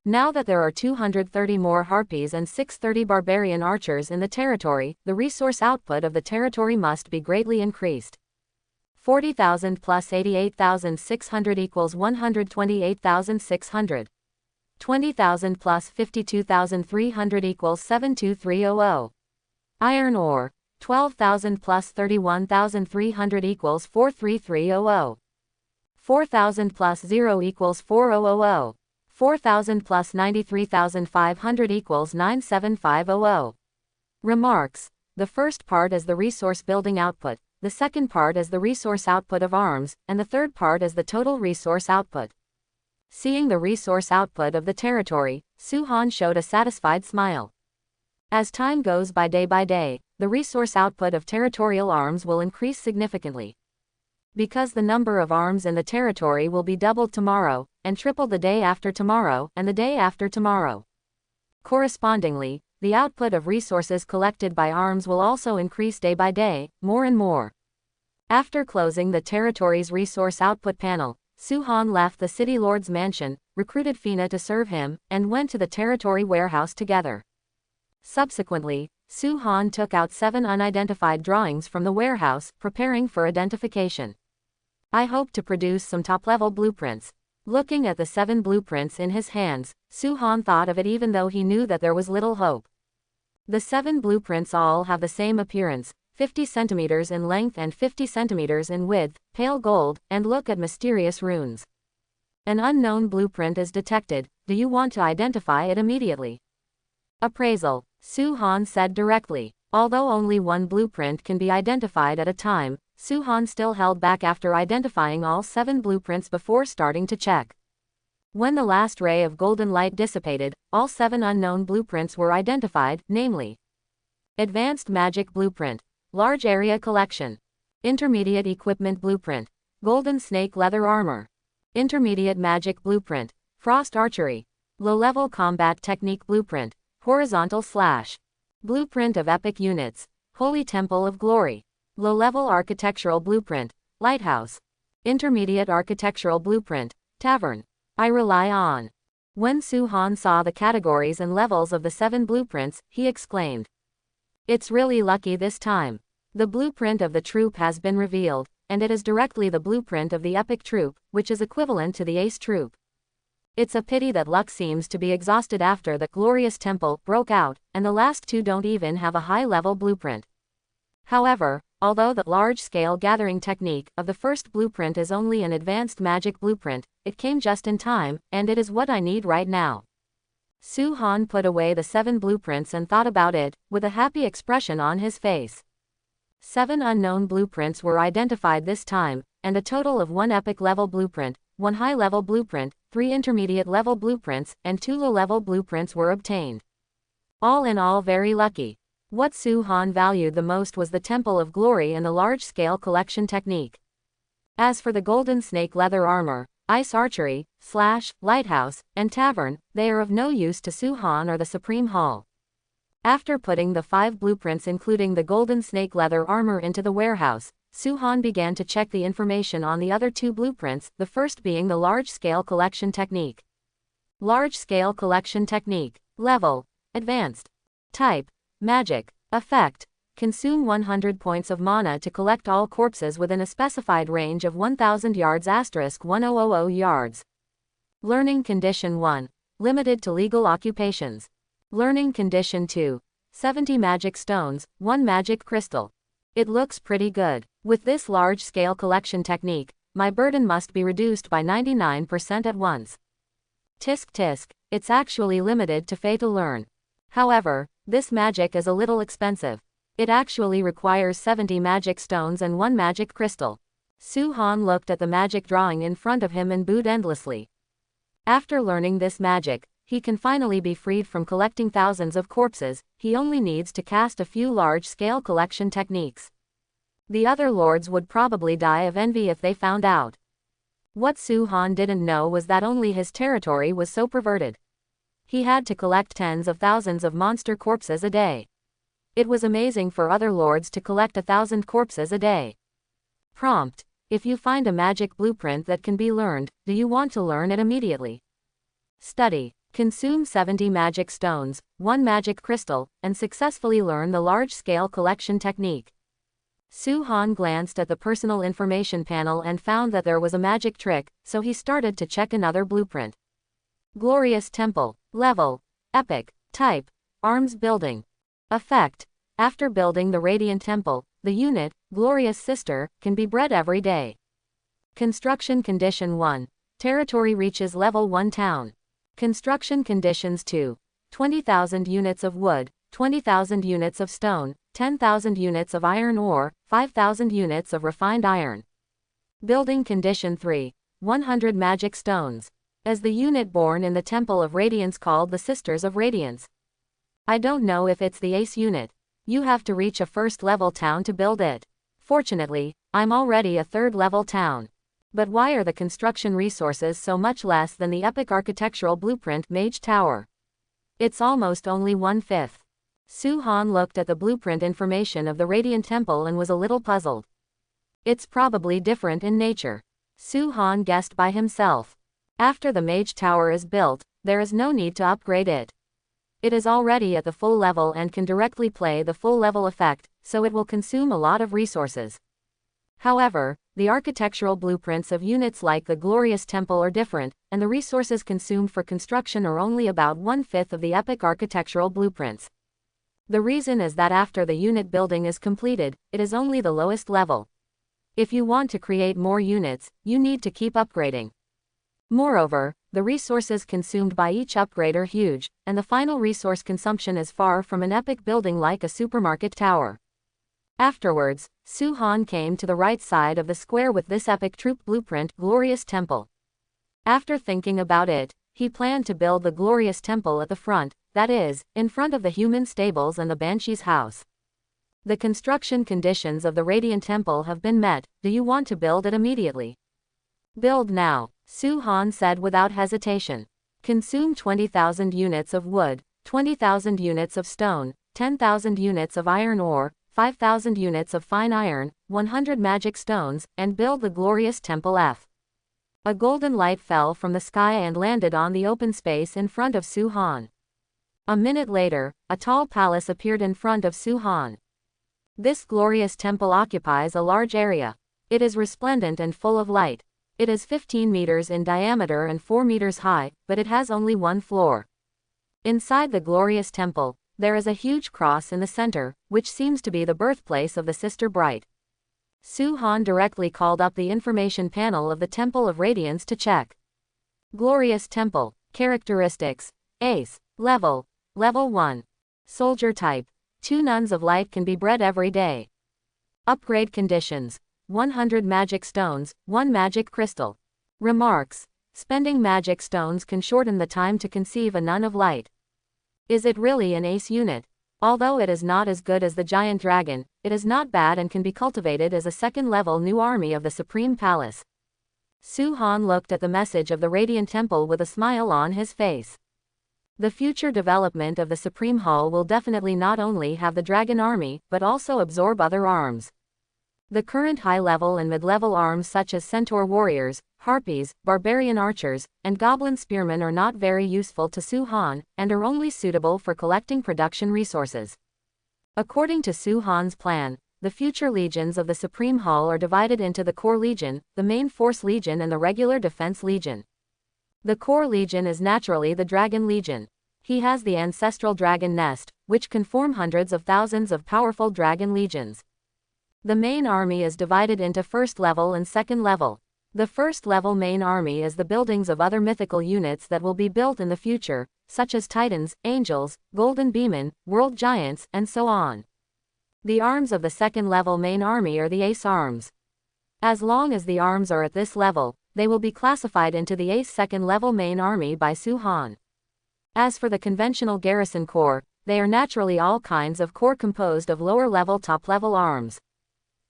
Now that there are 230 more harpies and 630 barbarian archers in the territory, the resource output of the territory must be greatly increased. 40,000 plus 88,600 equals 128,600. 20,000 plus 52,300 equals 72300. Iron ore. 12,000 plus 31,300 equals 43300. 4,000 plus 0 equals 4000. 4,000 plus 93,500 equals 97500. Remarks. The first part is the resource building output, the second part is the resource output of arms, and the third part is the total resource output. Seeing the resource output of the territory, Su-han showed a satisfied smile. As time goes by day, the resource output of territorial arms will increase significantly. Because the number of arms in the territory will be doubled tomorrow, and tripled the day after tomorrow, and the day after tomorrow. Correspondingly, the output of resources collected by arms will also increase day by day, more and more. After closing the territory's resource output panel, Su-han left the city lord's mansion, recruited Fina to serve him, and went to the territory warehouse together. Subsequently, Su-han took out 7 unidentified drawings from the warehouse, preparing for identification. I hope to produce some top-level blueprints. Looking at the 7 blueprints in his hands, Su-han thought of it even though he knew that there was little hope. The 7 blueprints all have the same appearance, 50 centimeters in length and 50 centimeters in width, pale gold, and look at mysterious runes. An unknown blueprint is detected. Do you want to identify it immediately? Appraisal. Su-han said directly. Although only one blueprint can be identified at a time, Su-han still held back after identifying all 7 blueprints before starting to check. When the last ray of golden light dissipated, all 7 unknown blueprints were identified, namely: Advanced Magic Blueprint, Large Area Collection, Intermediate Equipment Blueprint, Golden Snake Leather Armor, Intermediate Magic Blueprint, Frost Archery, Low-Level Combat Technique Blueprint, Horizontal Slash, Blueprint of Epic Units, Holy Temple of Glory, Low-Level Architectural Blueprint, Lighthouse, Intermediate Architectural Blueprint, Tavern. I rely on. When Su-han saw the categories and levels of the 7 blueprints, he exclaimed, "It's really lucky this time. The blueprint of the troop has been revealed, and it is directly the blueprint of the epic troop, which is equivalent to the ace troop. It's a pity that luck seems to be exhausted after the glorious temple broke out, and the last two don't even have a high-level blueprint. However, although the large-scale gathering technique of the first blueprint is only an advanced magic blueprint, it came just in time, and it is what I need right now. Su-han put away the 7 blueprints and thought about it, with a happy expression on his face. 7 unknown blueprints were identified this time, and a total of 1 epic-level blueprint, 1 high-level blueprint, 3 intermediate-level blueprints, and 2 low-level blueprints were obtained. All in all very lucky. What Su-han valued the most was the Temple of Glory and the large-scale collection technique. As for the golden snake leather armor, ice archery, slash, lighthouse, and tavern, they are of no use to Su-han or the Supreme Hall. After putting the 5 blueprints including the golden snake leather armor into the warehouse, Su-han began to check the information on the other 2 blueprints, the first being the large-scale collection technique. Large-scale collection technique. Level: Advanced. Type: Magic. Effect: Consume 100 points of mana to collect all corpses within a specified range of 1000 yards *1000 yards. Learning Condition 1. Limited to legal occupations. Learning Condition 2. 70 magic stones, 1 magic crystal. It looks pretty good. With this large-scale collection technique, my burden must be reduced by 99% at once. Tisk tisk, it's actually limited to Fey to learn. However, this magic is a little expensive. It actually requires 70 magic stones and 1 magic crystal. Su-han looked at the magic drawing in front of him and booed endlessly. After learning this magic, he can finally be freed from collecting thousands of corpses. He only needs to cast a few large-scale collection techniques. The other lords would probably die of envy if they found out. What Su-han didn't know was that only his territory was so perverted. He had to collect tens of thousands of monster corpses a day. It was amazing for other lords to collect 1,000 corpses a day. Prompt: If you find a magic blueprint that can be learned, do you want to learn it immediately? Study. Consume 70 magic stones, 1 magic crystal, and successfully learn the large-scale collection technique. Su-han glanced at the personal information panel and found that there was a magic trick, so he started to check another blueprint. Glorious Temple. Level: Epic. Type: Arms Building. Effect: After building the Radiant Temple, the unit, Glorious Sister, can be bred every day. Construction Condition 1. Territory reaches Level 1 Town. Construction Conditions 2. 20,000 units of wood, 20,000 units of stone, 10,000 units of iron ore, 5,000 units of refined iron. Building Condition 3. 100 magic stones. As the unit born in the Temple of Radiance called the Sisters of Radiance. I don't know if it's the Ace unit. You have to reach a first-level town to build it. Fortunately, I'm already a third-level town. But why are the construction resources so much less than the epic architectural blueprint Mage Tower? It's almost only 1/5. Su-han looked at the blueprint information of the Radiant Temple and was a little puzzled. It's probably different in nature. Su-han guessed by himself. After the Mage Tower is built, there is no need to upgrade it. It is already at the full level and can directly play the full level effect, so it will consume a lot of resources. However, the architectural blueprints of units like the Glorious Temple are different, and the resources consumed for construction are only about 1/5 of the epic architectural blueprints. The reason is that after the unit building is completed, it is only the lowest level. If you want to create more units, you need to keep upgrading. Moreover, the resources consumed by each upgrade are huge, and the final resource consumption is far from an epic building like a supermarket tower. Afterwards, Su-han came to the right side of the square with this epic troop blueprint, Glorious Temple. After thinking about it, he planned to build the Glorious Temple at the front, that is, in front of the human stables and the Banshee's house. The construction conditions of the Radiant Temple have been met. Do you want to build it immediately? Build now, Su-han said without hesitation. Consume 20,000 units of wood, 20,000 units of stone, 10,000 units of iron ore, 5,000 units of fine iron, 100 magic stones, and build the Glorious Temple F. A golden light fell from the sky and landed on the open space in front of Su-han. A minute later, a tall palace appeared in front of Su-han. This glorious temple occupies a large area. It is resplendent and full of light. It is 15 meters in diameter and 4 meters high, but it has only one floor. Inside the glorious temple, there is a huge cross in the center, which seems to be the birthplace of the Sister Bright. Su-han directly called up the information panel of the Temple of Radiance to check. Glorious Temple. Characteristics. Ace. Level 1. Soldier type. 2 nuns of light can be bred every day. Upgrade conditions. 100 magic stones, 1 magic crystal. Remarks. Spending magic stones can shorten the time to conceive a nun of light. Is it really an ace unit? Although it is not as good as the giant dragon, it is not bad and can be cultivated as a second-level new army of the Supreme Palace. Su-han looked at the message of the Radiant Temple with a smile on his face. The future development of the Supreme Hall will definitely not only have the dragon army, but also absorb other arms. The current high-level and mid-level arms such as centaur warriors, harpies, barbarian archers, and goblin spearmen are not very useful to Su-han, and are only suitable for collecting production resources. According to Su-han's plan, the future legions of the Supreme Hall are divided into the Core Legion, the Main Force Legion and the Regular Defense Legion. The Core Legion is naturally the Dragon Legion. He has the ancestral dragon nest, which can form hundreds of thousands of powerful dragon legions. The main army is divided into first level and second level. The first level main army is the buildings of other mythical units that will be built in the future, such as titans, angels, golden beemen, world giants, and so on. The arms of the second level main army are the ace arms. As long as the arms are at this level, they will be classified into the ace second level main army by Su-han. As for the conventional garrison corps, they are naturally all kinds of corps composed of lower level top level arms.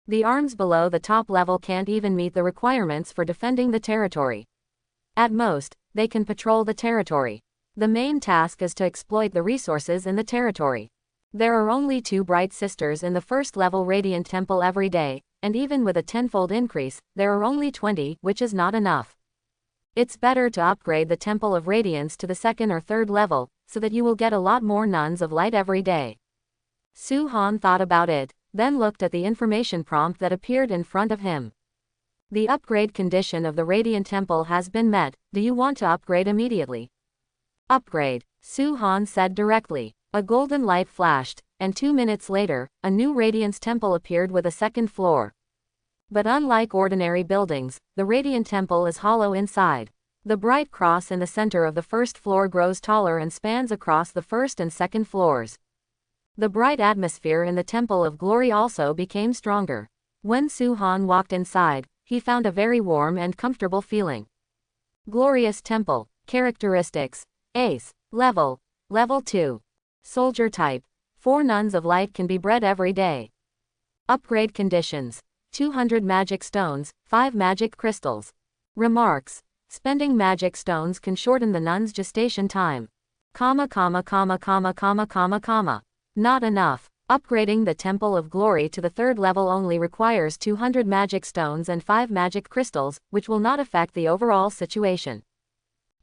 The arms below the top level can't even meet the requirements for defending the territory. At most, they can patrol the territory. The main task is to exploit the resources in the territory. There are only 2 bright sisters in the first level Radiant Temple every day, and even with a tenfold increase, there are only 20, which is not enough. It's better to upgrade the Temple of Radiance to the second or third level, so that you will get a lot more nuns of light every day. Su-han thought about it, then looked at the information prompt that appeared in front of him. The upgrade condition of the Radiant Temple has been met. Do you want to upgrade immediately? Upgrade, Su-han said directly. A golden light flashed, and 2 minutes later, a new Radiance Temple appeared with a second floor. But unlike ordinary buildings, the Radiant Temple is hollow inside. The bright cross in the center of the first floor grows taller and spans across the first and second floors. The bright atmosphere in the Temple of Glory also became stronger. When Su-han walked inside, he found a very warm and comfortable feeling. Glorious Temple. Characteristics. Ace. Level 2. Soldier type. 4 nuns of light can be bred every day. Upgrade conditions. 200 magic stones, 5 magic crystals. Remarks. Spending magic stones can shorten the nun's gestation time. Not enough. Upgrading the Temple of Glory to the third level only requires 200 magic stones and 5 magic crystals, which will not affect the overall situation.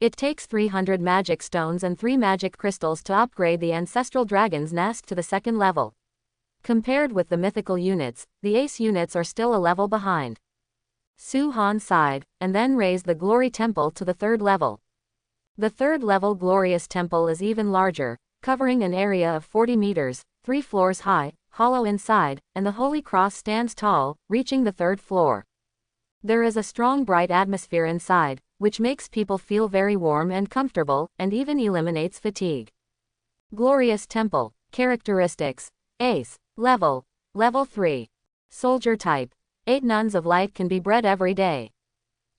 It takes 300 magic stones and 3 magic crystals to upgrade the ancestral dragon's nest to the second level. Compared with the mythical units, the ace units are still a level behind. Su-han sighed, and then raised the Glory Temple to the third level. The third level Glorious Temple is even larger, covering an area of 40 meters, 3 floors high, hollow inside, and the Holy Cross stands tall, reaching the third floor. There is a strong bright atmosphere inside, which makes people feel very warm and comfortable, and even eliminates fatigue. Glorious Temple. Characteristics. Ace. Level 3. Soldier type. 8 nuns of light can be bred every day.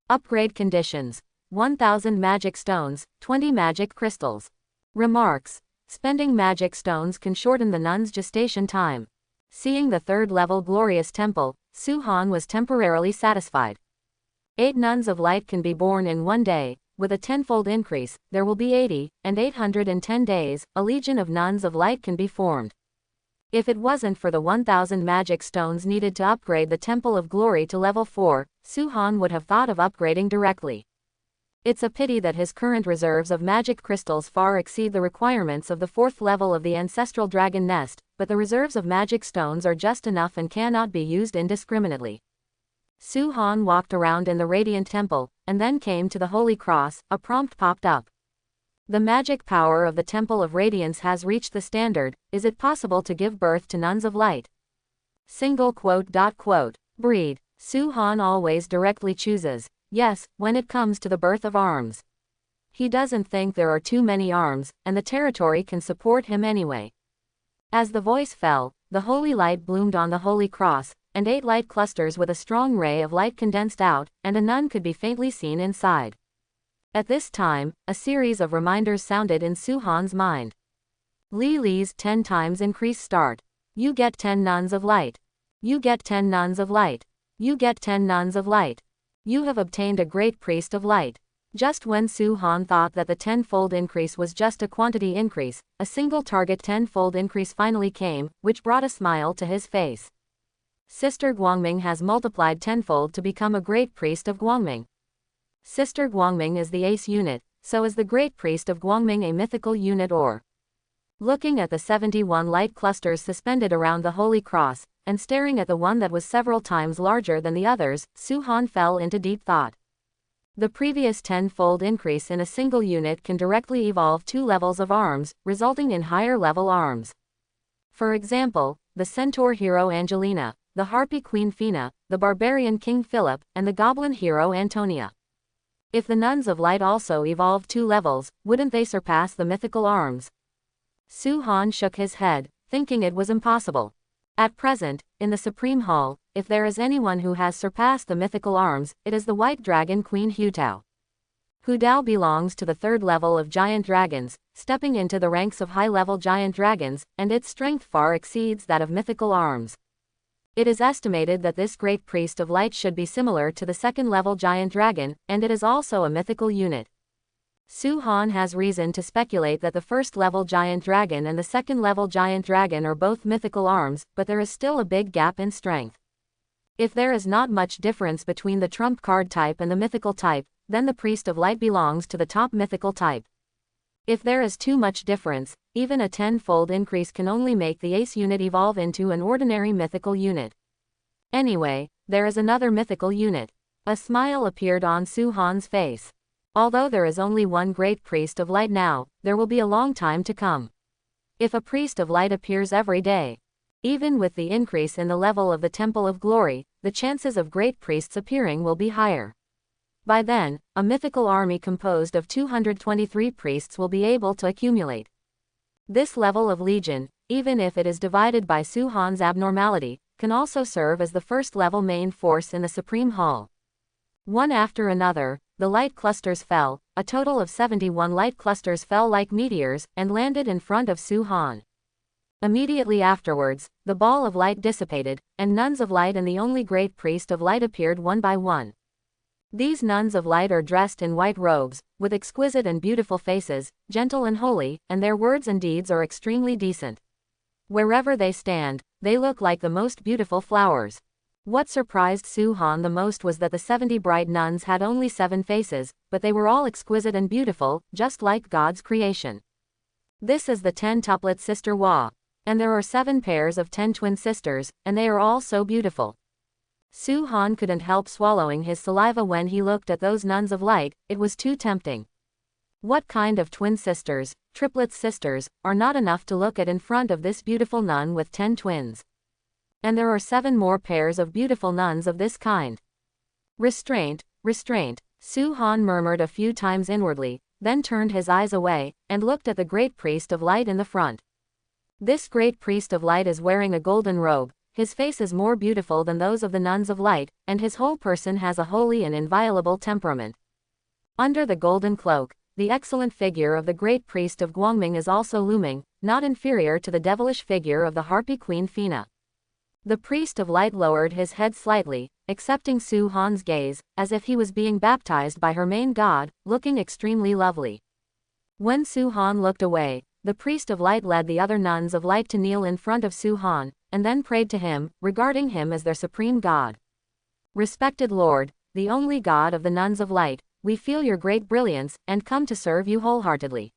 Upgrade conditions. 1000 magic stones, 20 magic crystals. Remarks. Spending magic stones can shorten the nun's gestation time. Seeing the third level Glorious Temple, Su-han was temporarily satisfied. 8 nuns of light can be born in 1 day. With a tenfold increase, there will be 80, and 810 days, a legion of nuns of light can be formed. If it wasn't for the 1000 magic stones needed to upgrade the Temple of Glory to level 4, Su-han would have thought of upgrading directly. It's a pity that his current reserves of magic crystals far exceed the requirements of the 4th level of the ancestral dragon nest, but the reserves of magic stones are just enough and cannot be used indiscriminately. Su-han walked around in the Radiant Temple, and then came to the Holy Cross. A prompt popped up. The magic power of the Temple of Radiance has reached the standard. Is it possible to give birth to nuns of light? Single quote. Breed. Su-han always directly chooses yes when it comes to the birth of arms. He doesn't think there are too many arms, and the territory can support him anyway. As the voice fell, the holy light bloomed on the Holy Cross, and 8 light clusters with a strong ray of light condensed out, and a nun could be faintly seen inside. At this time, a series of reminders sounded in Su-han's mind. Li's 10 times increase start. You get 10 nuns of light. You get 10 nuns of light. You get 10 nuns of light. You have obtained a great priest of light. Just when Su-han thought that the tenfold increase was just a quantity increase, a single target tenfold increase finally came, which brought a smile to his face. Sister Guangming has multiplied tenfold to become a great priest of Guangming. Sister Guangming is the ace unit, so is the great priest of Guangming a mythical unit or? Looking at the 71 light clusters suspended around the Holy Cross, and staring at the one that was several times larger than the others, Su-han fell into deep thought. The previous tenfold increase in a single unit can directly evolve 2 levels of arms, resulting in higher level arms. For example, the centaur hero Angelina, the harpy queen Fina, the barbarian king Philip, and the goblin hero Antonia. If the nuns of light also evolved 2 levels, wouldn't they surpass the mythical arms? Su-han shook his head, thinking it was impossible. At present, in the Supreme Hall, if there is anyone who has surpassed the mythical arms, it is the White Dragon Queen Hutao. Hutao belongs to the 3rd level of giant dragons, stepping into the ranks of high-level giant dragons, and its strength far exceeds that of mythical arms. It is estimated that this great priest of light should be similar to the 2nd-level giant dragon, and it is also a mythical unit. Su-han has reason to speculate that the 1st-level giant dragon and the 2nd-level giant dragon are both mythical arms, but there is still a big gap in strength. If there is not much difference between the trump card type and the mythical type, then the priest of light belongs to the top mythical type. If there is too much difference, even a tenfold increase can only make the ace unit evolve into an ordinary mythical unit. Anyway, there is another mythical unit. A smile appeared on Su-han's face. Although there is only one great priest of light now, there will be a long time to come. If a priest of light appears every day, even with the increase in the level of the Temple of Glory, the chances of great priests appearing will be higher. By then, a mythical army composed of 223 priests will be able to accumulate. This level of legion, even if it is divided by Su-han's abnormality, can also serve as the 1st-level main force in the Supreme Hall. One after another, the light clusters fell. A total of 71 light clusters fell like meteors, and landed in front of Su-han. Immediately afterwards, the ball of light dissipated, and nuns of light and the only great priest of light appeared one by one. These nuns of light are dressed in white robes, with exquisite and beautiful faces, gentle and holy, and their words and deeds are extremely decent. Wherever they stand, they look like the most beautiful flowers. What surprised Su-han the most was that the 70 bright nuns had only 7 faces, but they were all exquisite and beautiful, just like God's creation. This is the 10-tuplet sister Wa. And there are 7 pairs of 10 twin sisters, and they are all so beautiful. Su-han couldn't help swallowing his saliva when he looked at those nuns of light. It was too tempting. What kind of twin sisters, triplet sisters, are not enough to look at in front of this beautiful nun with 10 twins? And there are 7 more pairs of beautiful nuns of this kind. Restraint, restraint, Su-han murmured a few times inwardly, then turned his eyes away, and looked at the great priest of light in the front. This great priest of light is wearing a golden robe. His face is more beautiful than those of the nuns of light, and his whole person has a holy and inviolable temperament. Under the golden cloak, the excellent figure of the great priest of Guangming is also looming, not inferior to the devilish figure of the harpy queen Fina. The priest of light lowered his head slightly, accepting Su-han's gaze, as if he was being baptized by her main god, looking extremely lovely. When Su-han looked away, the priest of light led the other nuns of light to kneel in front of Su-han, and then prayed to him, regarding him as their supreme god. Respected Lord, the only God of the nuns of light, we feel your great brilliance, and come to serve you wholeheartedly.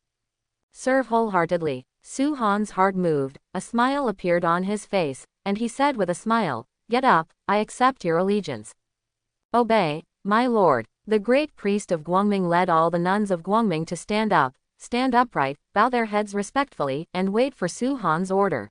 Serve wholeheartedly, Su-han's heart moved, a smile appeared on his face, and he said with a smile, "Get up, I accept your allegiance." "Obey, my lord." The great priest of Guangming led all the nuns of Guangming to stand upright, bow their heads respectfully, and wait for Su-han's order.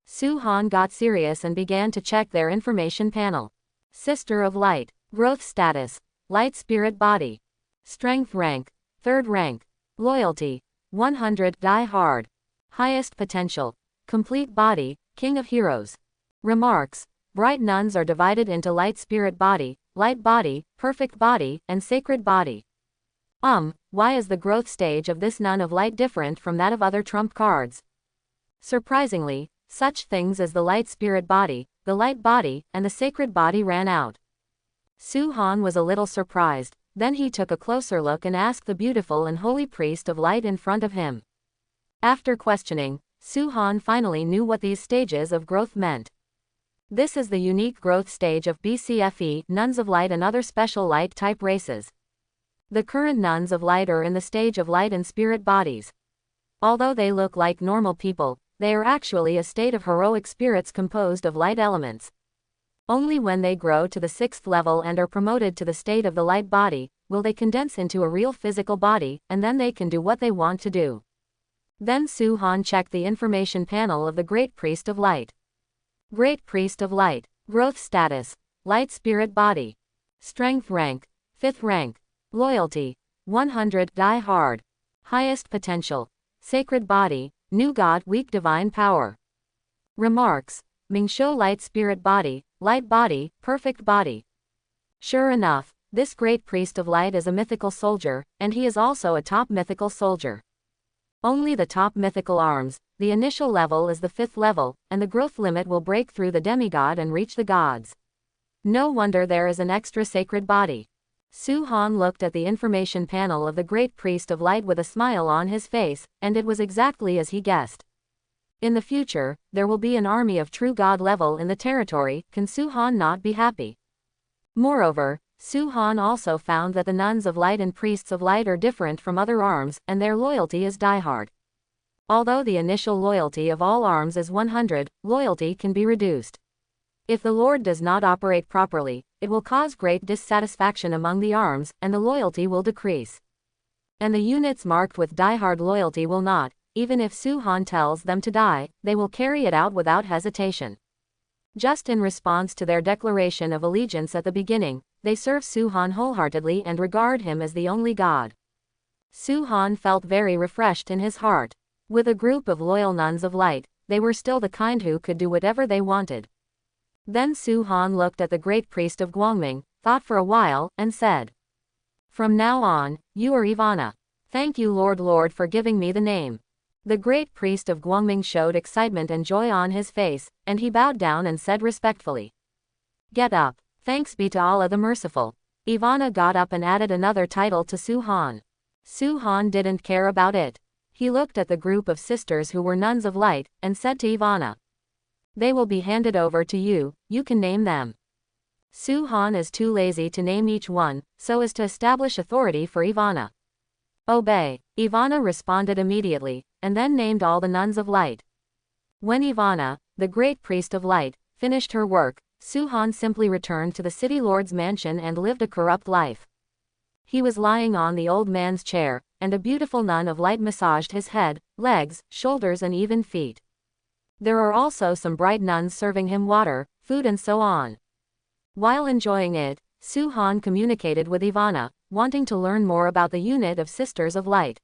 Su-han got serious and began to check their information panel. Sister of Light. Growth status. Light spirit body. Strength rank. 3rd rank. Loyalty. 100. Die hard. Highest potential. Complete body. King of heroes. Remarks. Bright nuns are divided into light spirit body, light body, perfect body, and sacred body. Why is the growth stage of this nun of light different from that of other trump cards? Surprisingly, such things as the light spirit body, the light body, and the sacred body ran out. Su-han was a little surprised, then he took a closer look and asked the beautiful and holy priest of light in front of him. After questioning, Su-han finally knew what these stages of growth meant. This is the unique growth stage of BCFE, nuns of light and other special light type races. The current nuns of light are in the stage of light and spirit bodies. Although they look like normal people, they are actually a state of heroic spirits composed of light elements. Only when they grow to the 6th level and are promoted to the state of the light body, will they condense into a real physical body, and then they can do what they want to do. Then Su-han checked the information panel of the Great Priest of Light. Great Priest of Light. Growth status. Light spirit body. Strength rank. 5th rank. Loyalty. 100. Die hard. Highest potential. Sacred body. New God. Weak divine power. Remarks. Mingshou light spirit body, light body, perfect body. Sure enough, this great priest of light is a mythical soldier, and he is also a top mythical soldier. Only the top mythical arms, the initial level is the 5th level, and the growth limit will break through the demigod and reach the gods. No wonder there is an extra sacred body. Su-han looked at the information panel of the great priest of light with a smile on his face, and it was exactly as he guessed. In the future, there will be an army of true god level in the territory. Can Su-han not be happy? Moreover, Su-han also found that the nuns of light and priests of light are different from other arms, and their loyalty is diehard. Although the initial loyalty of all arms is 100, loyalty can be reduced. If the Lord does not operate properly, it will cause great dissatisfaction among the arms, and the loyalty will decrease. And the units marked with diehard loyalty will not, even if Su-han tells them to die, they will carry it out without hesitation. Just in response to their declaration of allegiance at the beginning, they serve Su-han wholeheartedly and regard him as the only god. Su-han felt very refreshed in his heart. With a group of loyal nuns of light, they were still the kind who could do whatever they wanted. Then Su-han looked at the great priest of Guangming, thought for a while, and said, "From now on, you are Ivana. Thank you Lord for giving me the name." The great priest of Guangming showed excitement and joy on his face, and he bowed down and said respectfully, "Get up. Thanks be to Allah the Merciful." Ivana got up and added another title to Su-han. Su-han didn't care about it. He looked at the group of sisters who were nuns of light, and said to Ivana, "They will be handed over to you, you can name them." Su-han is too lazy to name each one, so as to establish authority for Ivana. "Obey." Ivana responded immediately, and then named all the nuns of light. When Ivana, the great priest of light, finished her work, Su-han simply returned to the city lord's mansion and lived a corrupt life. He was lying on the old man's chair, and a beautiful nun of light massaged his head, legs, shoulders and even feet. There are also some bright nuns serving him water, food and so on. While enjoying it, Su-han communicated with Ivana, wanting to learn more about the unit of Sisters of Light.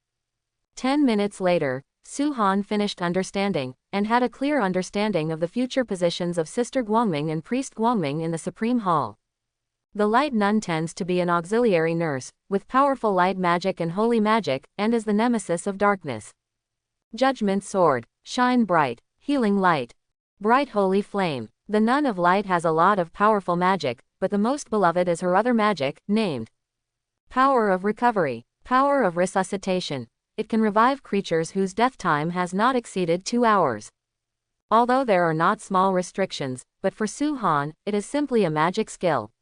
10 minutes later, Su-han finished understanding, and had a clear understanding of the future positions of Sister Guangming and Priest Guangming in the Supreme Hall. The light nun tends to be an auxiliary nurse, with powerful light magic and holy magic, and is the nemesis of darkness. Judgment sword, shine bright, healing light, bright holy flame. The nun of light has a lot of powerful magic, but the most beloved is her other magic, named Power of Recovery, Power of Resuscitation. It can revive creatures whose death time has not exceeded 2 hours. Although there are not small restrictions, but for Su-han, it is simply a magic skill.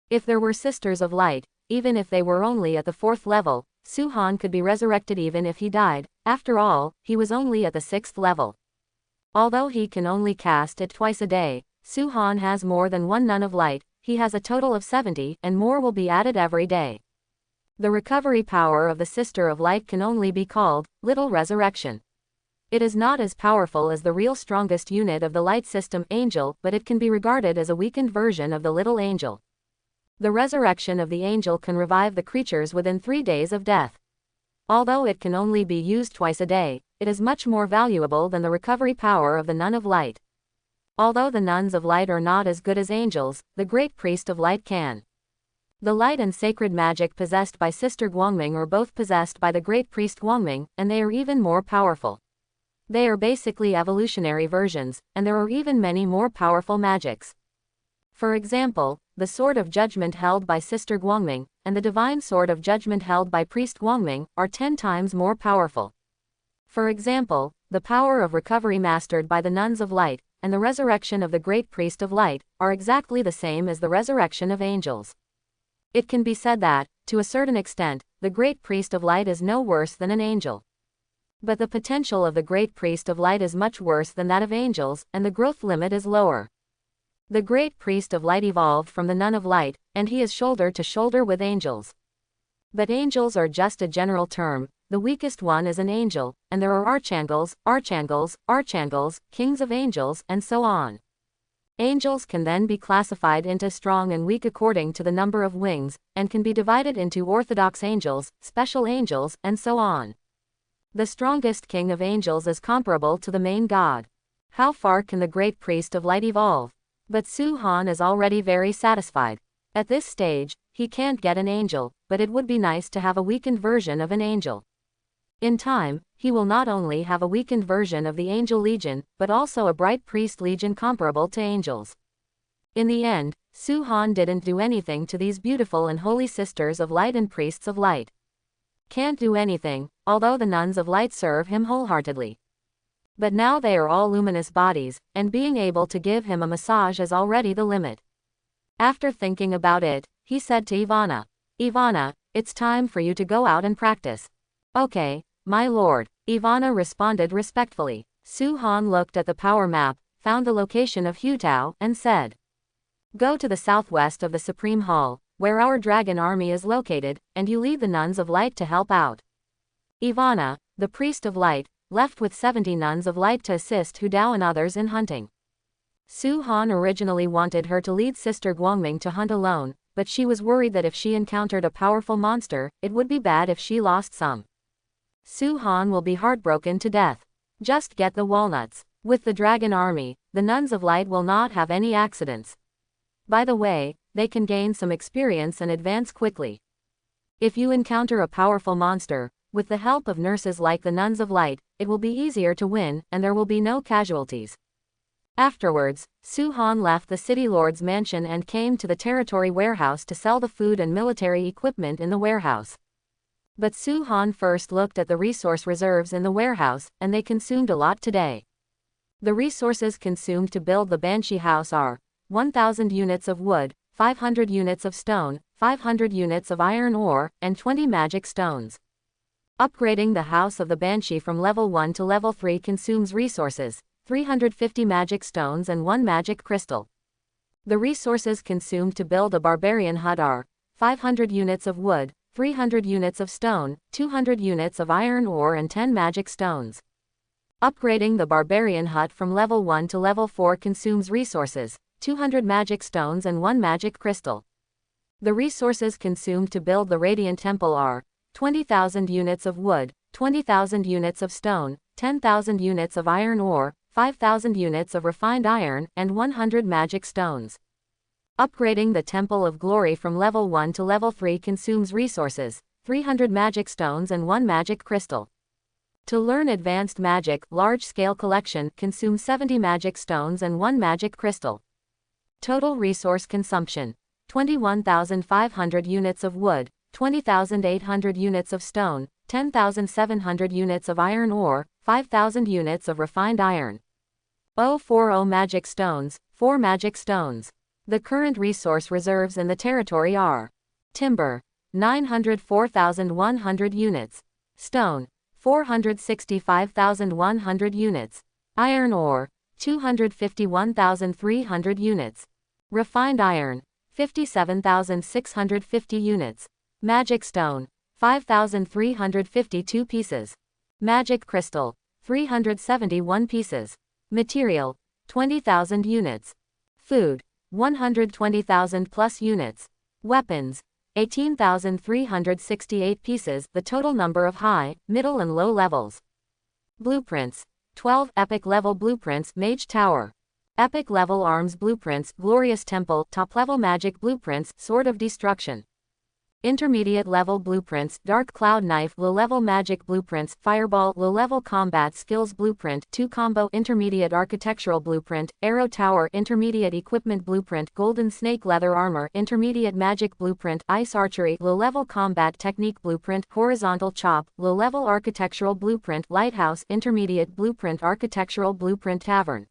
If there were Sisters of Light, even if they were only at the 4th level, Su-han could be resurrected even if he died. After all, he was only at the 6th level. Although he can only cast it twice a day, Su-han has more than one Nun of Light. He has a total of 70, and more will be added every day. The recovery power of the Sister of Light can only be called Little Resurrection. It is not as powerful as the real strongest unit of the light system, Angel, but it can be regarded as a weakened version of the Little Angel. The resurrection of the Angel can revive the creatures within 3 days of death. Although it can only be used twice a day, it is much more valuable than the recovery power of the Nun of Light. Although the Nuns of Light are not as good as angels, the Great Priest of Light can. The light and sacred magic possessed by Sister Guangming are both possessed by the Great Priest Guangming, and they are even more powerful. They are basically evolutionary versions, and there are even many more powerful magics. For example, the Sword of Judgment held by Sister Guangming, and the Divine Sword of Judgment held by Priest Guangming, are 10 times more powerful. For example, the power of recovery mastered by the Nuns of Light, and the resurrection of the Great Priest of Light, are exactly the same as the resurrection of angels. It can be said that, to a certain extent, the Great Priest of Light is no worse than an angel. But the potential of the Great Priest of Light is much worse than that of angels, and the growth limit is lower. The Great Priest of Light evolved from the Nun of Light, and he is shoulder to shoulder with angels. But angels are just a general term. The weakest one is an angel, and there are archangels, kings of angels, and so on. Angels can then be classified into strong and weak according to the number of wings, and can be divided into orthodox angels, special angels, and so on. The strongest king of angels is comparable to the main god. How far can the Great Priest of Light evolve? But Su-han is already very satisfied. At this stage, he can't get an angel, but it would be nice to have a weakened version of an angel. In time, he will not only have a weakened version of the Angel Legion, but also a Bright Priest Legion comparable to angels. In the end, Su-han didn't do anything to these beautiful and holy Sisters of Light and Priests of Light. Can't do anything, although the Nuns of Light serve him wholeheartedly. But now they are all luminous bodies, and being able to give him a massage is already the limit. After thinking about it, he said to Ivana, "Ivana, it's time for you to go out and practice." "Okay, my lord," Ivana responded respectfully. Su-han looked at the power map, found the location of Hutao, and said, "Go to the southwest of the Supreme Hall, where our dragon army is located, and you lead the Nuns of Light to help out." Ivana, the Priest of Light, left with 70 Nuns of Light to assist Hutao and others in hunting. Su-han originally wanted her to lead Sister Guangming to hunt alone, but she was worried that if she encountered a powerful monster, it would be bad if she lost some. Su-han will be heartbroken to death. Just get the walnuts. With the dragon army, the Nuns of Light will not have any accidents. By the way, they can gain some experience and advance quickly. If you encounter a powerful monster, with the help of nurses like the Nuns of Light, it will be easier to win, and there will be no casualties. Afterwards, Su-han left the city lord's mansion and came to the territory warehouse to sell the food and military equipment in the warehouse. But Su-han first looked at the resource reserves in the warehouse, and they consumed a lot today. The resources consumed to build the Banshee house are 1,000 units of wood, 500 units of stone, 500 units of iron ore, and 20 magic stones. Upgrading the house of the Banshee from level 1 to level 3 consumes resources, 350 magic stones and 1 magic crystal. The resources consumed to build a barbarian hut are 500 units of wood, 300 units of stone, 200 units of iron ore and 10 magic stones. Upgrading the barbarian hut from level 1 to level 4 consumes resources, 200 magic stones and 1 magic crystal. The resources consumed to build the radiant temple are 20,000 units of wood, 20,000 units of stone, 10,000 units of iron ore, 5,000 units of refined iron, and 100 magic stones. Upgrading the Temple of Glory from level 1 to level 3 consumes resources, 300 magic stones and 1 magic crystal. To learn advanced magic, large-scale collection consumes 70 magic stones and 1 magic crystal. Total resource consumption: 21,500 units of wood, 20,800 units of stone, 10,700 units of iron ore, 5,000 units of refined iron. 040 magic stones, 4 magic stones. The current resource reserves in the territory are: timber, 904,100 units. Stone, 465,100 units. Iron ore, 251,300 units. Refined iron, 57,650 units. Magic stone, 5,352 pieces. Magic crystal, 371 pieces. Material, 20,000 units. Food, 120,000 plus units. Weapons, 18,368 pieces, the total number of high, middle and low levels. Blueprints, 12 epic level blueprints, Mage Tower. Epic level arms blueprints, Glorious Temple, top level magic blueprints, Sword of Destruction. Intermediate level blueprints, Dark Cloud Knife, low level magic blueprints, Fireball, low level combat skills blueprint, 2 combo intermediate architectural blueprint, Arrow Tower intermediate equipment blueprint, Golden Snake leather armor intermediate magic blueprint, Ice Archery, low level combat technique blueprint, Horizontal Chop, low level architectural blueprint, Lighthouse intermediate blueprint, architectural blueprint, Tavern.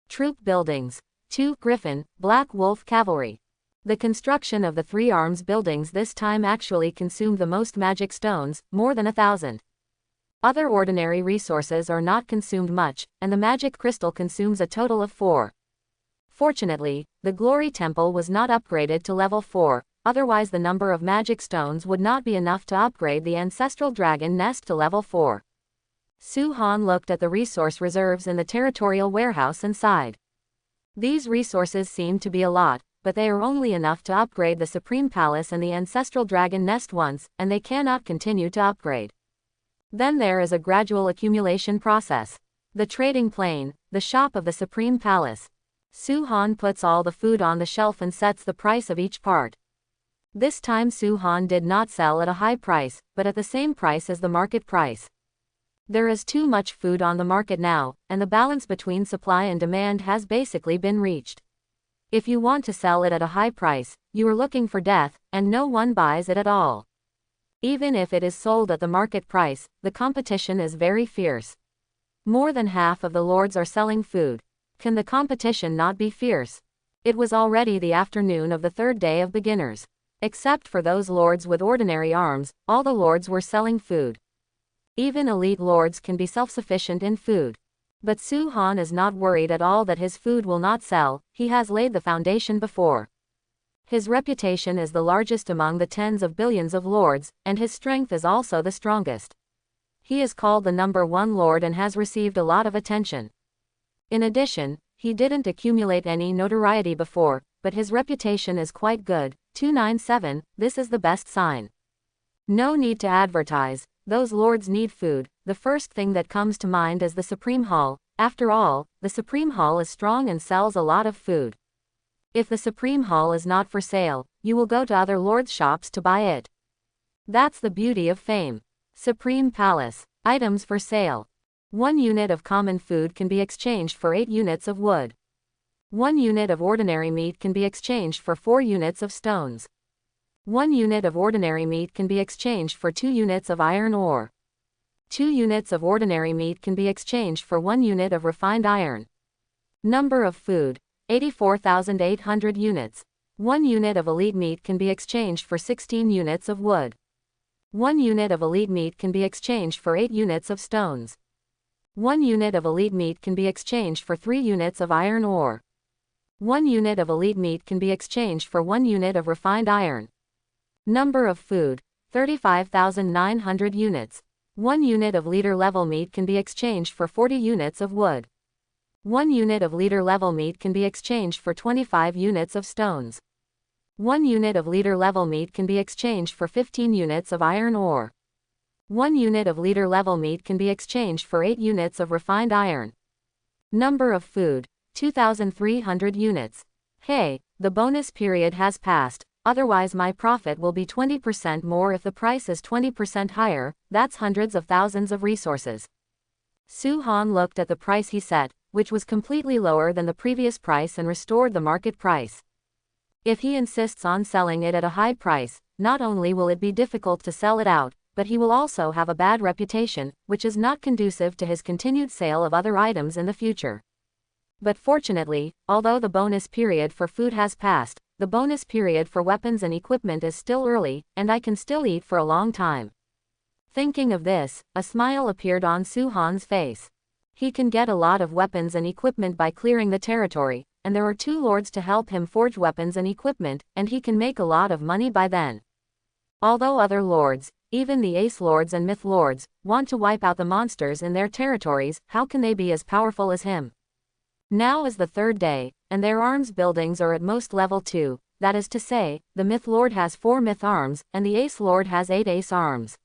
Troop buildings, 2 Griffin, Black Wolf Cavalry. The construction of the 3 arms buildings this time actually consumed the most magic stones, more than 1,000. Other ordinary resources are not consumed much, and the magic crystal consumes a total of 4. Fortunately, the Glory Temple was not upgraded to level 4, otherwise the number of magic stones would not be enough to upgrade the Ancestral Dragon Nest to level 4. Su Han looked at the resource reserves in the territorial warehouse and sighed. These resources seem to be a lot, but they are only enough to upgrade the Supreme Palace and the Ancestral Dragon Nest once, and they cannot continue to upgrade. Then there is a gradual accumulation process. The trading plane, the shop of the Supreme Palace. Su Han puts all the food on the shelf and sets the price of each part. This time Su Han did not sell at a high price, but at the same price as the market price. There is too much food on the market now, and the balance between supply and demand has basically been reached. If you want to sell it at a high price, you are looking for death, and no one buys it at all. Even if it is sold at the market price, the competition is very fierce. More than half of the lords are selling food. Can the competition not be fierce? It was already the afternoon of the 3rd day of beginners. Except for those lords with ordinary arms, all the lords were selling food. Even elite lords can be self-sufficient in food. But Su Han is not worried at all that his food will not sell, he has laid the foundation before. His reputation is the largest among the tens of billions of lords, and his strength is also the strongest. He is called the #1 lord and has received a lot of attention. In addition, he didn't accumulate any notoriety before, but his reputation is quite good. 297, this is the best sign. No need to advertise, those lords need food. The first thing that comes to mind is the Supreme Hall. After all, the Supreme Hall is strong and sells a lot of food. If the Supreme Hall is not for sale, you will go to other lords' shops to buy it. That's the beauty of fame. Supreme Palace. Items for sale. 1 unit of common food can be exchanged for 8 units of wood. 1 unit of ordinary meat can be exchanged for 4 units of stones. 1 unit of ordinary meat can be exchanged for 2 units of iron ore. 2 units of ordinary meat can be exchanged for 1 unit of refined iron. Number of food, 84,800 units. 1 unit of elite meat can be exchanged for 16 units of wood. 1 unit of elite meat can be exchanged for 8 units of stones. 1 unit of elite meat can be exchanged for 3 units of iron ore. 1 unit of elite meat can be exchanged for 1 unit of refined iron. Number of food, 35,900 units. 1 unit of leader level meat can be exchanged for 40 units of wood. 1 unit of leader level meat can be exchanged for 25 units of stones. 1 unit of leader level meat can be exchanged for 15 units of iron ore. 1 unit of leader level meat can be exchanged for 8 units of refined iron. Number of food, 2,300 units. Hey, the bonus period has passed. Otherwise my profit will be 20% more if the price is 20% higher, that's hundreds of thousands of resources. Su Han looked at the price he set, which was completely lower than the previous price and restored the market price. If he insists on selling it at a high price, not only will it be difficult to sell it out, but he will also have a bad reputation, which is not conducive to his continued sale of other items in the future. But fortunately, although the bonus period for food has passed, the bonus period for weapons and equipment is still early, and I can still eat for a long time. Thinking of this, a smile appeared on Su-han's face. He can get a lot of weapons and equipment by clearing the territory, and there are 2 lords to help him forge weapons and equipment, and he can make a lot of money by then. Although other lords, even the ace lords and myth lords, want to wipe out the monsters in their territories, how can they be as powerful as him? Now is the 3rd day, and their arms buildings are at most level 2, that is to say, the myth lord has 4 myth arms, and the ace lord has 8 ace arms.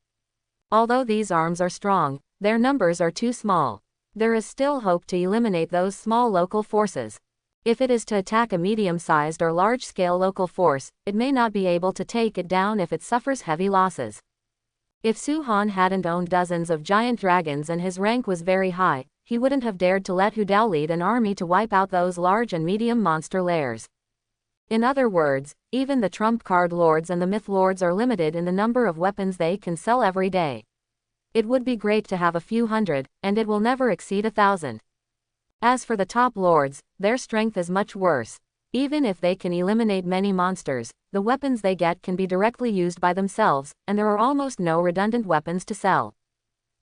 Although these arms are strong, their numbers are too small. There is still hope to eliminate those small local forces. If it is to attack a medium-sized or large-scale local force, it may not be able to take it down if it suffers heavy losses. If Su-han hadn't owned dozens of giant dragons and his rank was very high, he wouldn't have dared to let Hu Dao lead an army to wipe out those large and medium monster lairs. In other words, even the trump card lords and the myth lords are limited in the number of weapons they can sell every day. It would be great to have a few hundred, and it will never exceed 1,000. As for the top lords, their strength is much worse. Even if they can eliminate many monsters, the weapons they get can be directly used by themselves, and there are almost no redundant weapons to sell.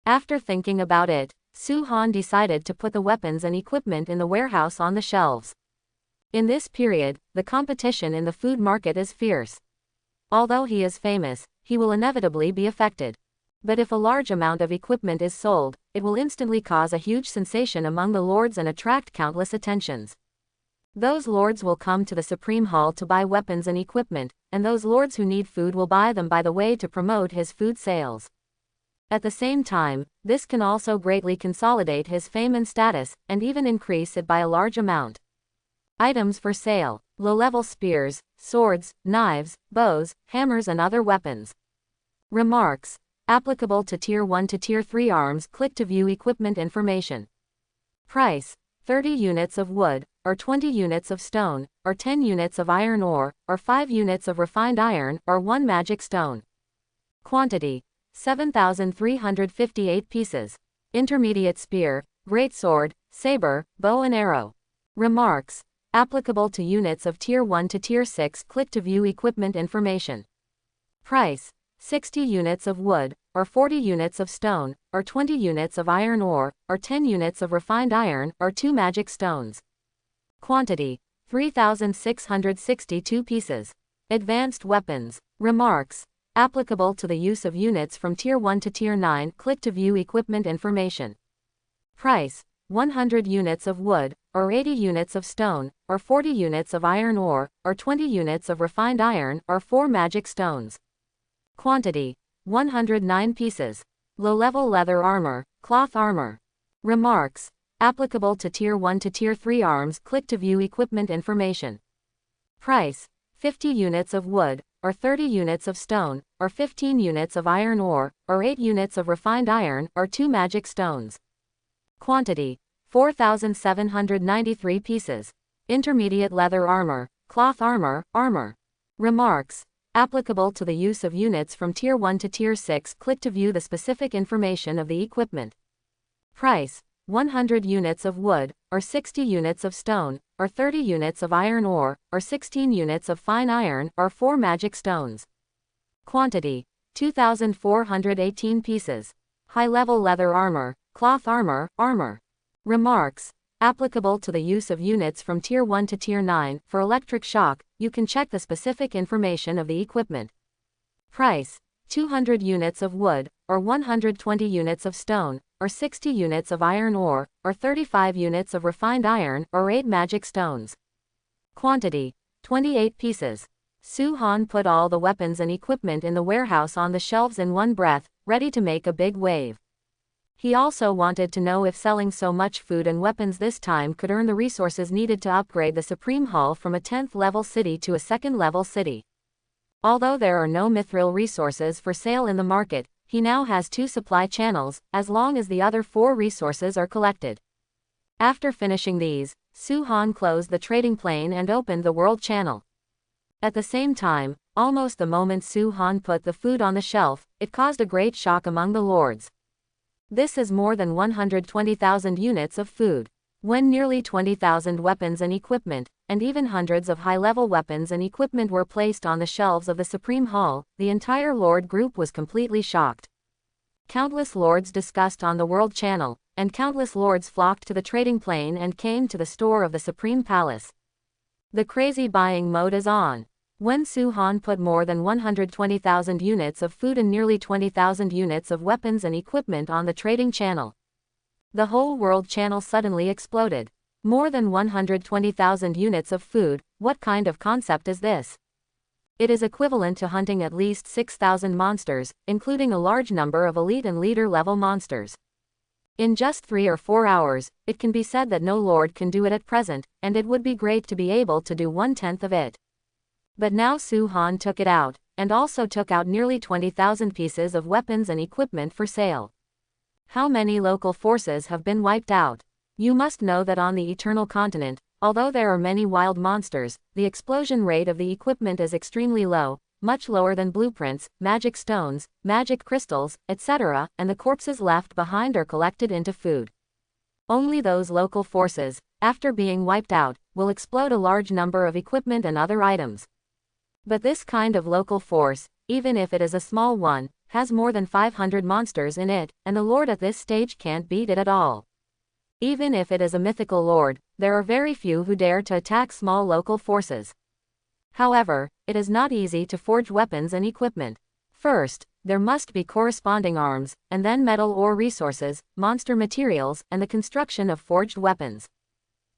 After thinking about it, Su-han decided to put the weapons and equipment in the warehouse on the shelves. In this period, the competition in the food market is fierce. Although he is famous, he will inevitably be affected. But if a large amount of equipment is sold, it will instantly cause a huge sensation among the lords and attract countless attentions. Those lords will come to the Supreme Hall to buy weapons and equipment, and those lords who need food will buy them by the way to promote his food sales. At the same time, this can also greatly consolidate his fame and status, and even increase it by a large amount. Items for sale: low-level spears, swords, knives, bows, hammers and other weapons. Remarks. Applicable to Tier 1 to Tier 3 arms. Click to view equipment information. Price: 30 units of wood, or 20 units of stone, or 10 units of iron ore, or 5 units of refined iron, or 1 magic stone. Quantity: 7,358 pieces. Intermediate spear, great sword, saber, bow and arrow. Remarks. Applicable to units of Tier 1 to Tier 6. Click to view equipment information. Price: 60 units of wood, or 40 units of stone, or 20 units of iron ore, or 10 units of refined iron, or 2 magic stones. Quantity: 3,662 pieces. Advanced weapons. Remarks. Applicable to the use of units from Tier 1 to Tier 9. Click to view equipment information. Price: 100 units of wood, or 80 units of stone, or 40 units of iron ore, or 20 units of refined iron, or 4 magic stones. Quantity: 109 pieces. Low-level leather armor, cloth armor. Remarks. Applicable to Tier 1 to Tier 3 arms. Click to view equipment information. Price: 50 units of wood, or 30 units of stone, or 15 units of iron ore, or 8 units of refined iron, or 2 magic stones. Quantity: 4,793 pieces. Intermediate leather armor, cloth armor, armor. Remarks. Applicable to the use of units from Tier 1 to Tier 6. Click to view the specific information of the equipment. Price: 100 units of wood, or 60 units of stone, or 30 units of iron ore, or 16 units of fine iron, or 4 magic stones. Quantity: 2,418 pieces. High-level leather armor, cloth armor, armor. Remarks. Applicable to the use of units from Tier 1 to Tier 9. For electric shock, you can check the specific information of the equipment. Price: 200 units of wood, or 120 units of stone, or 60 units of iron ore, or 35 units of refined iron, or 8 magic stones. Quantity: 28 pieces. Su-han put all the weapons and equipment in the warehouse on the shelves in one breath, ready to make a big wave. He also wanted to know if selling so much food and weapons this time could earn the resources needed to upgrade the Supreme Hall from a 10th level city to a 2nd level city. Although there are no mithril resources for sale in the market, he now has 2 supply channels, as long as the other 4 resources are collected. After finishing these, Su-han closed the trading plane and opened the world channel. At the same time, almost the moment Su-han put the food on the shelf, it caused a great shock among the lords. This is more than 120,000 units of food. When nearly 20,000 weapons and equipment, and even hundreds of high-level weapons and equipment were placed on the shelves of the Supreme Hall. The entire Lord group was completely shocked. Countless lords discussed on the World Channel, and countless lords flocked to the trading plane and came to the store of the Supreme Palace. The crazy buying mode is on. When Su Han put more than 120,000 units of food and nearly 20,000 units of weapons and equipment on the trading channel, the whole World Channel suddenly exploded. More than 120,000 units of food, what kind of concept is this? It is equivalent to hunting at least 6,000 monsters, including a large number of elite and leader-level monsters. In just 3 or 4 hours, it can be said that no lord can do it at present, and it would be great to be able to do 1/10 of it. But now Su Han took it out, and also took out nearly 20,000 pieces of weapons and equipment for sale. How many local forces have been wiped out? You must know that on the Eternal Continent, although there are many wild monsters, the explosion rate of the equipment is extremely low, much lower than blueprints, magic stones, magic crystals, etc., and the corpses left behind are collected into food. Only those local forces, after being wiped out, will explode a large number of equipment and other items. But this kind of local force, even if it is a small one, has more than 500 monsters in it, and the lord at this stage can't beat it at all. Even if it is a mythical lord, there are very few who dare to attack small local forces. However, it is not easy to forge weapons and equipment. First, there must be corresponding arms, and then metal ore resources, monster materials, and the construction of forged weapons.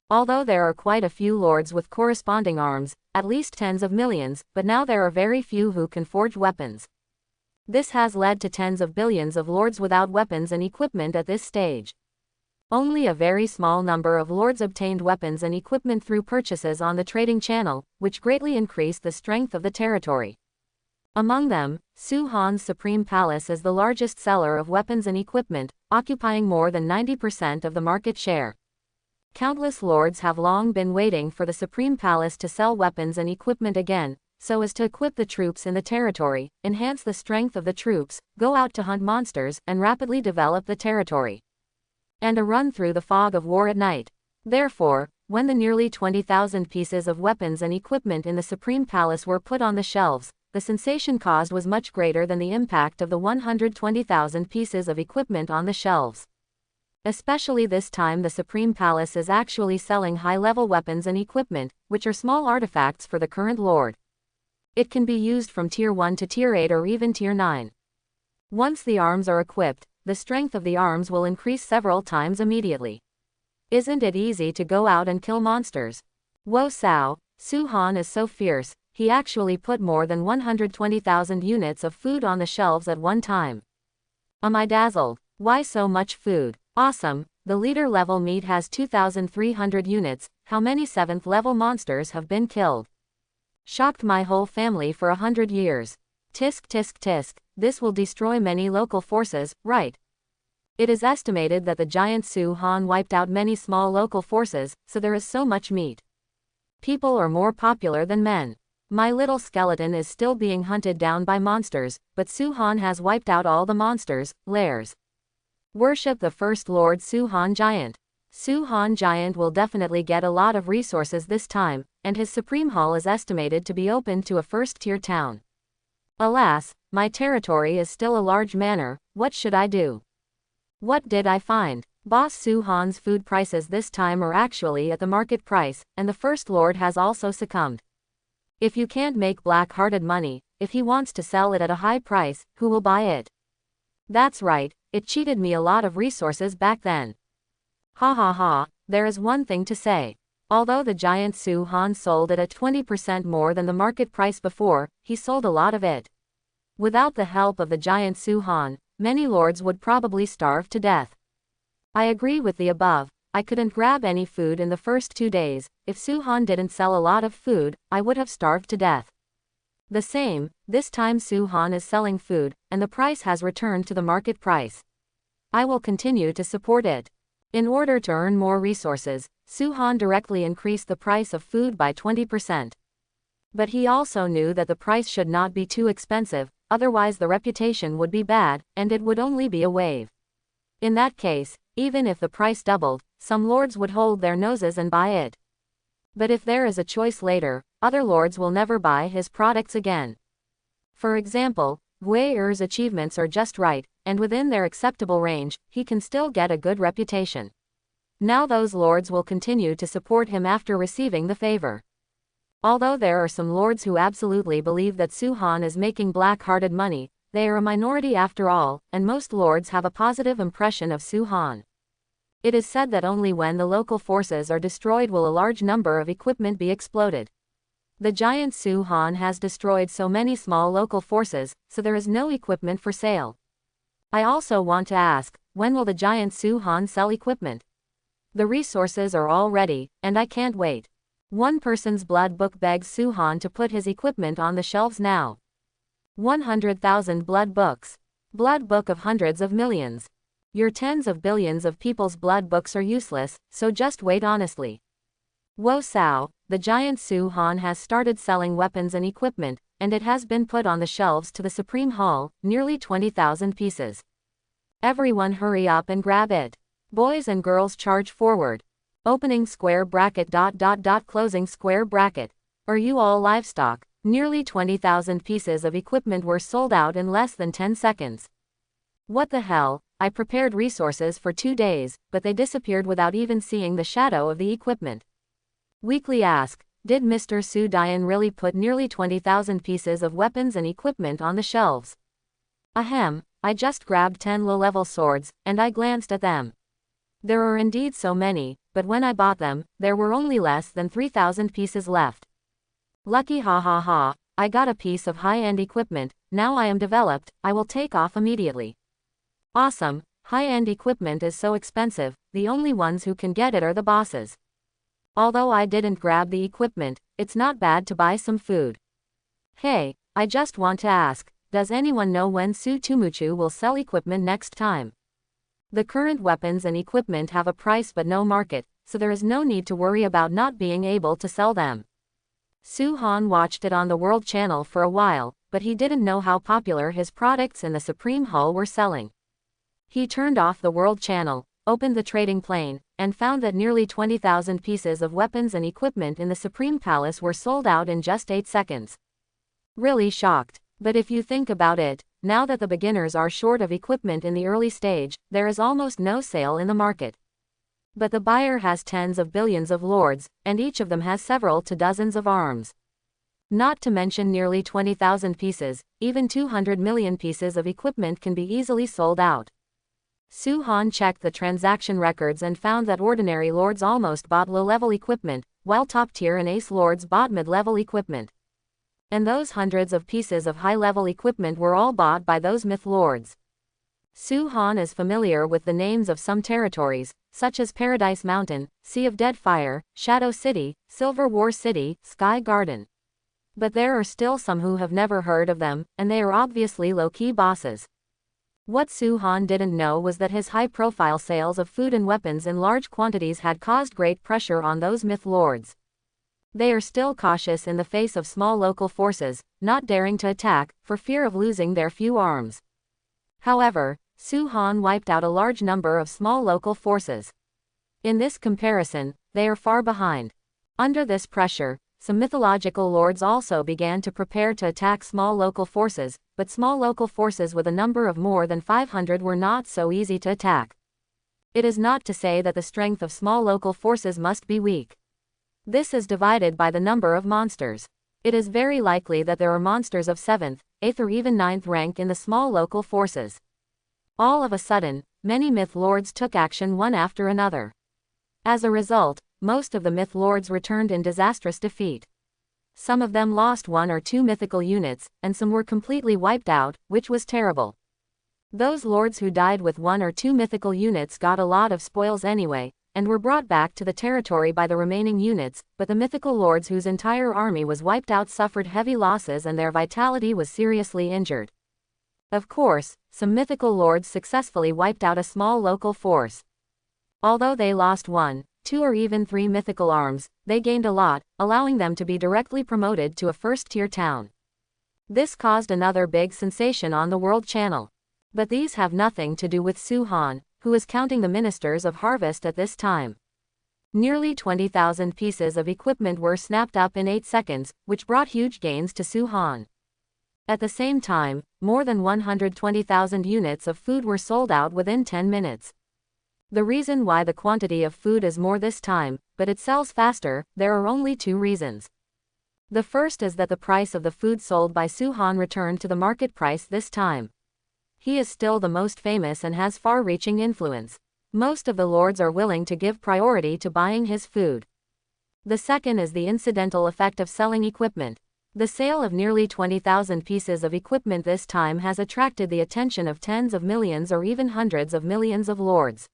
Although there are quite a few lords with corresponding arms, at least tens of millions, but now there are very few who can forge weapons. This has led to tens of billions of lords without weapons and equipment at this stage. Only a very small number of lords obtained weapons and equipment through purchases on the trading channel, which greatly increased the strength of the territory. Among them, Su Han's Supreme Palace is the largest seller of weapons and equipment, occupying more than 90% of the market share. Countless lords have long been waiting for the Supreme Palace to sell weapons and equipment again, so as to equip the troops in the territory, enhance the strength of the troops, go out to hunt monsters, and rapidly develop the territory. And a run through the fog of war at night. Therefore, when the nearly 20,000 pieces of weapons and equipment in the Supreme Palace were put on the shelves, the sensation caused was much greater than the impact of the 120,000 pieces of equipment on the shelves. Especially this time the Supreme Palace is actually selling high-level weapons and equipment, which are small artifacts for the current lord. It can be used from Tier 1 to Tier 8 or even Tier 9. Once the arms are equipped, the strength of the arms will increase several times immediately. Isn't it easy to go out and kill monsters? Wo Sao, Su Han is so fierce, he actually put more than 120,000 units of food on the shelves at one time. Am I dazzled? Why so much food? Awesome, the leader level meat has 2,300 units, how many 7th level monsters have been killed? Shocked my whole family for 100 years. Tisk tisk tisk, this will destroy many local forces, right? It is estimated that the giant Su Han wiped out many small local forces, so there is so much meat. People are more popular than men. My little skeleton is still being hunted down by monsters, but Su Han has wiped out all the monsters' lairs. Worship the First Lord Su Han Giant. Su Han Giant will definitely get a lot of resources this time, and his Supreme Hall is estimated to be open to a first-tier town. Alas, my territory is still a large manor, what should I do? What did I find? Boss Su Han's food prices this time are actually at the market price, and the First Lord has also succumbed. If you can't make black-hearted money, if he wants to sell it at a high price, who will buy it? That's right, it cheated me a lot of resources back then. Ha ha ha, there is one thing to say. Although the giant Su Han sold it at 20% more than the market price before, he sold a lot of it. Without the help of the giant Su Han, many lords would probably starve to death. I agree with the above. I couldn't grab any food in the first 2 days. If Su Han didn't sell a lot of food, I would have starved to death. The same, this time Su Han is selling food, and the price has returned to the market price. I will continue to support it. In order to earn more resources, Su Han directly increased the price of food by 20%. But he also knew that the price should not be too expensive, otherwise the reputation would be bad, and it would only be a wave. In that case, even if the price doubled, some lords would hold their noses and buy it. But if there is a choice later, other lords will never buy his products again. For example, Wei Er's achievements are just right, and within their acceptable range, he can still get a good reputation. Now those lords will continue to support him after receiving the favor. Although there are some lords who absolutely believe that Su Han is making black-hearted money, they are a minority after all, and most lords have a positive impression of Su Han. It is said that only when the local forces are destroyed will a large number of equipment be exploded. The giant Su Han has destroyed so many small local forces, so there is no equipment for sale. I also want to ask, when will the giant Su Han sell equipment? The resources are all ready, and I can't wait. One person's blood book begs Su Han to put his equipment on the shelves now. 100,000 blood books. Blood book of hundreds of millions. Your tens of billions of people's blood books are useless, so just wait honestly. Wo Sao, the giant Su Han has started selling weapons and equipment, and it has been put on the shelves to the Supreme Hall, nearly 20,000 pieces. Everyone hurry up and grab it. Boys and girls charge forward. Opening square bracket ... closing square bracket. Are you all livestock? Nearly 20,000 pieces of equipment were sold out in less than 10 seconds. What the hell? I prepared resources for 2 days, but they disappeared without even seeing the shadow of the equipment. Weekly ask, did Mr. Su Dian really put nearly 20,000 pieces of weapons and equipment on the shelves? Ahem, I just grabbed 10 low-level swords, and I glanced at them. There are indeed so many, but when I bought them, there were only less than 3,000 pieces left. Lucky ha ha ha, I got a piece of high-end equipment, now I am developed, I will take off immediately. Awesome, high-end equipment is so expensive, the only ones who can get it are the bosses. Although I didn't grab the equipment, it's not bad to buy some food. Hey, I just want to ask, does anyone know when Su Tumuchu will sell equipment next time? The current weapons and equipment have a price but no market, so there is no need to worry about not being able to sell them. Su Han watched it on the World Channel for a while, but he didn't know how popular his products in the Supreme Hall were selling. He turned off the World Channel, opened the trading plane, and found that nearly 20,000 pieces of weapons and equipment in the Supreme Palace were sold out in just 8 seconds. Really shocked. But if you think about it, now that the beginners are short of equipment in the early stage, there is almost no sale in the market. But the buyer has tens of billions of lords, and each of them has several to dozens of arms. Not to mention nearly 20,000 pieces, even 200 million pieces of equipment can be easily sold out. Su Han checked the transaction records and found that ordinary lords almost bought low-level equipment, while top-tier and ace lords bought mid-level equipment. And those hundreds of pieces of high-level equipment were all bought by those myth lords. Su Han is familiar with the names of some territories, such as Paradise Mountain, Sea of Dead Fire, Shadow City, Silver War City, Sky Garden. But there are still some who have never heard of them, and they are obviously low-key bosses. What Su Han didn't know was that his high-profile sales of food and weapons in large quantities had caused great pressure on those myth lords. They are still cautious in the face of small local forces, not daring to attack, for fear of losing their few arms. However, Su Han wiped out a large number of small local forces. In this comparison, they are far behind. Under this pressure, some mythological lords also began to prepare to attack small local forces, but small local forces with a number of more than 500 were not so easy to attack. It is not to say that the strength of small local forces must be weak. This is divided by the number of monsters. It is very likely that there are monsters of 7th, 8th or even 9th rank in the small local forces. All of a sudden, many myth lords took action one after another. As a result, most of the myth lords returned in disastrous defeat. Some of them lost 1 or 2 mythical units, and some were completely wiped out, which was terrible. Those lords who died with 1 or 2 mythical units got a lot of spoils anyway, and were brought back to the territory by the remaining units, but the mythical lords whose entire army was wiped out suffered heavy losses and their vitality was seriously injured. Of course, some mythical lords successfully wiped out a small local force. Although they lost 1, 2 or even 3 mythical arms, they gained a lot, allowing them to be directly promoted to a first-tier town. This caused another big sensation on the World Channel. But these have nothing to do with Su Han, who is counting the ministers of harvest at this time. Nearly 20,000 pieces of equipment were snapped up in 8 seconds, which brought huge gains to Su Han. At the same time, more than 120,000 units of food were sold out within 10 minutes. The reason why the quantity of food is more this time, but it sells faster, there are only 2 reasons. The first is that the price of the food sold by Su Han returned to the market price this time. He is still the most famous and has far-reaching influence. Most of the lords are willing to give priority to buying his food. The second is the incidental effect of selling equipment. The sale of nearly 20,000 pieces of equipment this time has attracted the attention of tens of millions or even hundreds of millions of lords.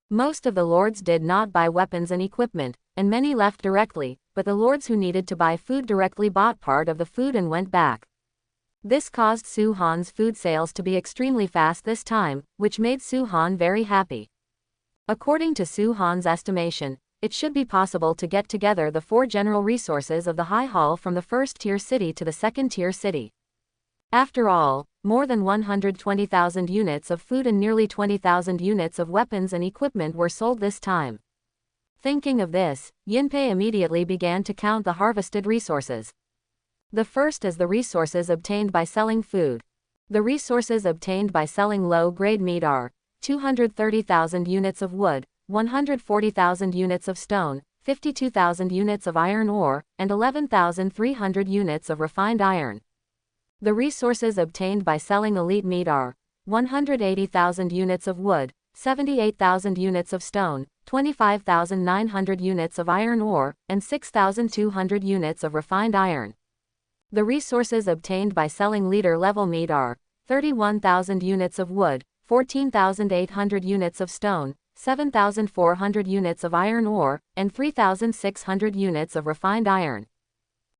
Most of the lords did not buy weapons and equipment, and many left directly, but the lords who needed to buy food directly bought part of the food and went back. This caused Su Han's food sales to be extremely fast this time, which made Su Han very happy. According to Su Han's estimation, it should be possible to get together the 4 general resources of the High Hall from the first-tier city to the second-tier city. After all, more than 120,000 units of food and nearly 20,000 units of weapons and equipment were sold this time. Thinking of this, Yinpei immediately began to count the harvested resources. The first is the resources obtained by selling food. The resources obtained by selling low-grade meat are 230,000 units of wood, 140,000 units of stone, 52,000 units of iron ore, and 11,300 units of refined iron. The resources obtained by selling elite meat are 180,000 units of wood, 78,000 units of stone, 25,900 units of iron ore, and 6,200 units of refined iron. The resources obtained by selling leader-level meat are 31,000 units of wood, 14,800 units of stone, 7,400 units of iron ore, and 3,600 units of refined iron.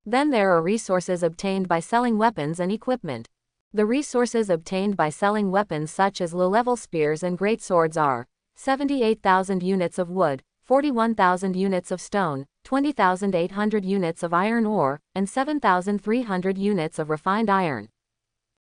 Then there are resources obtained by selling weapons and equipment. The resources obtained by selling weapons such as low-level spears and great swords are 78,000 units of wood, 41,000 units of stone, 20,800 units of iron ore, and 7,300 units of refined iron.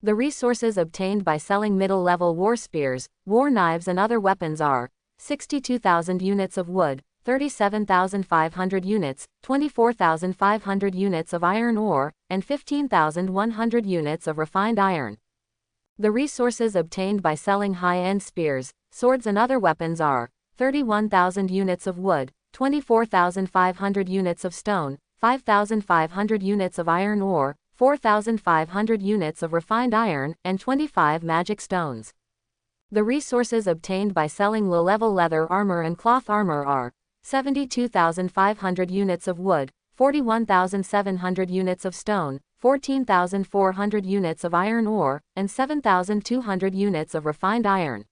The resources obtained by selling middle-level war spears, war knives and other weapons are 62,000 units of wood, 37,500 units, 24,500 units of iron ore, and 15,100 units of refined iron. The resources obtained by selling high-end spears, swords and other weapons are 31,000 units of wood, 24,500 units of stone, 5,500 units of iron ore, 4,500 units of refined iron, and 25 magic stones. The resources obtained by selling low-level leather armor and cloth armor are 72,500 units of wood, 41,700 units of stone, 14,400 units of iron ore, and 7,200 units of refined iron.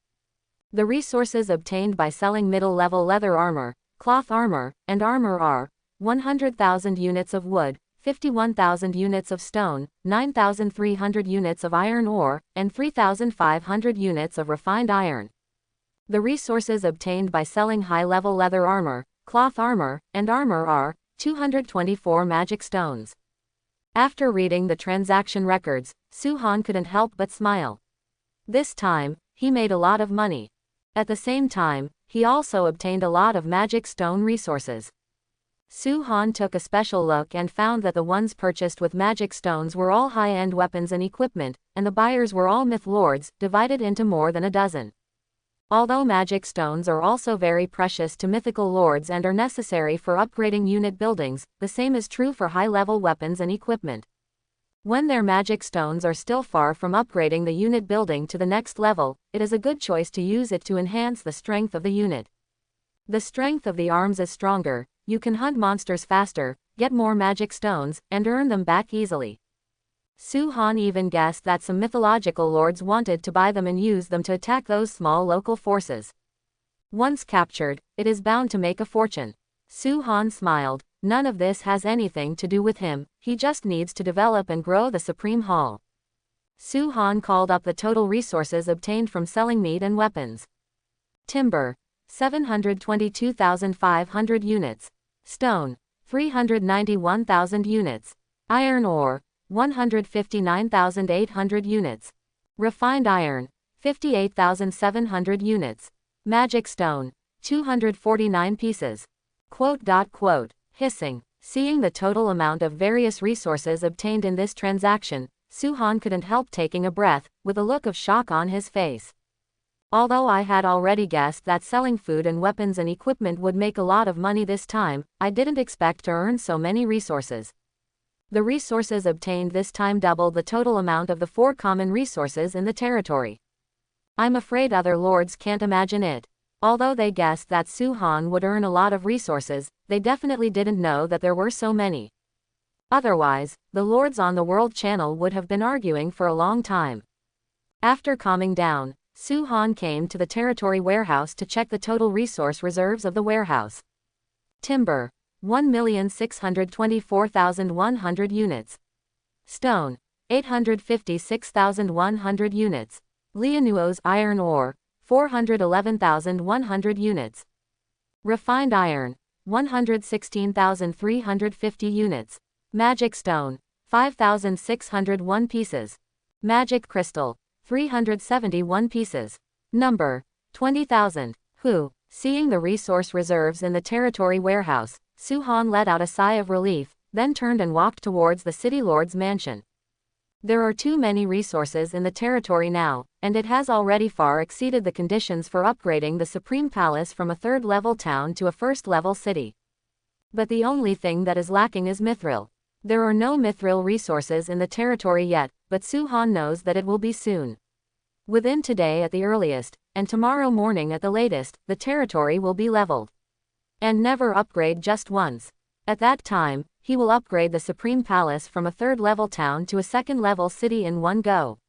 The resources obtained by selling middle-level leather armor, cloth armor, and armor are 100,000 units of wood, 51,000 units of stone, 9,300 units of iron ore, and 3,500 units of refined iron. The resources obtained by selling high-level leather armor, cloth armor, and armor are 224 magic stones. After reading the transaction records, Su Han couldn't help but smile. This time, he made a lot of money. At the same time, he also obtained a lot of magic stone resources. Su Han took a special look and found that the ones purchased with magic stones were all high-end weapons and equipment, and the buyers were all myth lords, divided into more than a dozen. Although magic stones are also very precious to mythical lords and are necessary for upgrading unit buildings, the same is true for high-level weapons and equipment. When their magic stones are still far from upgrading the unit building to the next level, it is a good choice to use it to enhance the strength of the unit. The strength of the arms is stronger, you can hunt monsters faster, get more magic stones, and earn them back easily. Su Han even guessed that some mythological lords wanted to buy them and use them to attack those small local forces. Once captured, it is bound to make a fortune. Su Han smiled. None of this has anything to do with him, he just needs to develop and grow the Supreme Hall. Su Han called up the total resources obtained from selling meat and weapons. Timber, 722,500 units. Stone, 391,000 units. Iron ore, 159,800 units. Refined iron, 58,700 units. Magic stone, 249 pieces. Hissing. Seeing the total amount of various resources obtained in this transaction, Suhan couldn't help taking a breath, with a look of shock on his face. Although I had already guessed that selling food and weapons and equipment would make a lot of money this time, I didn't expect to earn so many resources. The resources obtained this time doubled the total amount of the 4 common resources in the territory. I'm afraid other lords can't imagine it. Although they guessed that Suhan would earn a lot of resources, they definitely didn't know that there were so many. Otherwise, the lords on the World Channel would have been arguing for a long time. After calming down, Suhan came to the territory warehouse to check the total resource reserves of the warehouse. Timber, 1,624,100 units. Stone, 856,100 units. Lianuo's iron ore, 411,100 units. Refined iron, 116,350 units. Magic stone, 5,601 pieces. Magic crystal, 371 pieces. Number, 20,000. Seeing the resource reserves in the territory warehouse, Suhan let out a sigh of relief, then turned and walked towards the city lord's mansion. There are too many resources in the territory now, and it has already far exceeded the conditions for upgrading the Supreme Palace from a 3rd-level town to a 1st-level city. But the only thing that is lacking is mithril. There are no mithril resources in the territory yet, but Suhan knows that it will be soon. Within today at the earliest, and tomorrow morning at the latest, the territory will be leveled. And never upgrade just once. At that time, he will upgrade the Supreme Palace from a 3rd-level town to a 2nd-level city in one go.